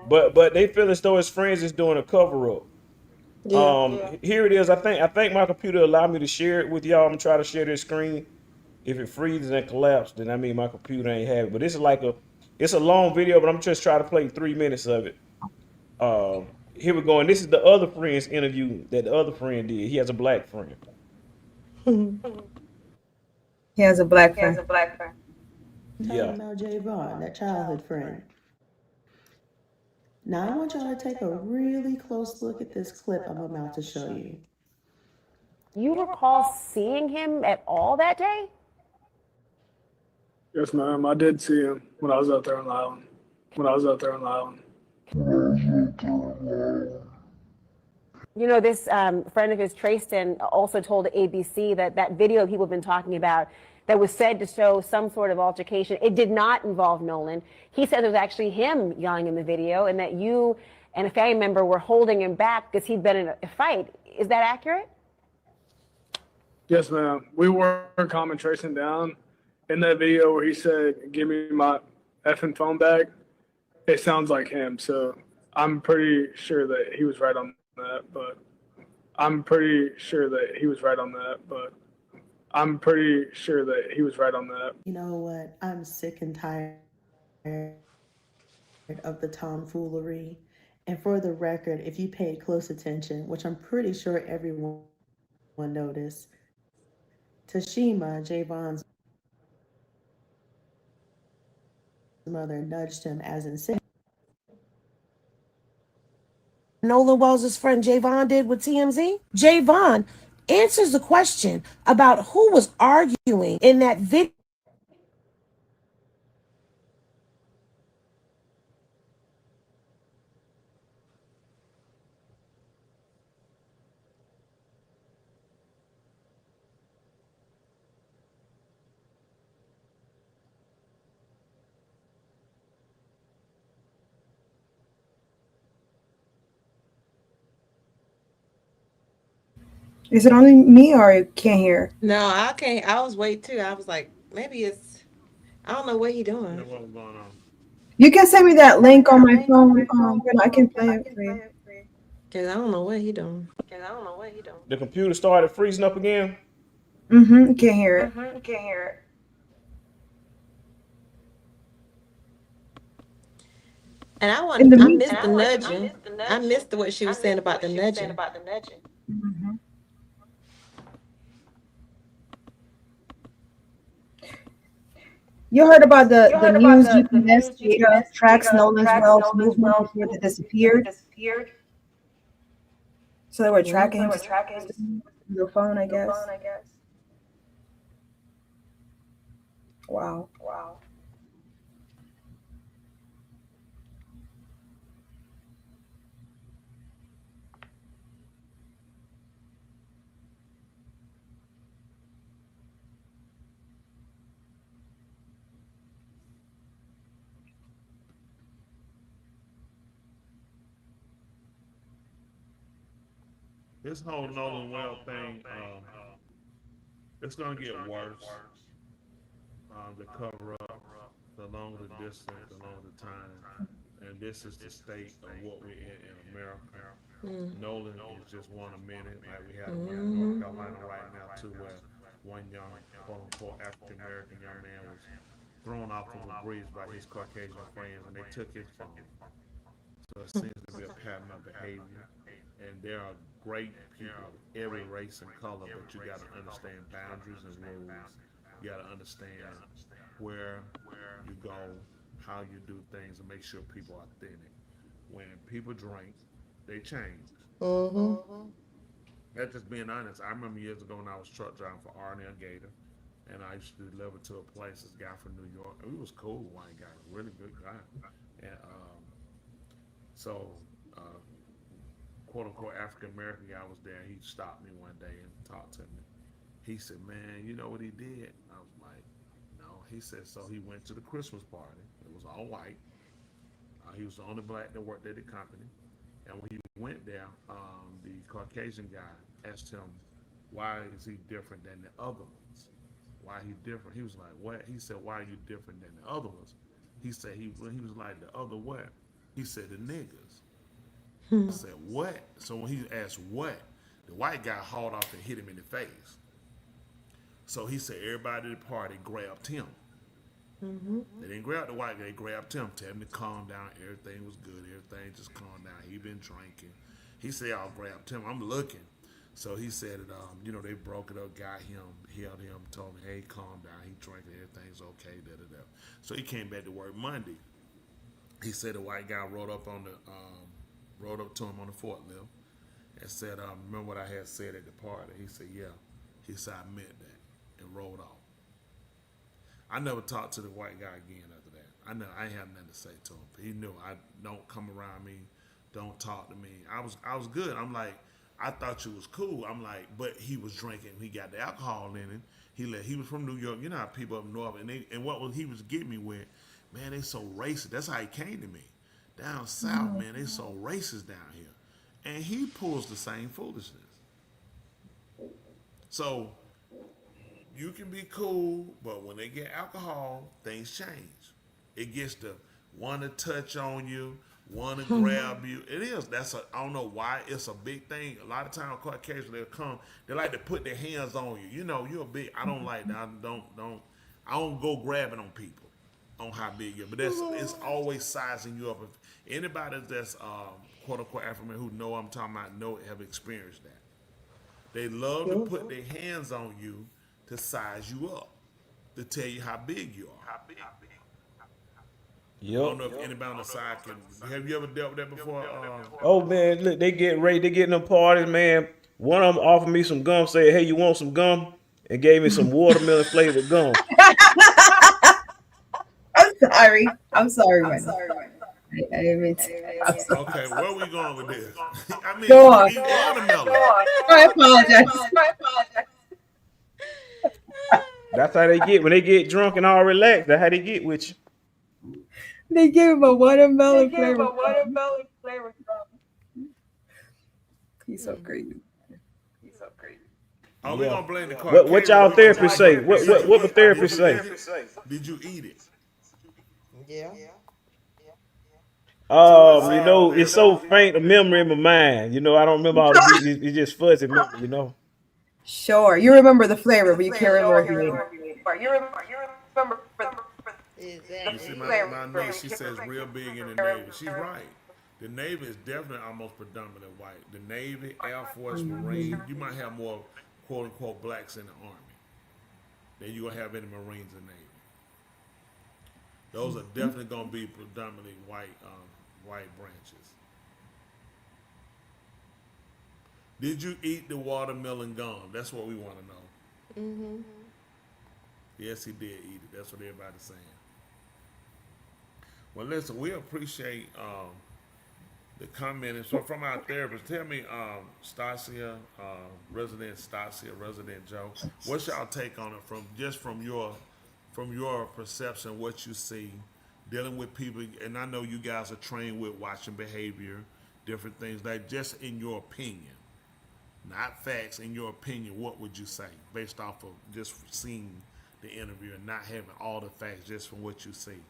Speaker 17: But they feel as though his friends is doing a cover up. Here it is. I think my computer allowed me to share it with y'all. I'm gonna try to share this screen. If it freezes and collapses, then I mean my computer ain't have it. But this is it's a long video, but I'm just trying to play 3 minutes of it. Here we go. And this is the other friend's interview that the other friend did. He has a black friend.
Speaker 8: He has a black friend.
Speaker 17: Yeah.
Speaker 18: Talking about Javon, that childhood friend. Now I want y'all to take a really close look at this clip I'm about to show you.
Speaker 19: You recall seeing him at all that day?
Speaker 14: Yes, ma'am. I did see him when I was out there on the island.
Speaker 19: You know, this friend of his, Trayston, also told ABC that that video people have been talking about that was said to show some sort of altercation, it did not involve Nolan. He said it was actually him yelling in the video and that you and a family member were holding him back because he'd been in a fight. Is that accurate?
Speaker 14: Yes, ma'am. We were calming Trayson down. In that video where he said, "Give me my effing phone back," it sounds like him. So I'm pretty sure that he was right on that. But
Speaker 18: You know what? I'm sick and tired of the tomfoolery. And for the record, if you paid close attention, which I'm pretty sure everyone noticed, Tashima, Javon's mother, nudged him as in
Speaker 20: Nolan Wells' friend Javon did with TMZ? Javon answers the question about who was arguing in that video.
Speaker 8: Is it only me or you can't hear?
Speaker 6: No, I can't. I was waiting too. I was like, maybe it's. I don't know what he doing.
Speaker 1: What was going on?
Speaker 8: You can send me that link on my phone, and I can play it for you.
Speaker 6: Cause I don't know what he doing.
Speaker 17: The computer started freezing up again.
Speaker 8: Can't hear it.
Speaker 6: And I missed the nudging. I missed what she was saying about the nudging.
Speaker 8: You heard about the news GPS data tracks Nolan Wells' movement before they disappeared? So they were tracking him with their phone, I guess. Wow.
Speaker 1: This whole Nolan Well thing, it's gonna get worse. The cover up, the longer the distance, the longer the time, and this is the state of what we're in America. Nolan is just one a minute, like we have in North Carolina right now too, where one young quote-unquote African American young man was thrown off of a bridge by his Caucasian friends, and they took his phone. So it seems to be a pattern of behavior, and there are great people of every race and color, but you got to understand boundaries and rules. You got to understand where you go, how you do things, and make sure people are authentic. When people drink, they change. That's just being honest. I remember years ago when I was truck driving for Arnie and Gator, and I used to deliver to a place, this guy from New York. He was cool, white guy, really good guy. And quote unquote African American guy was there. He stopped me one day and talked to me. He said, "Man, you know what he did?" I was like, "No." He said, "So he went to the Christmas party. It was all white. He was the only black that worked at the company. And when he went there, the Caucasian guy asked him, why is he different than the other ones? Why he different?" He was like, "What?" He said, "Why are you different than the other ones?" He said, when he was like, "The other what?" He said, "The niggas." I said, "What?" So when he asked what, the white guy hauled off and hit him in the face. So he said everybody at the party grabbed him. They didn't grab the white guy, they grabbed him, tell him to calm down, everything was good, everything just calmed down. He been drinking. He said y'all grabbed him. I'm looking. So he said that, they broke it up, got him, held him, told him, hey, calm down. He drank it, everything's okay, da-da-da. So he came back to work Monday. He said the white guy rode up to him on the forklift and said, remember what I had said at the party? He said, yeah. He said, I meant that, and rode off. I never talked to the white guy again after that. I ain't have nothing to say to him. He knew I don't come around me, don't talk to me. I was good. I'm like, I thought you was cool. I'm like, but he was drinking. He got the alcohol in him. He was from New York. You know how people up north and what was he was getting me with, man, they so racist. That's how he came to me. Down south, man, they so racist down here. And he pulls the same foolishness. So you can be cool, but when they get alcohol, things change. It gets to want to touch on you, want to grab you. It is. I don't know why it's a big thing. A lot of times, Caucasians, they'll come. They like to put their hands on you. You know, you're a big. I don't like that. I don't go grabbing on people on how big you're. But it's always sizing you up. If anybody that's quote unquote African who know I'm talking about have experienced that. They love to put their hands on you to size you up, to tell you how big you are.
Speaker 17: Yep.
Speaker 1: I don't know if anybody on the side can. Have you ever dealt with that before?
Speaker 17: Oh man, look, they get ready. They get in them parties, man. One of them offered me some gum. Said, "Hey, you want some gum?" And gave me some watermelon flavored gum.
Speaker 8: I'm sorry, man. I didn't mean to. I'm sorry.
Speaker 1: Okay, where we going with this? I mean,
Speaker 8: Go on.
Speaker 1: eat watermelon.
Speaker 8: I apologize.
Speaker 17: That's how they get when they get drunk and all relaxed. That's how they get with you.
Speaker 8: They gave him a watermelon flavor. He's so crazy.
Speaker 1: Oh, we gonna blame the car.
Speaker 17: What y'all therapist say? What the therapist say?
Speaker 1: Did you eat it?
Speaker 6: Yeah.
Speaker 17: It's so faint a memory in my mind. I don't remember all the details. It's just fuzzy memory,
Speaker 8: Sure, you remember the flavor, but you can't remember if you ate it.
Speaker 1: You see my niece, she says real big in the Navy. She's right. The Navy is definitely almost predominantly white. The Navy, Air Force, Marine, you might have more quote unquote blacks in the Army than you will have in the Marines and Navy. Those are definitely gonna be predominantly white branches. Did you eat the watermelon gum? That's what we want to know.
Speaker 6: Mm-hmm.
Speaker 1: Yes, he did eat it. That's what everybody's saying. Well, listen, we appreciate the comment. So from our therapist, tell me, Stasia, resident Joe, what's y'all take on it from your perception, what you see, dealing with people, and I know you guys are trained with watching behavior, different things, like just in your opinion, not facts, in your opinion, what would you say based off of just seeing the interview and not having all the facts just from what you see?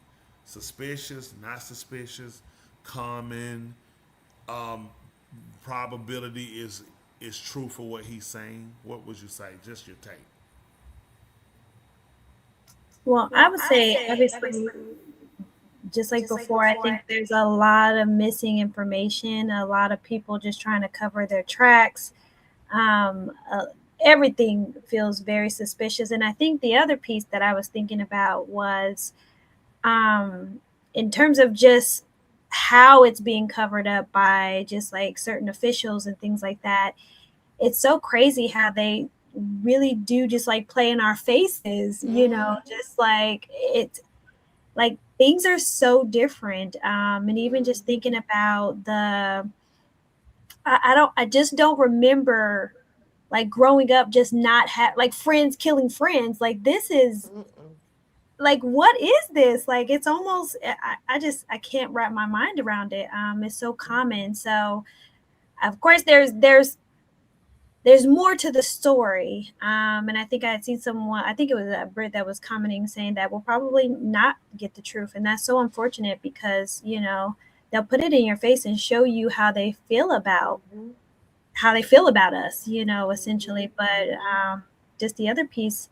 Speaker 1: Suspicious, not suspicious, common, probability is true for what he's saying. What would you say? Just your take.
Speaker 12: Well, I would say, obviously, just like before, I think there's a lot of missing information, a lot of people just trying to cover their tracks. Everything feels very suspicious. And I think the other piece that I was thinking about was in terms of just how it's being covered up by just like certain officials and things like that. It's so crazy how they really do just like play in our faces, just like it's like things are so different. And even just thinking about I just don't remember like growing up just not like friends killing friends. Like this is like, what is this? Like it's almost I can't wrap my mind around it. It's so common. So of course there's more to the story. And I think I had seen someone, I think it was a Brit that was commenting saying that we'll probably not get the truth. And that's so unfortunate because, you know, they'll put it in your face and show you how they feel about us, you know, essentially. But just the other piece,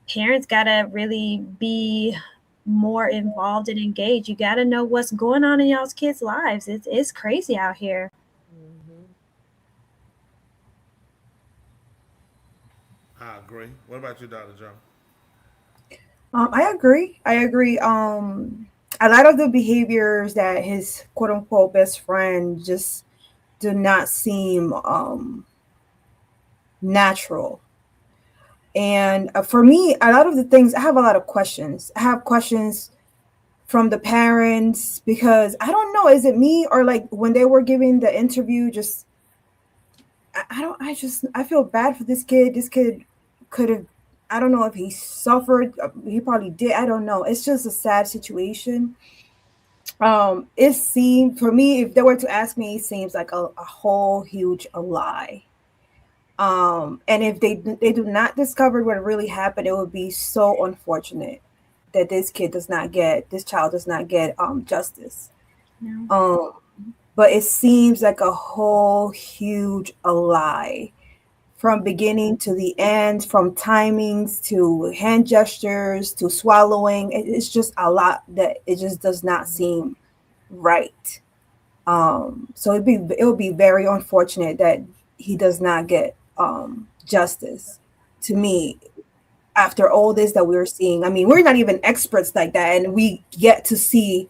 Speaker 12: parents gotta really be more involved and engaged. You gotta know what's going on in y'all's kids' lives. It's crazy out here.
Speaker 1: I agree. What about you, Dr. Joe?
Speaker 8: I agree. A lot of the behaviors that his quote unquote best friend just do not seem natural. And for me, a lot of the things, I have a lot of questions. I have questions from the parents because I don't know, is it me or like when they were giving the interview, just I feel bad for this kid. This kid could have, I don't know if he suffered. He probably did. I don't know. It's just a sad situation. It seemed, for me, if they were to ask me, it seems like a whole huge lie. And if they do not discover what really happened, it would be so unfortunate that this child does not get justice.
Speaker 12: No.
Speaker 8: But it seems like a whole huge lie from beginning to the end, from timings to hand gestures to swallowing. It's just a lot that it just does not seem right. So it would be very unfortunate that he does not get justice, to me, after all this that we're seeing. I mean, we're not even experts like that, and we get to see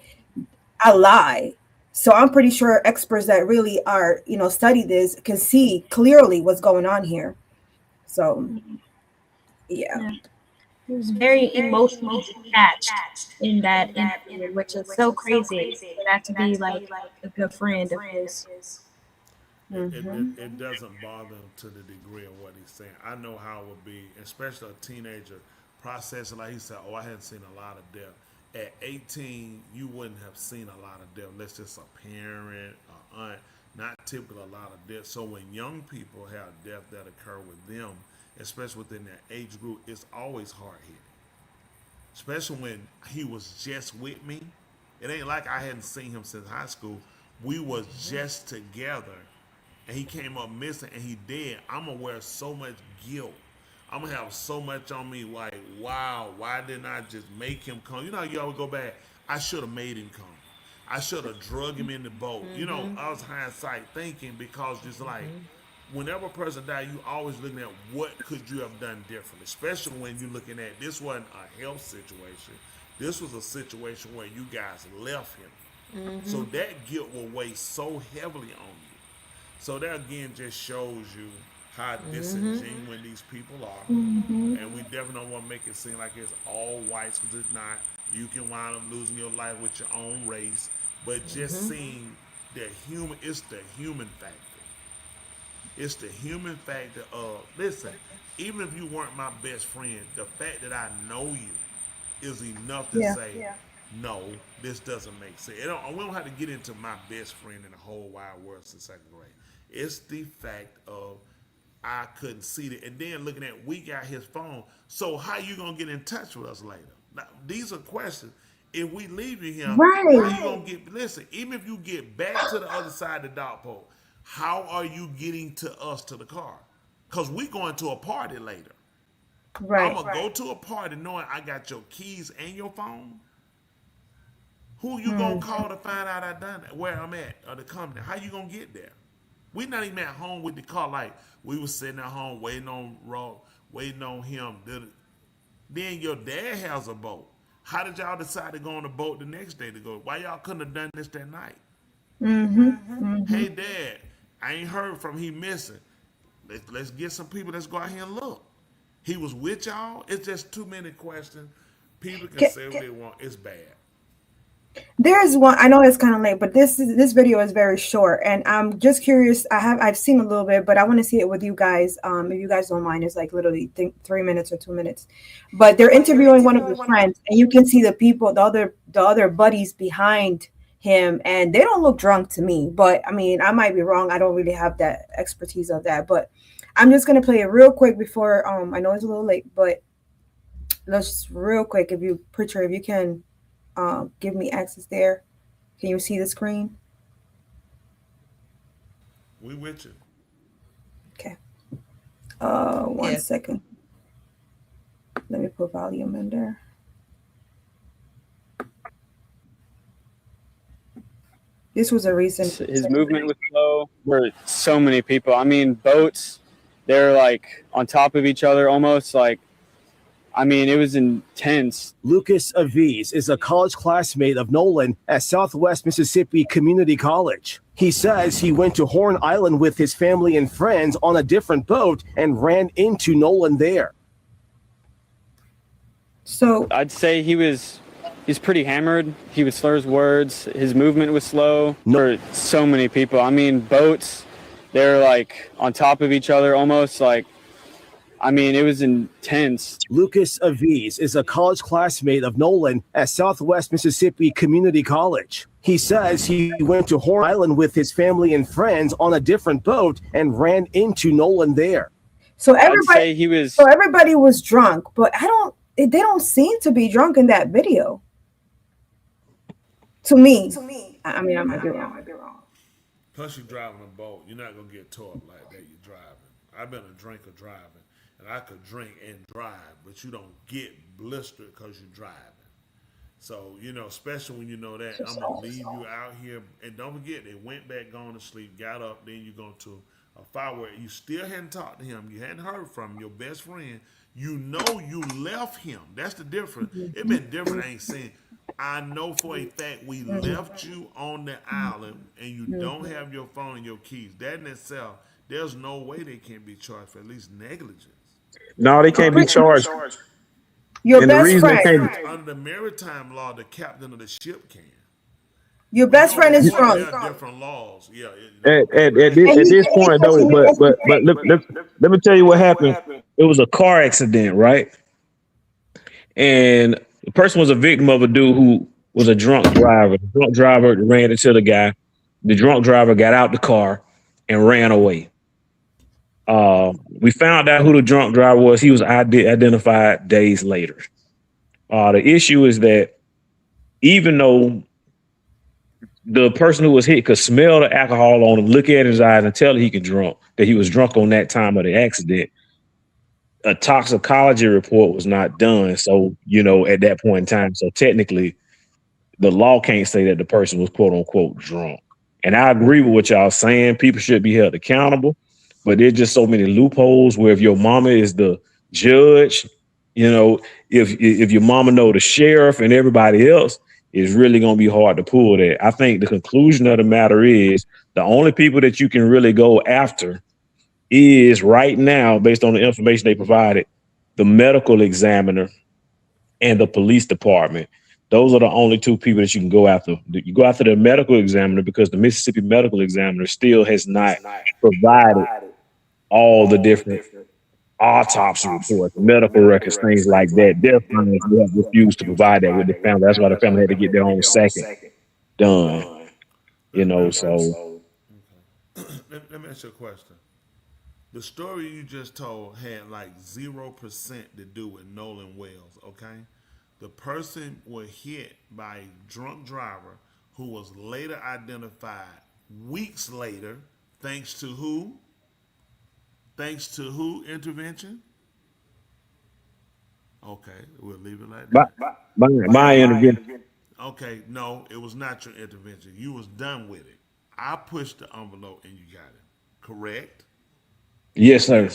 Speaker 8: a lie. So I'm pretty sure experts that really are, you know, study this can see clearly what's going on here. So, yeah.
Speaker 12: He was very emotionally detached in that interview, which is so crazy for that to be like a good friend of his.
Speaker 1: It doesn't bother him to the degree of what he's saying. I know how it would be, especially a teenager processing, like he said, I hadn't seen a lot of death. At 18, you wouldn't have seen a lot of death. Let's just a parent, or aunt, not typically a lot of death. So when young people have death that occur with them, especially within their age group, it's always hard hitting. Especially when he was just with me. It ain't like I hadn't seen him since high school. We was just together, and he came up missing, and he dead. I'm gonna wear so much guilt. I'm gonna have so much on me, like, wow, why didn't I just make him come? You know how you always go back, I should have made him come. I should have drug him in the boat. You know, I was hindsight thinking, because just like, whenever a person dies, you always looking at what could you have done differently, especially when you're looking at, this wasn't a health situation. This was a situation where you guys left him. So that guilt will weigh so heavily on you. So that again just shows you how disingenuous these people are. And we definitely don't want to make it seem like it's all whites, because it's not. You can wind up losing your life with your own race. But just seeing the human, it's the human factor. It's the human factor of, listen, even if you weren't my best friend, the fact that I know you is enough to say, no, this doesn't make sense. We don't have to get into my best friend in the whole wide world since second grade. It's the fact of, I couldn't see it. And then looking at, we got his phone. So how you going to get in touch with us later? Now, these are questions. If we leave you here, how you going to get, listen, even if you get back to the other side of the dog pole, how are you getting to us to the car? Because we going to a party later. I'm going to go to a party knowing I got your keys and your phone. Who you going to call to find out I done that, where I'm at, or the company? How you going to get there? We not even at home with the car. Like, we was sitting at home waiting on him. Then your dad has a boat. How did y'all decide to go on the boat the next day to go? Why y'all couldn't have done this that night? Hey, Dad, I ain't heard from him. He missing. Let's get some people. Let's go out here and look. He was with y'all. It's just too many questions. People can say what they want. It's bad.
Speaker 8: There's one. I know it's kind of late, but this video is very short, and I'm just curious. I've seen a little bit, but I want to see it with you guys. If you guys don't mind, it's like literally 3 minutes or 2 minutes. But they're interviewing one of his friends, and you can see the people, the other buddies behind him, and they don't look drunk to me. But I mean, I might be wrong. I don't really have that expertise of that. But I'm just gonna play it real quick before. I know it's a little late, but let's just real quick. If you can. Give me access there. Can you see the screen?
Speaker 1: We with you.
Speaker 8: Okay. 1 second. Let me put volume in there. This was a recent.
Speaker 21: His movement was slow. There were so many people. I mean, boats, they're like on top of each other almost. Like, I mean, it was intense.
Speaker 22: Lucas Aviz is a college classmate of Nolan at Southwest Mississippi Community College. He says he went to Horn Island with his family and friends on a different boat and ran into Nolan there.
Speaker 8: So
Speaker 21: I'd say he's pretty hammered. He would slur his words. His movement was slow. There were so many people. I mean, boats, they're like on top of each other almost. Like, I mean, it was intense.
Speaker 22: Lucas Aviz is a college classmate of Nolan at Southwest Mississippi Community College. He says he went to Horn Island with his family and friends on a different boat and ran into Nolan there.
Speaker 8: So everybody was drunk, but they don't seem to be drunk in that video. To me. I mean, I might be wrong.
Speaker 1: Plus, you're driving a boat. You're not gonna get tore up like that. You're driving. I've been a drinker driving. And I could drink and drive, but you don't get blistered because you're driving. So, especially when you know that, I'm going to leave you out here. And don't forget, they went back, gone to sleep, got up, then you go to a firework. You still hadn't talked to him. You hadn't heard from him, your best friend. You know you left him. That's the difference. It been different, I ain't saying. I know for a fact we left you on the island and you don't have your phone and your keys. That in itself, there's no way they can be charged for at least negligence.
Speaker 7: No, they can't be charged.
Speaker 8: Your
Speaker 7: and
Speaker 8: best friend.
Speaker 1: Under maritime law, the captain of the ship can.
Speaker 8: Your best friend is drunk.
Speaker 1: There are different laws. Yeah.
Speaker 7: At this point, though, but let me tell you what happened. It was a car accident, right? And the person was a victim of a dude who was a drunk driver. The drunk driver ran into the guy. The drunk driver got out the car and ran away. We found out who the drunk driver was. He was identified days later. The issue is that even though the person who was hit could smell the alcohol on him, look at his eyes, and tell he was drunk on that time of the accident, a toxicology report was not done. So, at that point in time, so technically the law can't say that the person was quote unquote drunk. And I agree with what y'all saying. People should be held accountable. But there's just so many loopholes where if your mama is the judge, if your mama know the sheriff and everybody else, it's really going to be hard to pull that. I think the conclusion of the matter is the only people that you can really go after is right now, based on the information they provided, the medical examiner and the police department. Those are the only two people that you can go after. You go after the medical examiner because the Mississippi medical examiner still has not provided all the different autopsy reports, medical records, things like that. Their families have refused to provide that with the family. That's why the family had to get their own second done. So.
Speaker 1: Let me ask you a question. The story you just told had like 0% to do with Nolan Wells, okay? The person was hit by a drunk driver who was later identified weeks later, thanks to who? Thanks to who intervention? Okay, we'll leave it like that.
Speaker 7: My intervention.
Speaker 1: Okay, no, it was not your intervention. You was done with it. I pushed the envelope and you got it. Correct?
Speaker 7: Yes, sir.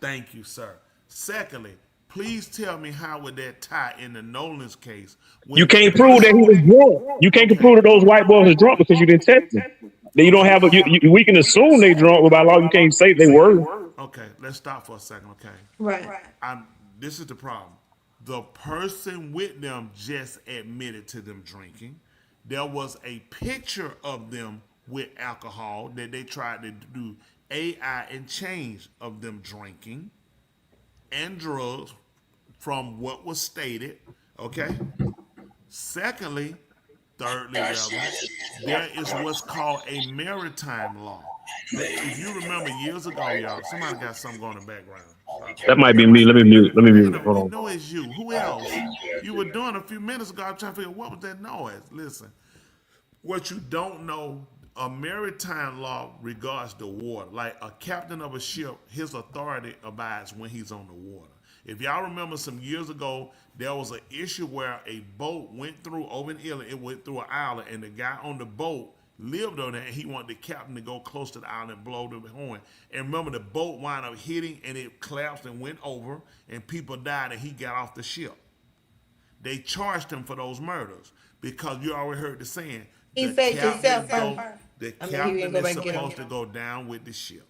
Speaker 1: Thank you, sir. Secondly, please tell me how would that tie into Nolan's case?
Speaker 7: You can't prove that he was drunk. You can't prove that those white boys are drunk because you didn't test them. Then you don't have we can assume they drunk, but by law you can't say they were.
Speaker 1: Okay, let's stop for a second, okay?
Speaker 6: Right.
Speaker 1: This is the problem. The person with them just admitted to them drinking. There was a picture of them with alcohol that they tried to do AI and change of them drinking and drugs from what was stated. Okay. Secondly, thirdly, rather, there is what's called a maritime law. If you remember years ago, y'all, somebody got something going in the background.
Speaker 7: That might be me. Let me mute. Let me mute.
Speaker 1: You
Speaker 7: Hold on.
Speaker 1: know it's you. Who else? You were doing a few minutes ago. I'm trying to figure out what was that noise. Listen, what you don't know, a maritime law regards the water. Like a captain of a ship, his authority abides when he's on the water. If y'all remember some years ago, there was an issue where a boat went through over in Italy. It went through an island, and the guy on the boat lived on there, and he wanted the captain to go close to the island and blow the horn. And remember, the boat wound up hitting, and it collapsed and went over, and people died, and he got off the ship. They charged him for those murders because you already heard the saying.
Speaker 6: He said yourself first.
Speaker 1: The
Speaker 6: I mean,
Speaker 1: captain
Speaker 6: you go
Speaker 1: is
Speaker 6: back and get
Speaker 1: supposed to
Speaker 6: him.
Speaker 1: go down with the ship.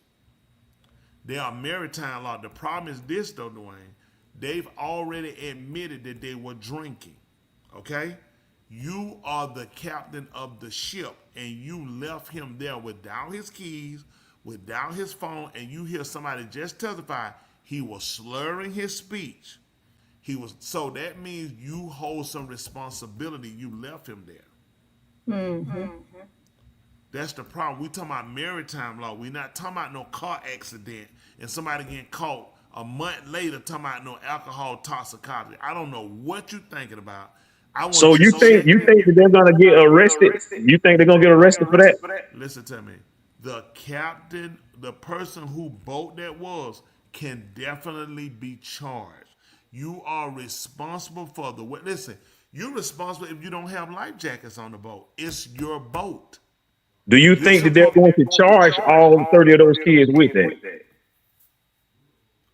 Speaker 1: There are maritime law. The problem is this, though, Dwayne. They've already admitted that they were drinking. Okay? You are the captain of the ship, and you left him there without his keys, without his phone, and you hear somebody just testify he was slurring his speech. So that means you hold some responsibility. You left him there.
Speaker 8: Mm-hmm.
Speaker 1: That's the problem. We talking about maritime law. We're not talking about no car accident and somebody getting caught a month later talking about no alcohol toxicology. I don't know what you're thinking about.
Speaker 7: So you think that they're gonna get arrested? You think they're gonna get arrested for that?
Speaker 1: Listen to me. The captain, the person who boat that was, can definitely be charged. You are responsible for the way. Listen, you're responsible if you don't have life jackets on the boat. It's your boat.
Speaker 7: Do you think that they're going to charge all 30 of those kids with that?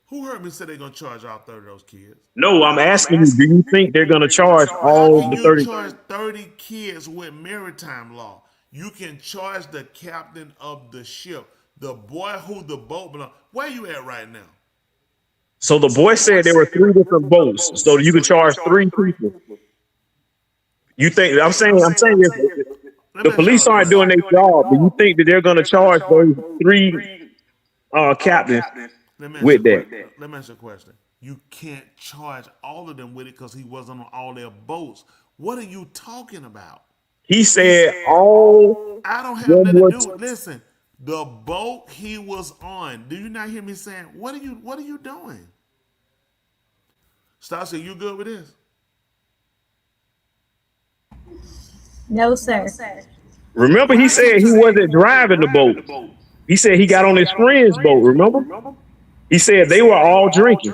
Speaker 1: Who heard me say they're gonna charge all 30 of those kids?
Speaker 7: No, I'm asking you, do you think they're gonna charge all the 30?
Speaker 1: You charge 30 kids with maritime law. You can charge the captain of the ship, the boy who the boat belongs. Where you at right now?
Speaker 7: So the boy said there were 3 different boats, so you could charge 3 people. You think? I'm saying the police aren't doing their job. Do you think that they're gonna charge those 3 captains with that?
Speaker 1: Let me ask you a question. You can't charge all of them with it because he wasn't on all their boats. What are you talking about?
Speaker 7: He said all.
Speaker 1: I don't have nothing to do with. Listen, the boat he was on. Do you not hear me saying? What are you doing? Stasha, you good with this?
Speaker 12: No, sir.
Speaker 7: Remember, he said he wasn't driving the boat. He said he got on his friend's boat. Remember? He said they were all drinking.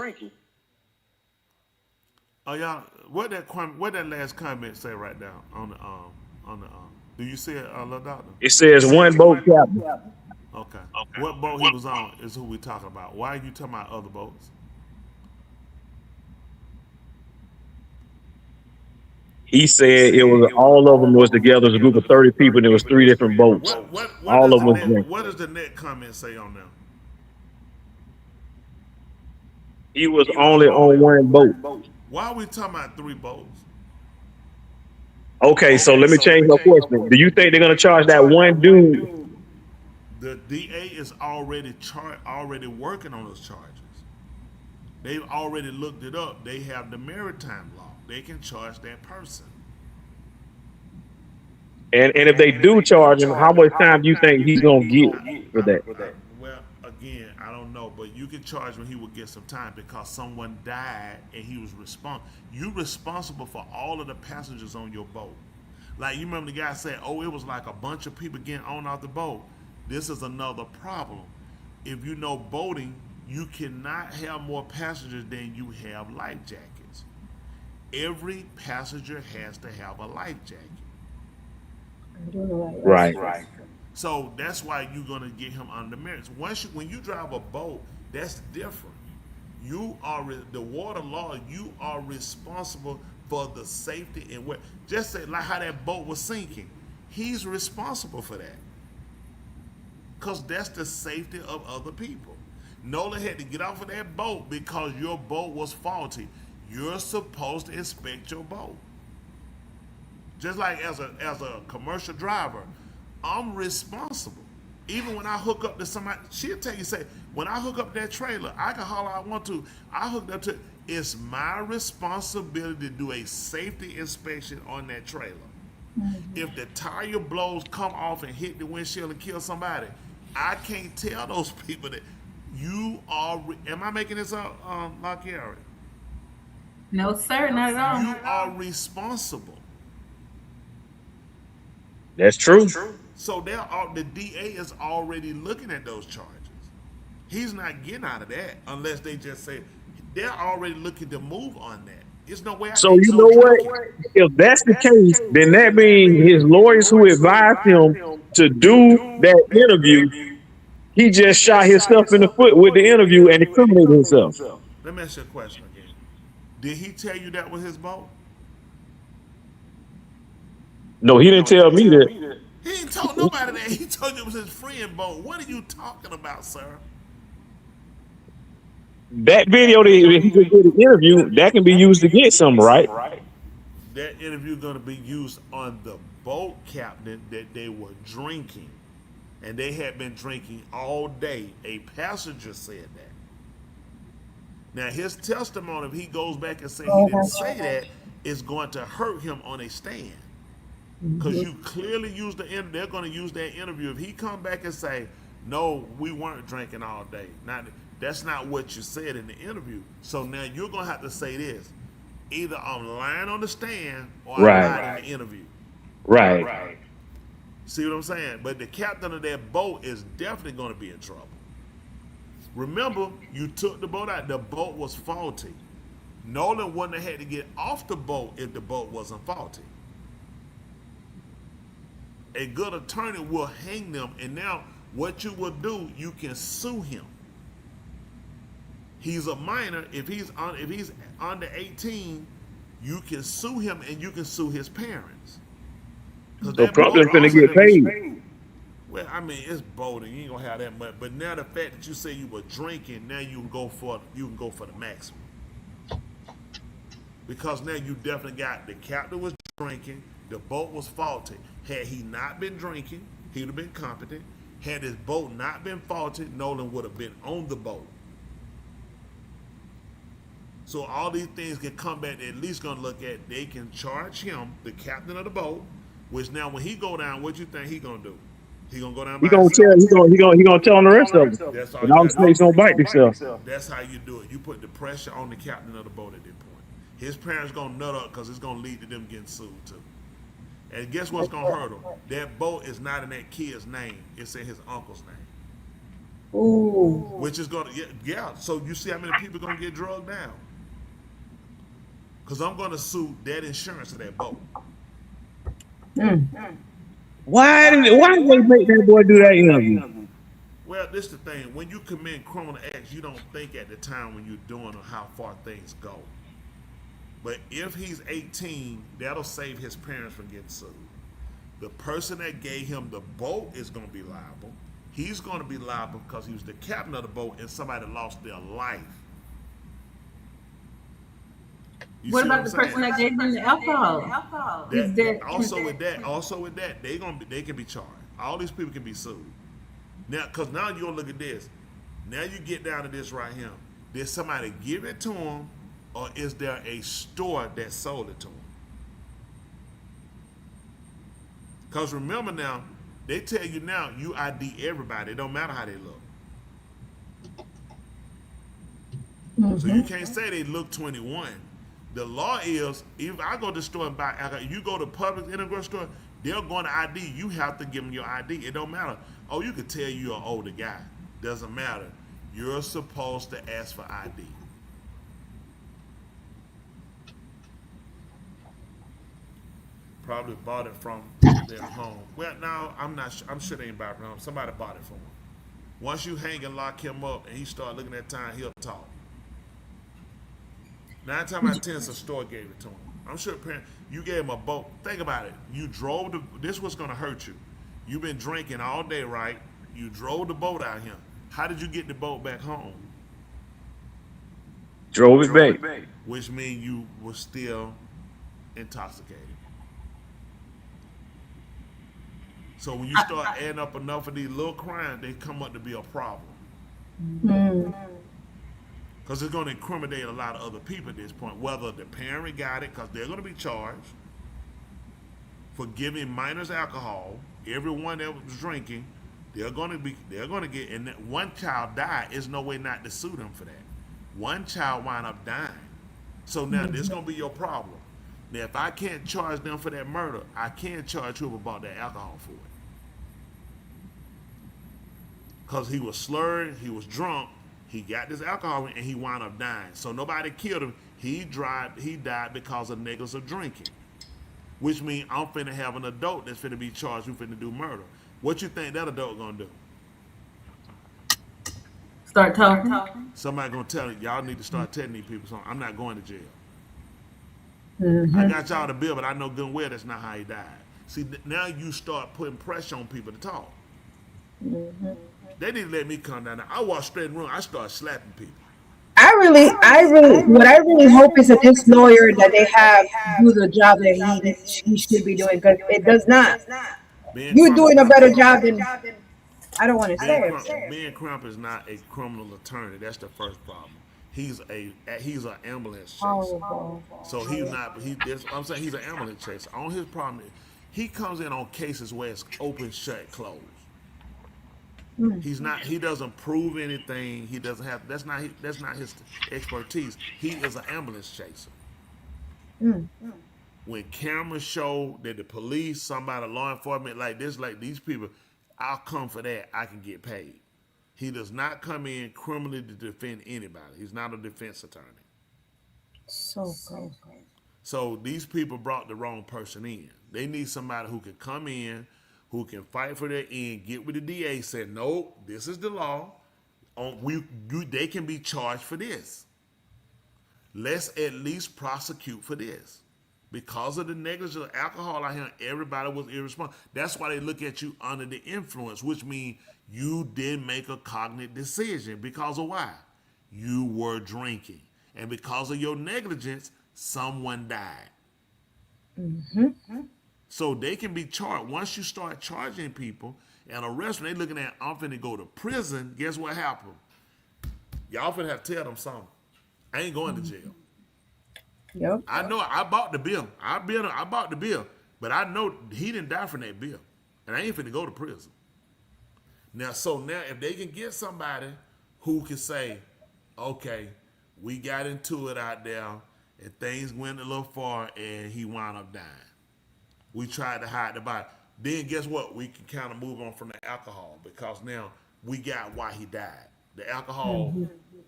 Speaker 1: Oh y'all, what that last comment say right now on the do you see it, little doctor?
Speaker 7: It says 1 boat captain.
Speaker 1: Okay. What boat he was on is who we talking about. Why are you talking about other boats?
Speaker 7: He said it was all of them was together. It was a group of 30 people, and there was 3 different boats. All of them was drinking.
Speaker 1: What does the net comment say on them?
Speaker 7: He was only on 1 boat.
Speaker 1: Why are we talking about 3 boats?
Speaker 7: Okay, so let me change my question. Do you think they're gonna charge that 1 dude?
Speaker 1: The DA is already working on those charges. They've already looked it up. They have the maritime law. They can charge that person.
Speaker 7: And if they do charge him, how much time do you think he's gonna get for that?
Speaker 1: Well, again, I don't know, but you can charge him. He will get some time because someone died and he was responsible. You're responsible for all of the passengers on your boat. Like you remember the guy said, "Oh, it was like a bunch of people getting on off the boat." This is another problem. If you know boating, you cannot have more passengers than you have life jackets. Every passenger has to have a life jacket.
Speaker 7: Right.
Speaker 1: So that's why you're gonna get him under merits. When you drive a boat, that's different. You are the water law. You are responsible for the safety and what. Just say like how that boat was sinking. He's responsible for that, cause that's the safety of other people. Nolan had to get off of that boat because your boat was faulty. You're supposed to inspect your boat. Just like as a commercial driver, I'm responsible. Even when I hook up to somebody, she'll tell you, say, when I hook up that trailer, I can holler I want to. I hooked up to, it's my responsibility to do a safety inspection on that trailer. If the tire blows come off and hit the windshield and kill somebody, I can't tell those people that you are, am I making this up, Lakari?
Speaker 9: No, sir, not at all.
Speaker 1: You are responsible.
Speaker 7: That's true.
Speaker 1: So the DA is already looking at those charges. He's not getting out of that unless they just say they're already looking to move on that. There's no way.
Speaker 7: So you know what? If that's the case, then that means his lawyers who advised him to do that interview, he just shot himself in the foot with the interview and incriminated himself.
Speaker 1: Let me ask you a question again. Did he tell you that was his boat?
Speaker 7: No, he didn't tell me that.
Speaker 1: He ain't told nobody that. He told you it was his friend boat. What are you talking about, sir?
Speaker 7: That video that he could get an interview, that can be used to get something, right?
Speaker 1: That interview going to be used on the boat captain that they were drinking. And they had been drinking all day. A passenger said that. Now, his testimony, if he goes back and says he didn't say that, is going to hurt him on a stand. Because you clearly use they're going to use that interview. If he come back and say, no, we weren't drinking all day. That's not what you said in the interview. So now you're going to have to say this. Either I'm lying on the stand or I'm lying in the interview.
Speaker 7: Right.
Speaker 1: See what I'm saying? But the captain of that boat is definitely going to be in trouble. Remember, you took the boat out. The boat was faulty. Nolan wouldn't have had to get off the boat if the boat wasn't faulty. A good attorney will hang them, and now what you will do, you can sue him. He's a minor. If he's under 18, you can sue him, and you can sue his parents.
Speaker 7: So probably finna get paid.
Speaker 1: Well, I mean, it's boating. You ain't gonna have that much. But now the fact that you say you were drinking, now you can go for the maximum. Because now you definitely got the captain was drinking, the boat was faulty. Had he not been drinking, he would have been competent. Had his boat not been faulty, Nolan would have been on the boat. So all these things can come back. They're at least gonna look at. They can charge him, the captain of the boat. Which now, when he go down, what you think he gonna do? He gonna go down.
Speaker 7: He gonna tell the rest of them. And all the snakes gonna bite themselves.
Speaker 1: That's how you do it. You put the pressure on the captain of the boat at that point. His parents gonna nut up because it's gonna lead to them getting sued too. And guess what's gonna hurt him? That boat is not in that kid's name. It's in his uncle's name.
Speaker 8: Ooh.
Speaker 1: Which is gonna So you see how many people gonna get drugged down? Because I'm gonna sue that insurance of that boat.
Speaker 7: Why did they make that boy do that interview?
Speaker 1: Well, this is the thing. When you commit criminal acts, you don't think at the time when you're doing or how far things go. But if he's 18, that'll save his parents from getting sued. The person that gave him the boat is going to be liable. He's going to be liable because he was the captain of the boat and somebody lost their life.
Speaker 9: What about the person that gave them the alcohol?
Speaker 1: Also with that, they can be charged. All these people can be sued. Now, because now you're gonna look at this. Now you get down to this right here. Did somebody give it to him, or is there a store that sold it to him? Because remember now, they tell you now you ID everybody. It don't matter how they look. So you can't say they look 21. The law is, if I go to the store and buy alcohol, you go to Publix Integral store, they're going to ID. You have to give them your ID. It don't matter. Oh, you could tell you're an older guy. Doesn't matter. You're supposed to ask for ID. Probably bought it from their home. Well, no, I'm not sure. I'm sure they ain't bought it from home. Somebody bought it from him. Once you hang and lock him up and he start looking at time, he'll talk. 9 times out of 10, a store gave it to him. I'm sure you gave him a boat. Think about it. You drove this was going to hurt you. You've been drinking all day, right? You drove the boat out here. How did you get the boat back home?
Speaker 7: Drove it back.
Speaker 1: Which means you were still intoxicated. So when you start adding up enough of these little crimes, they come up to be a problem.
Speaker 8: Mm.
Speaker 1: Because it's going to incriminate a lot of other people at this point. Whether the parent got it, because they're going to be charged for giving minors alcohol. Everyone that was drinking, they're going to get. And that one child died. There's no way not to sue them for that. One child wound up dying. So now this is going to be your problem. Now, if I can't charge them for that murder, I can charge whoever bought that alcohol for it. Because he was slurred, he was drunk, he got this alcohol and he wound up dying. So nobody killed him. He died because of niggas of drinking. Which means I'm finna have an adult that's finna be charged who finna do murder. What you think that adult gonna do?
Speaker 9: Start talking.
Speaker 1: Somebody gonna tell it, y'all need to start telling these people something. I'm not going to jail.
Speaker 8: Mhm.
Speaker 1: I got y'all the bill, but I know good and well that's not how he died. See, now you start putting pressure on people to talk.
Speaker 8: Mhm.
Speaker 1: They didn't let me come down there. I walked straight in the room. I started slapping people.
Speaker 8: What I really hope is that this lawyer that they have do the job that he should be doing, because it does not. You're doing a better job than, I don't want to say it.
Speaker 1: Ben Crump is not a criminal attorney. That's the first problem. He's an ambulance chaser.
Speaker 8: Oh,
Speaker 1: So I'm saying he's an ambulance chaser. On his problem, he comes in on cases where it's open, shut, closed. He doesn't prove anything. He doesn't have. That's not his expertise. He is an ambulance chaser. When cameras show that the police, somebody, law enforcement, like these people, I'll come for that. I can get paid. He does not come in criminally to defend anybody. He's not a defense attorney.
Speaker 8: So good.
Speaker 1: So these people brought the wrong person in. They need somebody who can come in, who can fight for their end, get with the DA, say, no, this is the law. They can be charged for this. Let's at least prosecute for this. Because of the negligence of alcohol out here, everybody was irresponsible. That's why they look at you under the influence, which means you didn't make a cognitive decision. Because of why? You were drinking. And because of your negligence, someone died.
Speaker 8: Mm-hmm.
Speaker 1: So they can be charged. Once you start charging people and arresting, they looking at, I'm finna go to prison. Guess what happened? Y'all finna have to tell them something. I ain't going to jail.
Speaker 8: Yep.
Speaker 1: I know I bought the bill. I bought the bill. But I know he didn't die from that bill. And I ain't finna go to prison. Now if they can get somebody who can say, okay, we got into it out there and things went a little far and he wound up dying. We tried to hide the body. Then guess what? We can kind of move on from the alcohol because now we got why he died. The alcohol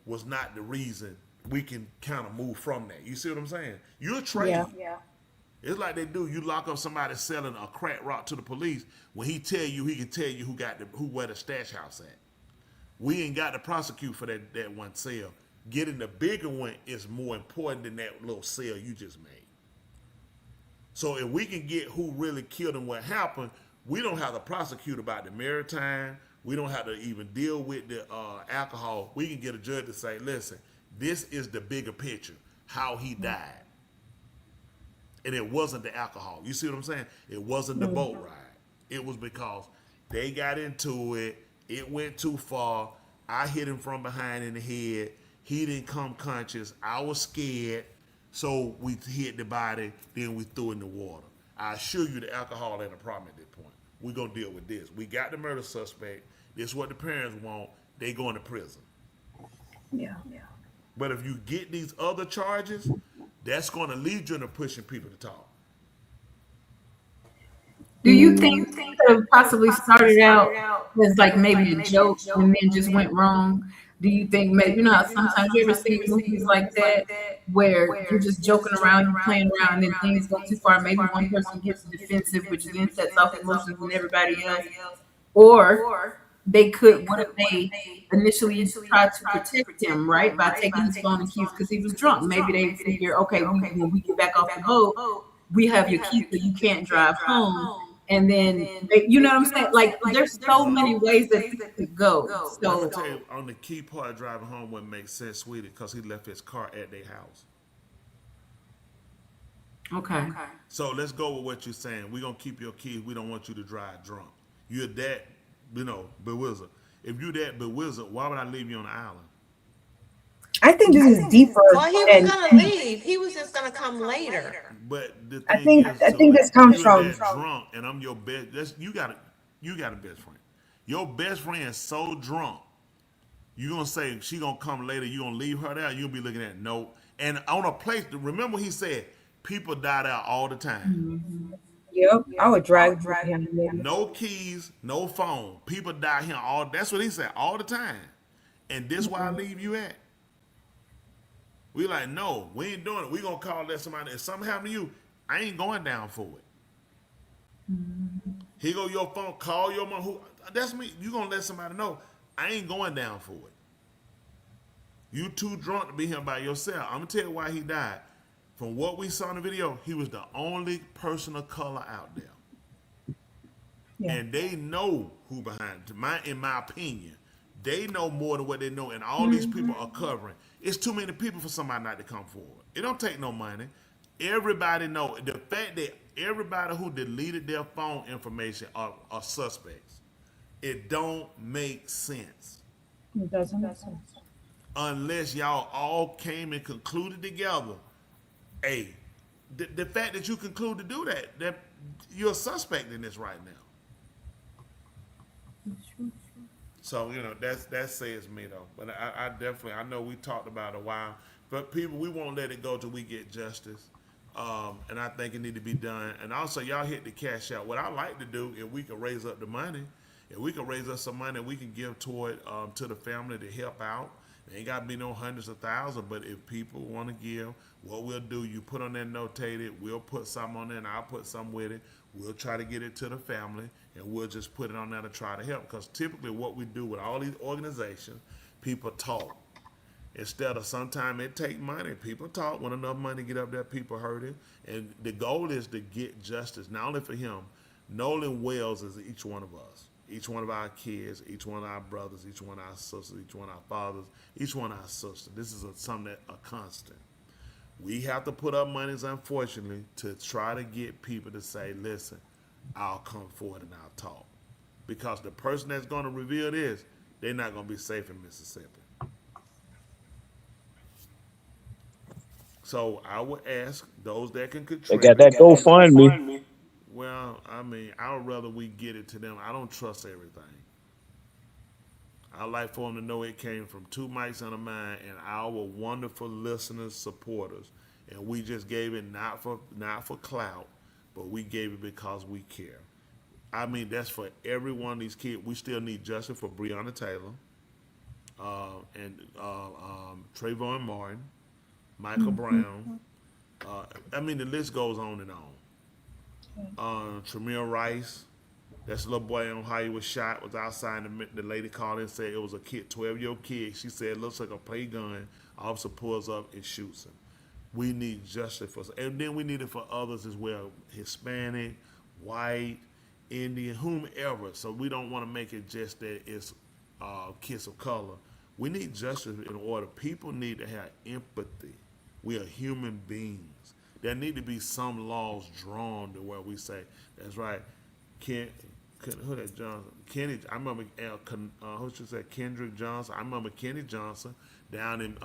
Speaker 1: was not the reason. We can kind of move from that. You see what I'm saying? You're trained.
Speaker 8: Yeah.
Speaker 1: It's like they do. You lock up somebody selling a crack rock to the police. When he tell you, he can tell you where the stash house at. We ain't got to prosecute for that one sale. Getting the bigger one is more important than that little sale you just made. So if we can get who really killed and what happened, we don't have to prosecute about the maritime. We don't have to even deal with the alcohol. We can get a judge to say, listen, this is the bigger picture, how he died. And it wasn't the alcohol. You see what I'm saying? It wasn't the boat ride. It was because they got into it. It went too far. I hit him from behind in the head. He didn't come conscious. I was scared. So we hit the body, then we threw it in the water. I assure you the alcohol ain't a problem at this point. We're going to deal with this. We got the murder suspect. This is what the parents want. They going to prison.
Speaker 8: Yeah.
Speaker 1: But if you get these other charges, that's going to lead you into pushing people to talk.
Speaker 9: Do you think it could have possibly started out as like maybe a joke and then just went wrong? Do you think maybe, how sometimes you ever see movies like that where you're just joking around, you're playing around, and then things go too far. Maybe one person gets defensive, which then sets off emotions in everybody else. Or they could, what if they initially tried to protect him, right, by taking his phone and keys because he was drunk? Maybe they figure, okay, when we get back off the boat, we have your keys so you can't drive home. And then, you know what I'm saying? Like, there's so many ways that this could go. So,
Speaker 1: I'll tell you, on the key part of driving home wouldn't make sense, sweetie, because he left his car at their house.
Speaker 9: Okay.
Speaker 1: So let's go with what you're saying. We're going to keep your keys. We don't want you to drive drunk. You're that, bewildered. If you're that bewildered, why would I leave you on the island?
Speaker 8: I think this is deeper.
Speaker 6: Well, he was
Speaker 8: And
Speaker 6: gonna leave. He was just gonna come later.
Speaker 1: But the
Speaker 8: I
Speaker 1: thing
Speaker 8: think
Speaker 1: is,
Speaker 8: I think this comes
Speaker 1: you're
Speaker 8: from
Speaker 1: that drunk, and I'm your best. You got a best friend. Your best friend is so drunk. You gonna say she gonna come later? You gonna leave her there? You'll be looking at no. And on a place, remember he said people die there all the time.
Speaker 8: Yep, I would drag him.
Speaker 1: No keys, no phone. People die here all. That's what he said all the time. And this why I leave you at. We like, no, we ain't doing it. We gonna call that somebody. If something happen to you, I ain't going down for it. Here go your phone. Call your mom. That's me. You gonna let somebody know? I ain't going down for it. You too drunk to be here by yourself. I'm gonna tell you why he died. From what we saw in the video, he was the only person of color out there. Yeah. And they know who behind it. In my opinion, they know more than what they know, and all these people are covering. It's too many people for somebody not to come forward. It don't take no money. Everybody know. The fact that everybody who deleted their phone information are suspects. It don't make sense.
Speaker 8: It doesn't make sense.
Speaker 1: Unless y'all all came and concluded together. Hey, the fact that you conclude to do that you're a suspect in this right now. So, that says me though. But I definitely, I know we talked about it a while, but people, we won't let it go till we get justice. And I think it need to be done. And also y'all hit the cash out. What I like to do, if we can raise up the money, if we can raise up some money we can give toward to the family to help out. It ain't got to be no hundreds of thousands, but if people want to give, what we'll do, you put on that notated, we'll put some on there, and I'll put some with it. We'll try to get it to the family, and we'll just put it on there to try to help. Because typically what we do with all these organizations, people talk. Instead of sometimes it take money. People talk. When enough money get up there, people hurting. And the goal is to get justice, not only for him. Nolan Wells is each one of us. Each one of our kids, each one of our brothers, each one of our sisters, each one of our fathers, each one of our sisters. This is something that a constant. We have to put up monies, unfortunately, to try to get people to say, listen, I'll come forward and I'll talk. Because the person that's going to reveal this, they're not going to be safe in Mississippi. So I would ask those that can contribute.
Speaker 7: They got that GoFundMe.
Speaker 1: Well, I mean, I would rather we get it to them. I don't trust everything. I like for them to know it came from two mics and a mind and our wonderful listeners, supporters. And we just gave it not for clout, but we gave it because we care. I mean, that's for every one of these kids. We still need justice for Breonna Taylor and Trayvon Martin, Michael Brown. I mean, the list goes on and on. Tremere Rice, that's a little boy in Ohio was shot, was outside, and the lady called and said it was a kid, 12-year-old kid. She said it looks like a play gun. Officer pulls up and shoots him. We need justice for, and then we need it for others as well, Hispanic, white, Indian, whomever. So we don't want to make it just that it's kids of color. We need justice in order. People need to have empathy. We are human beings. There need to be some laws drawn to where we say, that's right, who that Johnson? Kenny, I remember, who should say, Kendrick Johnson. I remember Kenny Johnson down in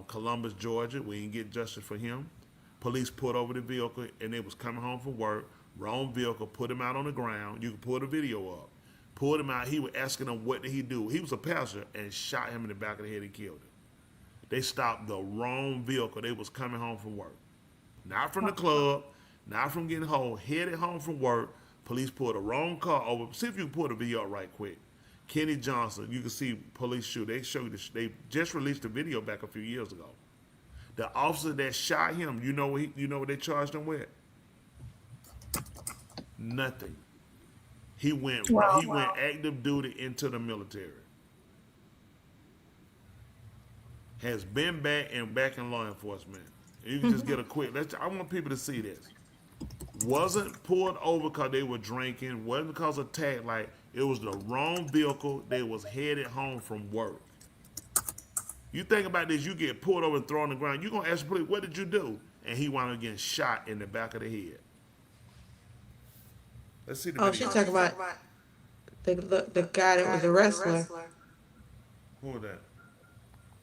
Speaker 1: Columbus, Georgia. We didn't get justice for him. Police pulled over the vehicle and they was coming home from work. Wrong vehicle, put him out on the ground. You can pull the video up. Pulled him out. He was asking him, what did he do? He was a passenger and shot him in the back of the head and killed him. They stopped the wrong vehicle. They was coming home from work. Not from the club, not from getting home, headed home from work. Police pulled the wrong car over. See if you can pull the video up right quick. Kenny Johnson, you can see police shoot. They showed they just released the video back a few years ago. The officer that shot him, you know what they charged him with? Nothing. He went active duty into the military. Has been back in law enforcement. You can just get a quick. I want people to see this. Wasn't pulled over because they were drinking. Wasn't because of tag light. It was the wrong vehicle. They was headed home from work. You think about this. You get pulled over and thrown on the ground. You gonna ask the police, what did you do? And he wound up getting shot in the back of the head. Let's see the video.
Speaker 6: She's talking about The guy that was a wrestler,
Speaker 1: Who was that?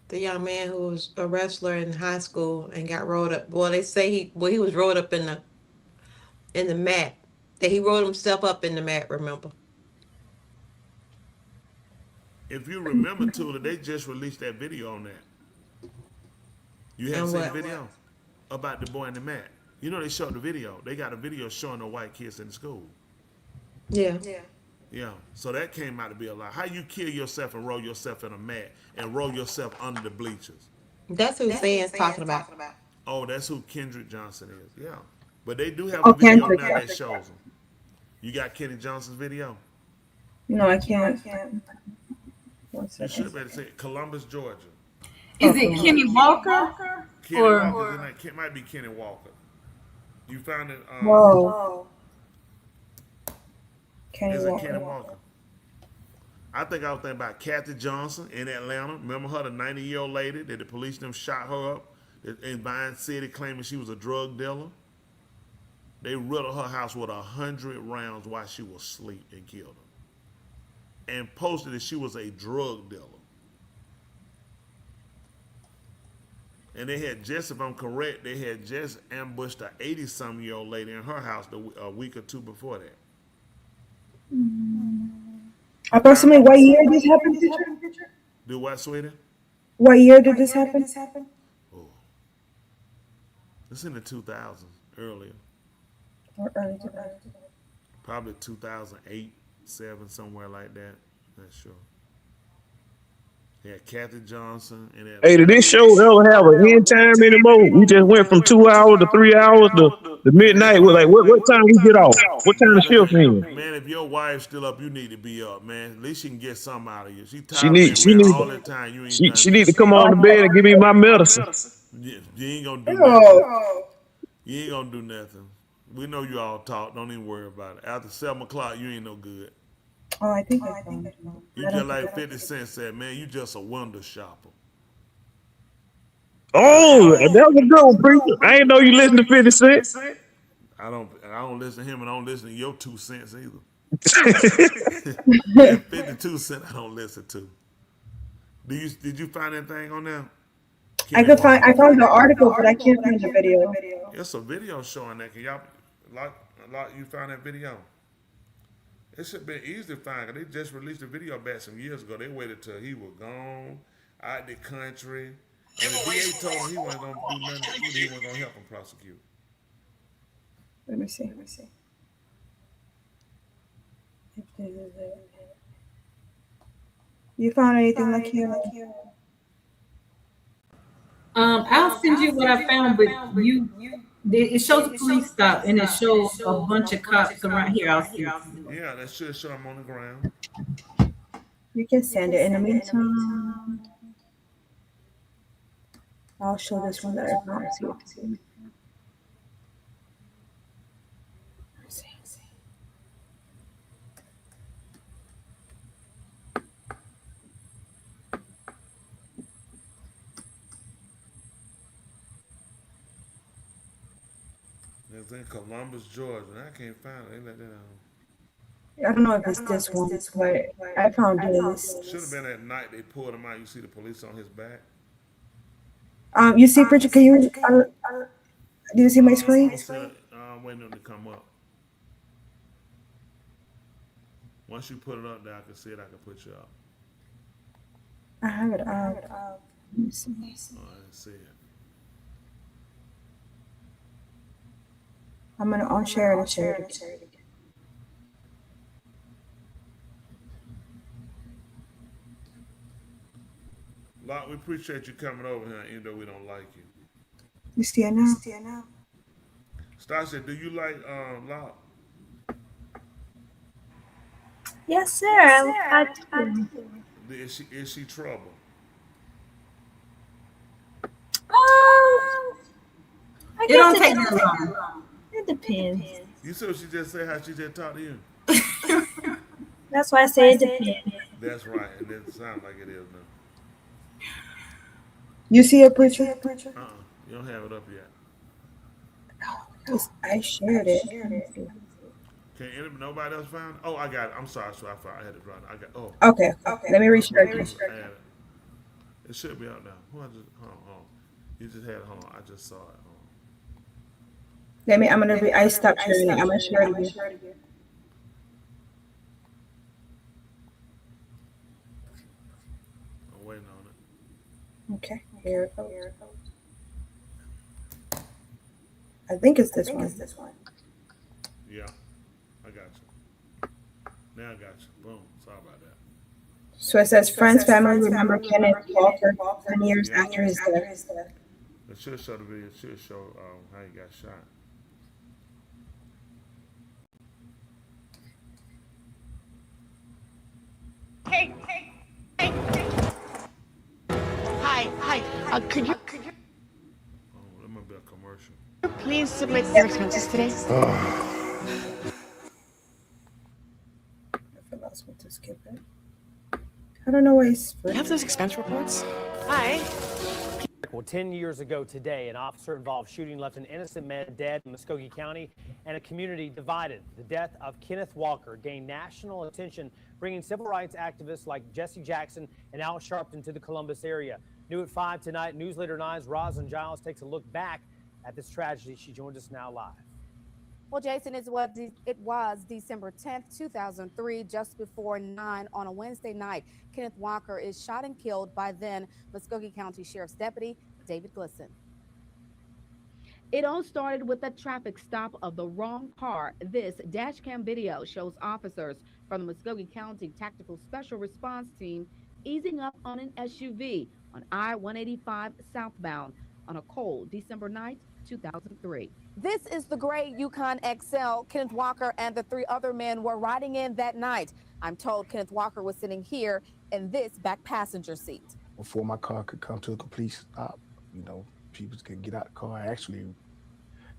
Speaker 6: the young man who was a wrestler in high school and got rolled up. Well, they say he was rolled up in the mat. That he rolled himself up in the mat. Remember?
Speaker 1: If you remember, Tula, they just released that video on that. You haven't
Speaker 6: And
Speaker 1: seen
Speaker 6: what?
Speaker 1: the video about the boy in the mat. You know they showed the video. They got a video showing the white kids in the school.
Speaker 6: Yeah.
Speaker 1: Yeah. So that came out to be a lie. How you kill yourself and roll yourself in a mat and roll yourself under the bleachers?
Speaker 6: That's who Zan's talking about.
Speaker 1: Oh, that's who Kendrick Johnson is. Yeah. But they do have
Speaker 8: Oh,
Speaker 1: a video
Speaker 8: Kendrick.
Speaker 1: now that shows them. You got Kenny Johnson's video?
Speaker 8: No, I can't. One
Speaker 1: You should
Speaker 8: second.
Speaker 1: better say Columbus, Georgia.
Speaker 9: Is it Kenny Walker?
Speaker 1: Kenny
Speaker 9: Or-
Speaker 1: Walker, it might be Kenny Walker. You found it?
Speaker 8: Whoa. Kenny
Speaker 1: Is it
Speaker 8: Walker.
Speaker 1: Kenny Walker? I think I was thinking about Kathy Johnson in Atlanta. Remember her, the 90-year-old lady that the police them shot her up in Vine City, claiming she was a drug dealer. They riddled her house with 100 rounds while she was asleep and killed her, and posted that she was a drug dealer. And they had just, if I'm correct, they had just ambushed a 80-some-year-old lady in her house a week or two before that.
Speaker 8: Approximately what year did this happen? Teacher?
Speaker 1: Do what, sweetie?
Speaker 8: What year did this happen?
Speaker 1: It's in the 2000s, earlier.
Speaker 8: Or early 2000s.
Speaker 1: Probably 2008, 7, somewhere like that. Not sure. Yeah, Kathy Johnson and that.
Speaker 7: Hey, did this show ever have an end time anymore? We just went from 2 hours to 3 hours to midnight. We're like, what time we get off? What time the shift in?
Speaker 1: Man, if your wife's still up, you need to be up, man. At least she can get something out of you. She tired
Speaker 7: She
Speaker 1: of
Speaker 7: need
Speaker 1: being all the time. You ain't
Speaker 7: she need to come on the bed and give me my medicine.
Speaker 1: You ain't gonna do nothing. You ain't gonna do nothing. We know you all talk. Don't even worry about it. After 7 o'clock, you ain't no good.
Speaker 8: Oh, I think I found it.
Speaker 1: You just like 50 Cent said, man, you just a window shopper.
Speaker 7: Oh, that was a good one, preacher. I ain't know you listen to 50 Cent.
Speaker 1: I don't listen to him, and I don't listen to your 2 cents either. That 52 cent I don't listen to. Did you find anything on there?
Speaker 8: I found the article, but I can't find the video.
Speaker 1: It's a video showing that. Can y'all you found that video? It should have been easy to find. They just released a video back some years ago. They waited till he was gone, out the country. And the DA told him he wasn't going to do nothing. He wasn't going to help him prosecute.
Speaker 8: Let me see. You found anything like here?
Speaker 9: I'll send you what I found, but it shows a police stop and it shows a bunch of cops around here. I'll see.
Speaker 1: Yeah, that should show him on the ground.
Speaker 8: You can send it in the meantime. I'll show this one that I found. See.
Speaker 1: It's in Columbus, Georgia. And I can't find it. They let that out.
Speaker 8: I don't know if it's this one, but I found this.
Speaker 1: Should have been at night. They pulled him out. You see the police on his back.
Speaker 8: You see, Bridget, can you, do you see my screen?
Speaker 1: I'm waiting on it to come up. Once you put it up there, I can see it. I can put you up.
Speaker 8: I have it up. Let me see.
Speaker 1: Oh, I didn't see it.
Speaker 8: I'm gonna unshare it and share it again.
Speaker 1: Lot, we appreciate you coming over here, even though we don't like you.
Speaker 8: You see it now?
Speaker 1: Stasha, do you like Lot?
Speaker 12: Yes, sir. I do.
Speaker 1: Is she trouble?
Speaker 12: I
Speaker 9: It
Speaker 12: guess
Speaker 9: don't take that long.
Speaker 12: It depends.
Speaker 1: You see what she just said? How she just talked to you?
Speaker 12: That's why I say it depends.
Speaker 1: That's right. It doesn't sound like it is now.
Speaker 8: You see it, Bridget?
Speaker 1: You don't have it up yet.
Speaker 8: I shared it.
Speaker 1: Nobody else found? Oh, I got it. I'm sorry. So I had to draw it. I got. Oh.
Speaker 8: Okay. Let me restart this.
Speaker 1: It should be out now. Hold on. You just had it. Hold on. I just saw it. Hold on.
Speaker 8: I'm gonna I stopped sharing it. I'm gonna share it again.
Speaker 1: I'm waiting on it.
Speaker 8: Okay, here it goes. I think it's this one.
Speaker 1: Yeah, I got you. Now I got you. Boom. Sorry about that.
Speaker 8: So it says friends, family remember Kenneth Walker 10 years after his death.
Speaker 1: It should show the video. It should show how he got shot.
Speaker 2: Hey. Hi. Could you
Speaker 1: Oh, that might be a commercial.
Speaker 2: please submit your expenses today?
Speaker 8: I was supposed to skip it. I don't know why it's.
Speaker 2: You have those expense reports? Hi.
Speaker 3: Well, 10 years ago today, an officer-involved shooting left an innocent man dead in Muskogee County and a community divided. The death of Kenneth Walker gained national attention, bringing civil rights activists like Jesse Jackson and Al Sharpton to the Columbus area. New at 5 tonight, News Leader 9's Rosalind Giles takes a look back at this tragedy. She joins us now live.
Speaker 23: Well, Jason, it was December 10th, 2003, just before 9 on a Wednesday night. Kenneth Walker is shot and killed by then Muskogee County Sheriff's Deputy David Glisson.
Speaker 24: It all started with a traffic stop of the wrong car. This dash cam video shows officers from the Muskogee County Tactical Special Response Team easing up on an SUV on I-185 southbound on a cold December night, 2003.
Speaker 23: This is the gray Yukon XL Kenneth Walker and the 3 other men were riding in that night. I'm told Kenneth Walker was sitting here in this back passenger seat.
Speaker 25: Before my car could come to a complete stop, people could get out the car, actually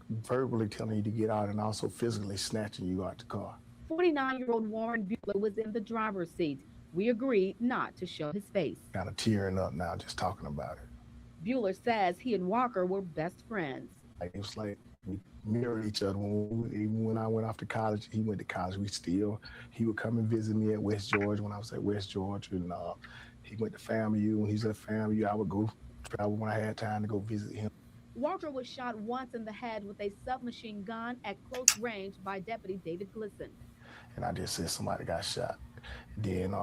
Speaker 25: verbally telling you to get out and also physically snatching you out the car.
Speaker 24: 49-year-old Warren Bueller was in the driver's seat. We agreed not to show his face.
Speaker 25: Kind of tearing up now just talking about it.
Speaker 24: Bueller says he and Walker were best friends.
Speaker 25: It was like we mirrored each other. Even when I went off to college, he went to college. He would come and visit me at West Georgia when I was at West Georgia. And he went to FAMU. When he was at FAMU, I would go travel when I had time to go visit him.
Speaker 24: Walker was shot once in the head with a submachine gun at close range by Deputy David Glisson.
Speaker 25: And I just said somebody got shot. Then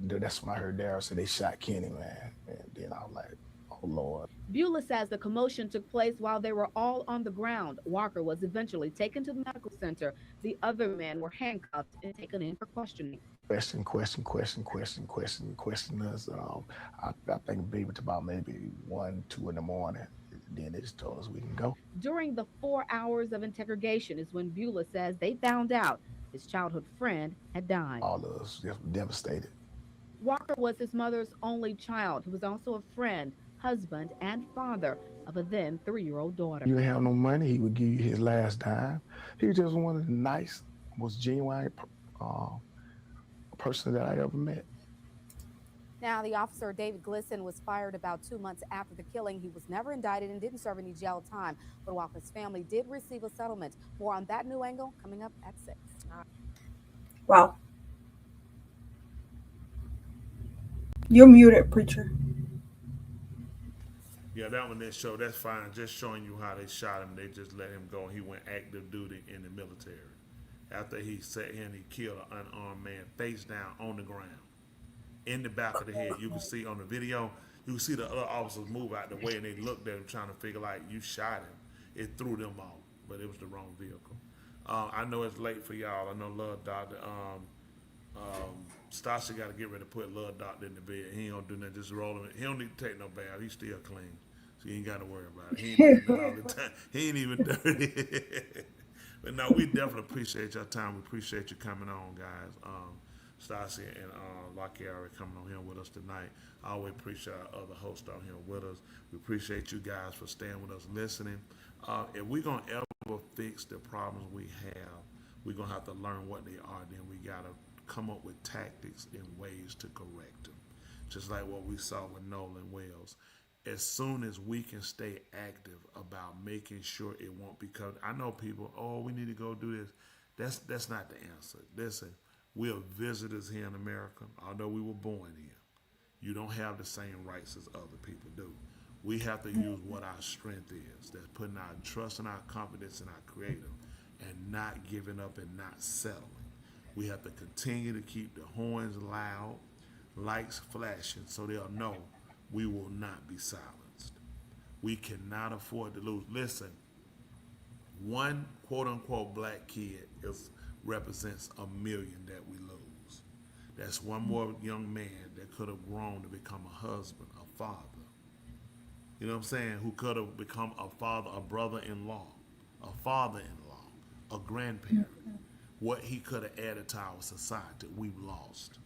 Speaker 25: that's when I heard Daryl say they shot Kenny, man. And then I was like, oh, Lord.
Speaker 24: Bueller says the commotion took place while they were all on the ground. Walker was eventually taken to the medical center. The other men were handcuffed and taken in for questioning.
Speaker 25: Question us. I think maybe to about maybe 1, 2 in the morning. Then they just told us we can go.
Speaker 24: During the 4 hours of interrogation is when Bueller says they found out his childhood friend had died.
Speaker 25: All of us devastated.
Speaker 24: Walker was his mother's only child, who was also a friend, husband, and father of a then 3-year-old daughter.
Speaker 25: You didn't have no money, he would give you his last dime. He was just one of the nice, most genuine person that I ever met.
Speaker 23: Now, the officer, David Glisson, was fired about 2 months after the killing. He was never indicted and didn't serve any jail time. But Walker's family did receive a settlement. More on that new angle coming up at 6.
Speaker 8: Wow. You're muted, preacher.
Speaker 1: Yeah, that one that's fine. Just showing you how they shot him. They just let him go. He went active duty in the military. After he sat here and he killed an unarmed man face down on the ground. In the back of the head. You can see on the video, you can see the other officers move out the way and they looked at him trying to figure like you shot him. It threw them off, but it was the wrong vehicle. I know it's late for y'all. I know Love Doctor, Stasha got to get ready to put Love Doctor in the bed. He ain't gonna do nothing, just roll him. He don't need to take no bath. He's still clean, so you ain't got to worry about it. He ain't all the time. He ain't even dirty. But no, we definitely appreciate your time. We appreciate you coming on, guys. Stassi and Lakari coming on here with us tonight. I always appreciate our other hosts on here with us. We appreciate you guys for staying with us, listening. If we're going to ever fix the problems we have, we're going to have to learn what they are. Then we got to come up with tactics and ways to correct them. Just like what we saw with Nolan Wells. As soon as we can stay active about making sure it won't be covered. I know people, we need to go do this. That's not the answer. Listen, we are visitors here in America, although we were born here. You don't have the same rights as other people do. We have to use what our strength is. That's putting our trust and our confidence in our Creator and not giving up and not settling. We have to continue to keep the horns loud, lights flashing, so they'll know we will not be silenced. We cannot afford to lose. Listen, one quote-unquote black kid represents 1 million that we lose. That's one more young man that could have grown to become a husband, a father. You know what I'm saying? Who could have become a father, a brother-in-law, a father-in-law, a grandparent. What he could have added to our society, we've lost.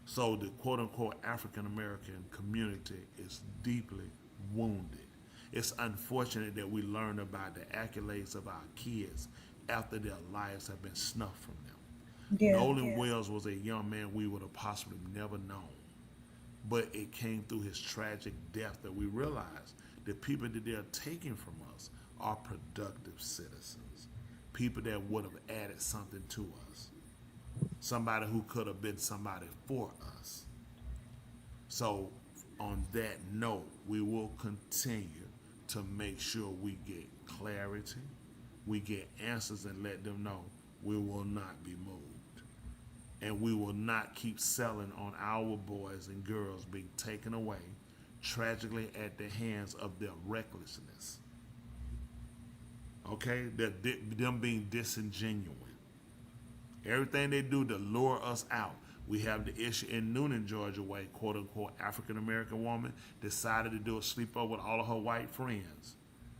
Speaker 1: So the quote-unquote African-American community is deeply wounded. It's unfortunate that we learn about the accolades of our kids after their lives have been snuffed from them.
Speaker 8: Yeah.
Speaker 1: Nolan Wells was a young man we would have possibly never known. But it came through his tragic death that we realized the people that they're taking from us are productive citizens. People that would have added something to us. Somebody who could have been somebody for us. So on that note, we will continue to make sure we get clarity, we get answers, and let them know we will not be moved. And we will not keep selling on our boys and girls being taken away tragically at the hands of their recklessness. Okay? Them being disingenuous. Everything they do to lure us out. We have the issue in Noonan, Georgia, where a quote-unquote African-American woman decided to do a sleepover with all of her white friends.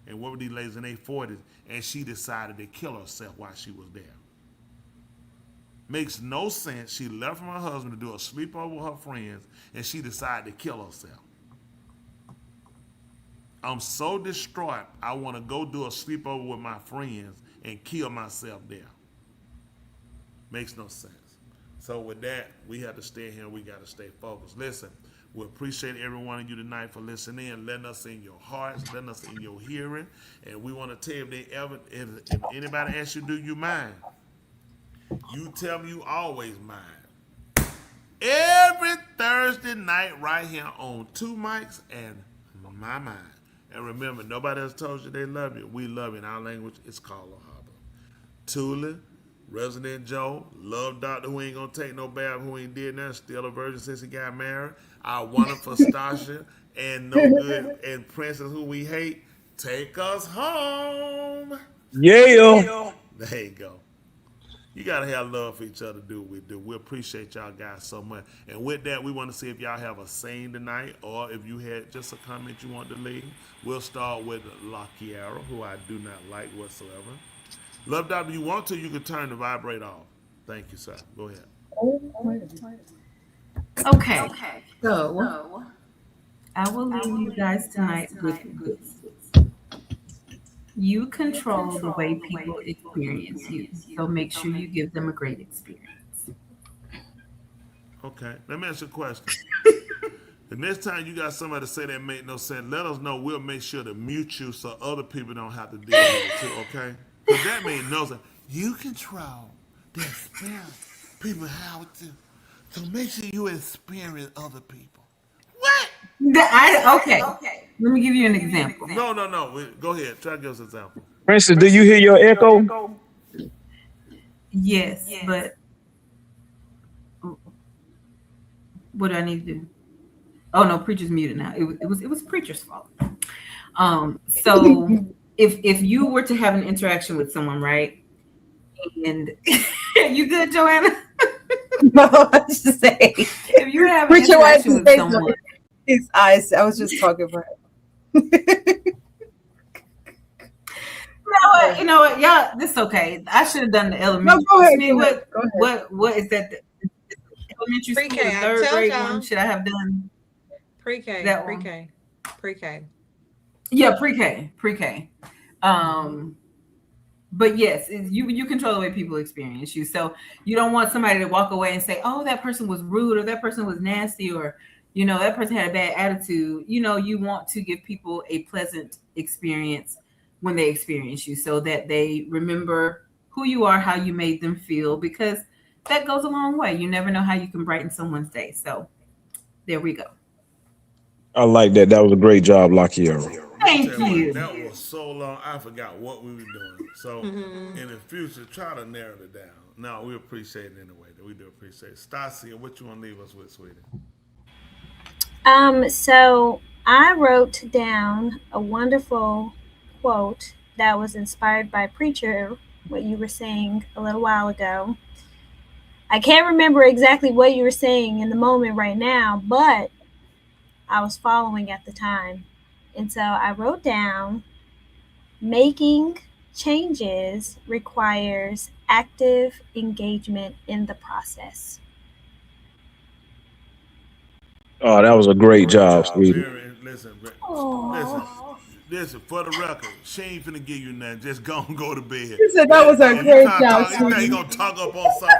Speaker 1: And what were these ladies in their 40s? And she decided to kill herself while she was there. Makes no sense. She left from her husband to do a sleepover with her friends, and she decided to kill herself. I'm so distraught, I want to go do a sleepover with my friends and kill myself there. Makes no sense. So with that, we have to stay here. We got to stay focused. Listen, we appreciate every one of you tonight for listening in, letting us in your hearts, letting us in your hearing. And we want to tell you if anybody asks you, do you mind? You tell me you always mind. Every Thursday night right here on Two Mics and My Mind. And remember, nobody else told you they love you. We love you. In our language, it's called Lahaba. Tula, Resident Joe, Love Doctor who ain't gonna take no bath, who ain't did nothing, still a virgin since he got married. Our wonderful Stasha and No Good and Princess who we hate. Take us home.
Speaker 7: Yeah.
Speaker 1: There you go. You gotta have love for each other, do what we do. We appreciate y'all guys so much. And with that, we want to see if y'all have a saying tonight, or if you had just a comment you want to leave. We'll start with La Kiara, who I do not like whatsoever. Love Doctor, if you want to, you can turn the vibrate off. Thank you, sir. Go ahead.
Speaker 9: Okay. So I will leave you guys tonight with this. You control the way people experience you, so make sure you give them a great experience.
Speaker 1: Okay, let me ask you a question. The next time you got somebody say that make no sense, let us know. We'll make sure to mute you so other people don't have to deal with it too, okay? Because that made no sense. You control the experience people have to, so make sure you experience other people. What?
Speaker 9: Okay. Let me give you an example.
Speaker 1: No. Go ahead. Try to give us an example.
Speaker 7: Princess, do you hear your echo?
Speaker 9: Yes, but what do I need to do? Oh no, Preacher's muted now. It was Preacher's fault. So if you were to have an interaction with someone, right? And you good, Joanna?
Speaker 8: No, I was just saying.
Speaker 9: If you have an interaction with someone,
Speaker 8: his eyes. I was just talking for him.
Speaker 9: You know what? Yeah, this is okay. I should have done the elementary.
Speaker 8: No, go ahead.
Speaker 9: What is that? Elementary
Speaker 6: Pre-K.
Speaker 9: school, the third grade one. Should I have done
Speaker 6: Pre-K.
Speaker 9: That
Speaker 6: Pre-K. Pre-K.
Speaker 9: Yeah, pre-K. But yes, you control the way people experience you. So you don't want somebody to walk away and say, "Oh, that person was rude," or "That person was nasty," or that person had a bad attitude. You want to give people a pleasant experience when they experience you, so that they remember who you are, how you made them feel, because that goes a long way. You never know how you can brighten someone's day. So there we go.
Speaker 7: I like that. That was a great job, Lakiera.
Speaker 9: Thank you.
Speaker 1: That was so long, I forgot what we were doing. So in the future, try to narrow it down. No, we appreciate it anyway. We do appreciate it. Stacia, what you want to leave us with, sweetie?
Speaker 12: So I wrote down a wonderful quote that was inspired by Preacher, what you were saying a little while ago. I can't remember exactly what you were saying in the moment right now, but I was following at the time. And so I wrote down, making changes requires active engagement in the process.
Speaker 7: Oh, that was a great job, sweetie.
Speaker 1: Listen, for the record, she ain't finna give you nothing. Just go and go to bed.
Speaker 8: He said that was a great job,
Speaker 1: You think
Speaker 8: sweetie.
Speaker 1: you gonna talk up on something?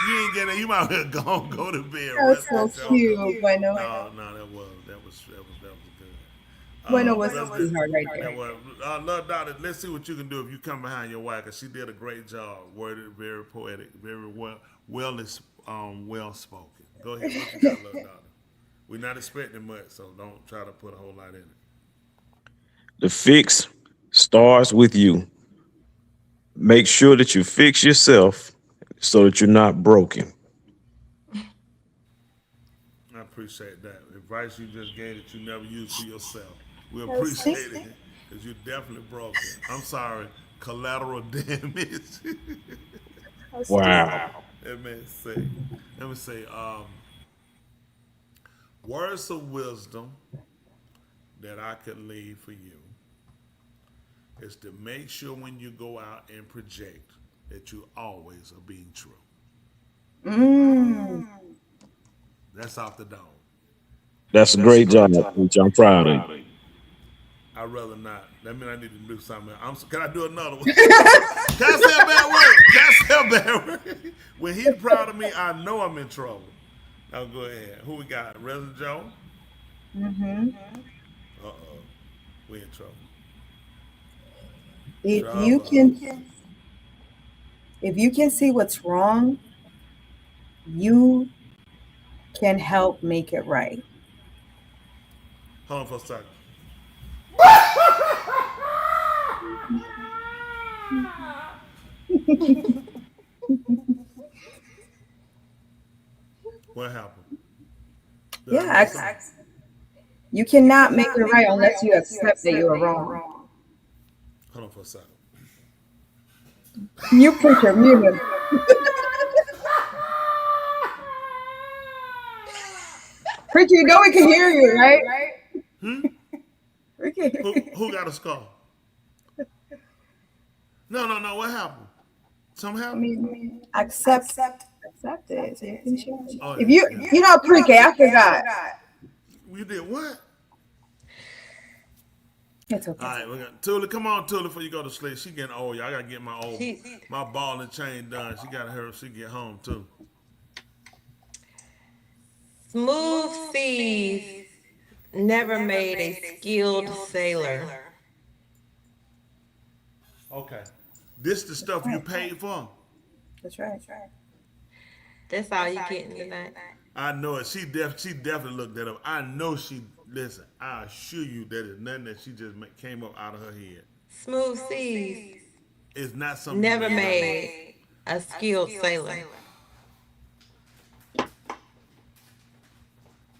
Speaker 1: You ain't getting it. You might well go and go to bed.
Speaker 8: That's so cute, Bueno.
Speaker 1: No, that was good.
Speaker 8: Bueno was a sweetheart right there.
Speaker 1: Love Doctor, let's see what you can do if you come behind your wife, because she did a great job. Worded, very poetic, very well spoken. Go ahead, what you got, Love Doctor? We're not expecting much, so don't try to put a whole lot in it.
Speaker 7: The fix starts with you. Make sure that you fix yourself so that you're not broken.
Speaker 1: I appreciate that. Advice you just gave that you never used for yourself. We appreciate it, because you're definitely broken. I'm sorry, collateral damage.
Speaker 7: Wow.
Speaker 1: Let me say, words of wisdom that I could leave for you is to make sure when you go out and project that you always are being true. That's off the dome.
Speaker 7: That's a great job, Preacher. I'm proud of you.
Speaker 1: I'd rather not. That means I need to do something else. Can I do another one? Can I say a bad word? When he's proud of me, I know I'm in trouble. Now go ahead. Who we got? Reverend Joe? Uh-oh. We in trouble.
Speaker 8: If you can see what's wrong, you can help make it right.
Speaker 1: Hold on for a second. What happened?
Speaker 8: You cannot make it right unless you accept that you are wrong.
Speaker 1: Hold on for a second.
Speaker 8: You Preacher, mute him. Preacher, you know we can hear you, right?
Speaker 1: Who got a scar? No. What happened? Something happened?
Speaker 8: Accept it. So you can change. If you know pre-K, I forgot.
Speaker 1: You did what?
Speaker 8: It's okay.
Speaker 1: All right, we got Tula. Come on, Tula, before you go to sleep. She getting old. Y'all gotta get my ball and chain done. She gotta hurry. She get home too.
Speaker 6: Smooth seas never made a skilled sailor.
Speaker 1: Okay, this the stuff you paid for.
Speaker 8: That's right.
Speaker 6: That's all you getting tonight.
Speaker 1: I know it. She definitely looked that up. I know she. Listen, I assure you that it's nothing that she just came up out of her head.
Speaker 6: Smooth seas.
Speaker 1: It's not something
Speaker 6: never made a skilled sailor.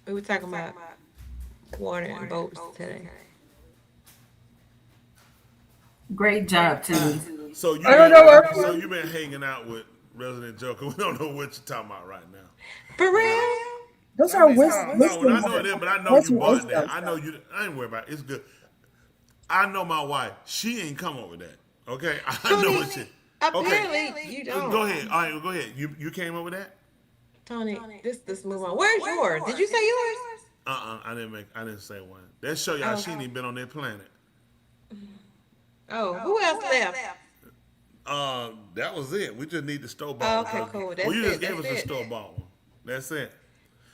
Speaker 6: We were talking about water and boats today.
Speaker 9: Great job, too.
Speaker 1: So you've been hanging out with Resident Joker. We don't know what you're talking about right now.
Speaker 6: For real?
Speaker 8: Those are wisdom.
Speaker 1: No, I know it is, but I know you bought that. I know you. I ain't worried about it. It's good. I know my wife. She ain't come up with that. Okay, I know what she.
Speaker 6: Apparently, you don't.
Speaker 1: Go ahead. All right, go ahead. You came up with that?
Speaker 6: Tony, this move on. Where's yours? Did you say yours?
Speaker 1: I didn't say one. That show y'all she ain't even been on that planet.
Speaker 6: Oh, who else left?
Speaker 1: That was it. We just need the store bought.
Speaker 6: Okay, cool. That's
Speaker 1: well, you just
Speaker 6: it.
Speaker 1: gave us
Speaker 6: That's
Speaker 1: a
Speaker 6: it.
Speaker 1: store bought one. That's it.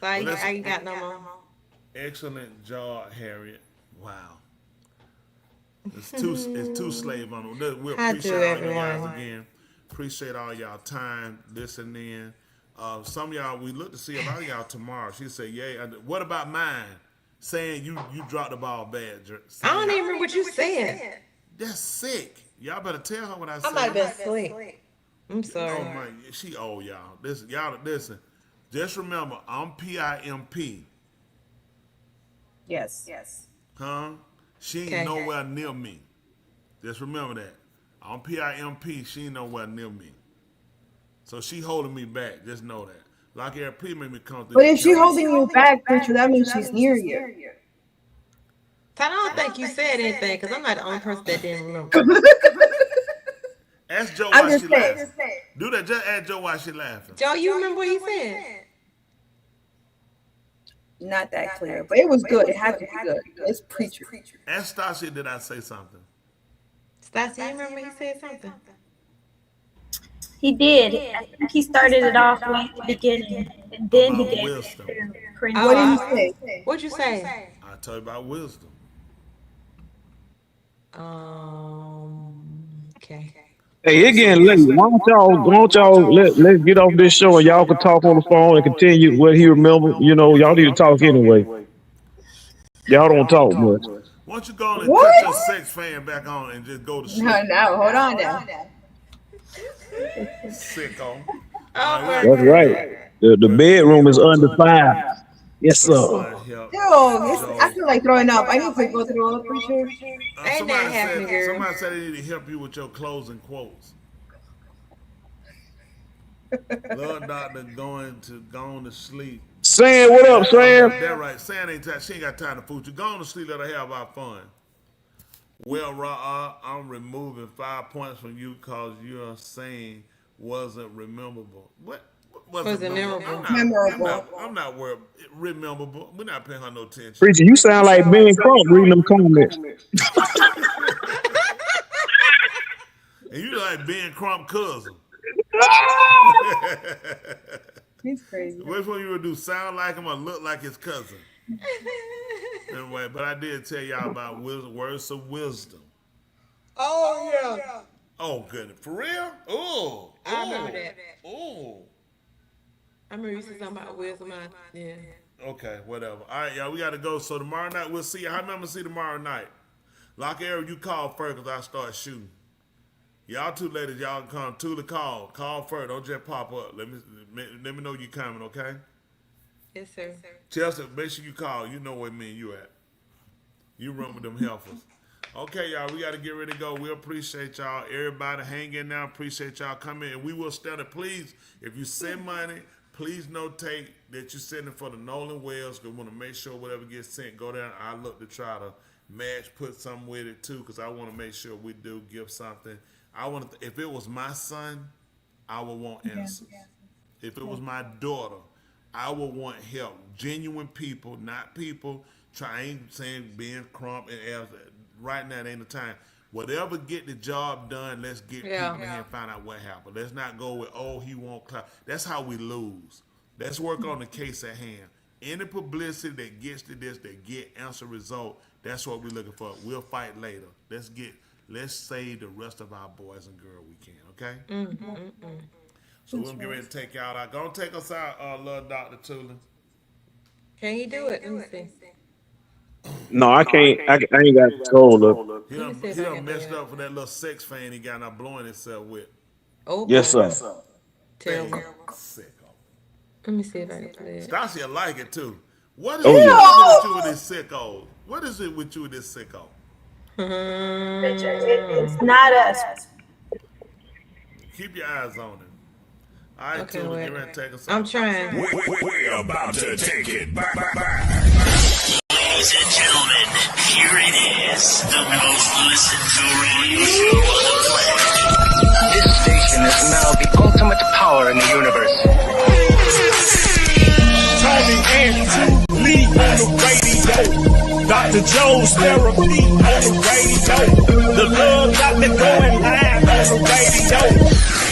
Speaker 6: So I ain't got no more.
Speaker 1: Excellent job, Harriet. Wow. It's two slave on it. We'll
Speaker 6: I
Speaker 1: appreciate
Speaker 6: do,
Speaker 1: all you guys
Speaker 6: everyone.
Speaker 1: again. Appreciate all y'all time listening in. Some of y'all, we look to see a lot of y'all tomorrow. She said, "Yeah." What about mine? Saying you dropped the ball bad.
Speaker 6: I don't even remember what you said.
Speaker 1: That's sick. Y'all better tell her what I said.
Speaker 6: I might have been asleep. I'm sorry.
Speaker 1: Oh my, she old y'all. Listen. Just remember, I'm PIMP.
Speaker 8: Yes.
Speaker 1: Huh? She ain't nowhere near me. Just remember that. I'm PIMP. She ain't nowhere near me. So she holding me back. Just know that. Like Air, please make me come through.
Speaker 8: But if she's holding you back, Richard, that means she's near you.
Speaker 6: I don't think you said anything because I'm not the only person that didn't remember.
Speaker 1: Ask Joe why she laughing. Do that. Just ask Joe why she laughing.
Speaker 6: Joe, you remember what he said?
Speaker 8: Not that clear, but it was good. It had to be good. It's preacher.
Speaker 1: Ask Stasha, did I say something?
Speaker 6: Stasha, you remember he said something?
Speaker 12: He did. I think he started it off way at the beginning, and then he gave
Speaker 1: wisdom.
Speaker 12: cringe.
Speaker 6: What did you say? What'd you say?
Speaker 1: I told you about wisdom.
Speaker 6: Okay.
Speaker 7: Hey, it getting late. Why don't y'all let's get off this show and y'all can talk on the phone and continue what he remembered. You know, y'all need to talk anyway. Y'all don't talk much.
Speaker 1: Why don't you go on and cut your sex fan back on and just go to sleep?
Speaker 8: No, hold on now.
Speaker 1: Sicko.
Speaker 7: That's right. The bedroom is undefiled. Yes, sir.
Speaker 8: I feel like throwing up. I need to go through a preacher.
Speaker 1: Somebody said they need to help you with your closing quotes. Lord Doctor going to sleep.
Speaker 7: Sam, what up, Sam?
Speaker 1: That's right. Sam she ain't got time to fool you. Go on to sleep, let her have our fun. Well, I'm removing 5 points from you because you're saying wasn't rememberable. What?
Speaker 6: Wasn't memorable.
Speaker 1: I'm not worried. Rememberable. We're not paying her no attention.
Speaker 7: Preacher, you sound like Ben Crump reading them comments.
Speaker 1: And you like Ben Crump cousin.
Speaker 8: He's crazy.
Speaker 1: Which one you would do? Sound like him or look like his cousin? Anyway, but I did tell y'all about words of wisdom.
Speaker 6: Oh yeah.
Speaker 1: Oh goodness, for real? Oh,
Speaker 6: I remember that.
Speaker 1: Oh.
Speaker 6: I remember you said something about wisdom. Yeah.
Speaker 1: Okay, whatever. All right, y'all, we got to go. So tomorrow night, we'll see you. How many see tomorrow night? Lock Air, you call first because I start shooting. Y'all two ladies, y'all come to the call. Call first. Don't just pop up. Let me know you coming, okay?
Speaker 6: Yes, sir.
Speaker 1: Chelsea, make sure you call. You know what mean you at. You run with them helpers. Okay, y'all, we got to get ready to go. We appreciate y'all. Everybody hang in now. Appreciate y'all coming. And we will stand it. Please, if you send money, please notate that you're sending for the Nolan Wells. We want to make sure whatever gets sent, go down. I look to try to match, put something with it too, because I want to make sure we do give something. I want to. If it was my son, I would want answers. If it was my daughter, I would want help. Genuine people, not people trying saying Ben Crump and right now it ain't the time. Whatever get the job done, let's get people in here and find out what happened. Let's not go with, he won't clout. That's how we lose. Let's work on the case at hand. Any publicity that gets to this, that get answer result, that's what we're looking for. We'll fight later. Let's save the rest of our boys and girls we can, okay? So we'll get ready to take y'all out. Go and take us out, little Dr. Tulin.
Speaker 6: Can you do it? Let me see.
Speaker 7: No, I can't. I ain't got control of.
Speaker 1: He done messed up for that little sex fan he got now blowing himself with.
Speaker 6: Oh,
Speaker 7: yes, sir.
Speaker 6: Tell me.
Speaker 1: Sicko.
Speaker 6: Let me see if I can play it.
Speaker 1: Stasha like it too. What is it with you with this sicko? What is it with you with this sicko?
Speaker 12: It's not us.
Speaker 1: Keep your eyes on him. All right,
Speaker 6: Okay,
Speaker 1: Tulin,
Speaker 6: wait.
Speaker 1: get ready to take us out.
Speaker 6: I'm trying.
Speaker 4: We're about to take it back. Ladies and gentlemen, here it is, the most listened to radio show on the planet. This station is now the ultimate power in the universe.
Speaker 5: Tony and Lee on the radio. Dr. Joe's therapy on the radio. The love got me going live on the radio.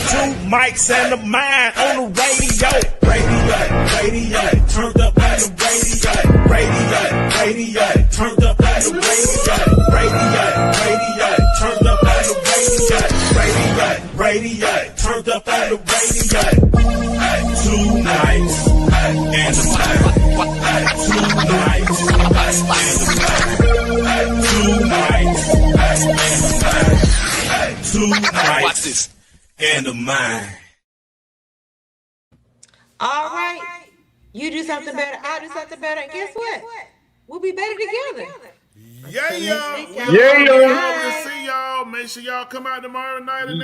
Speaker 5: 2 mics and a mind on the radio. Radio, turned up on the radio. Radio, turned up on the radio. Radio, turned up on the radio. Radio, turned on the radio. 2 nights and the mind. 2 nights and the mind. 2 nights and the mind. 2 nights. Watch this. And the mind.
Speaker 6: All right. You do something better, I do something better, and guess what? We'll be better together.
Speaker 1: Yeah, y'all.
Speaker 7: Yeah, y'all.
Speaker 1: We'll see y'all. Make sure y'all come out tomorrow night.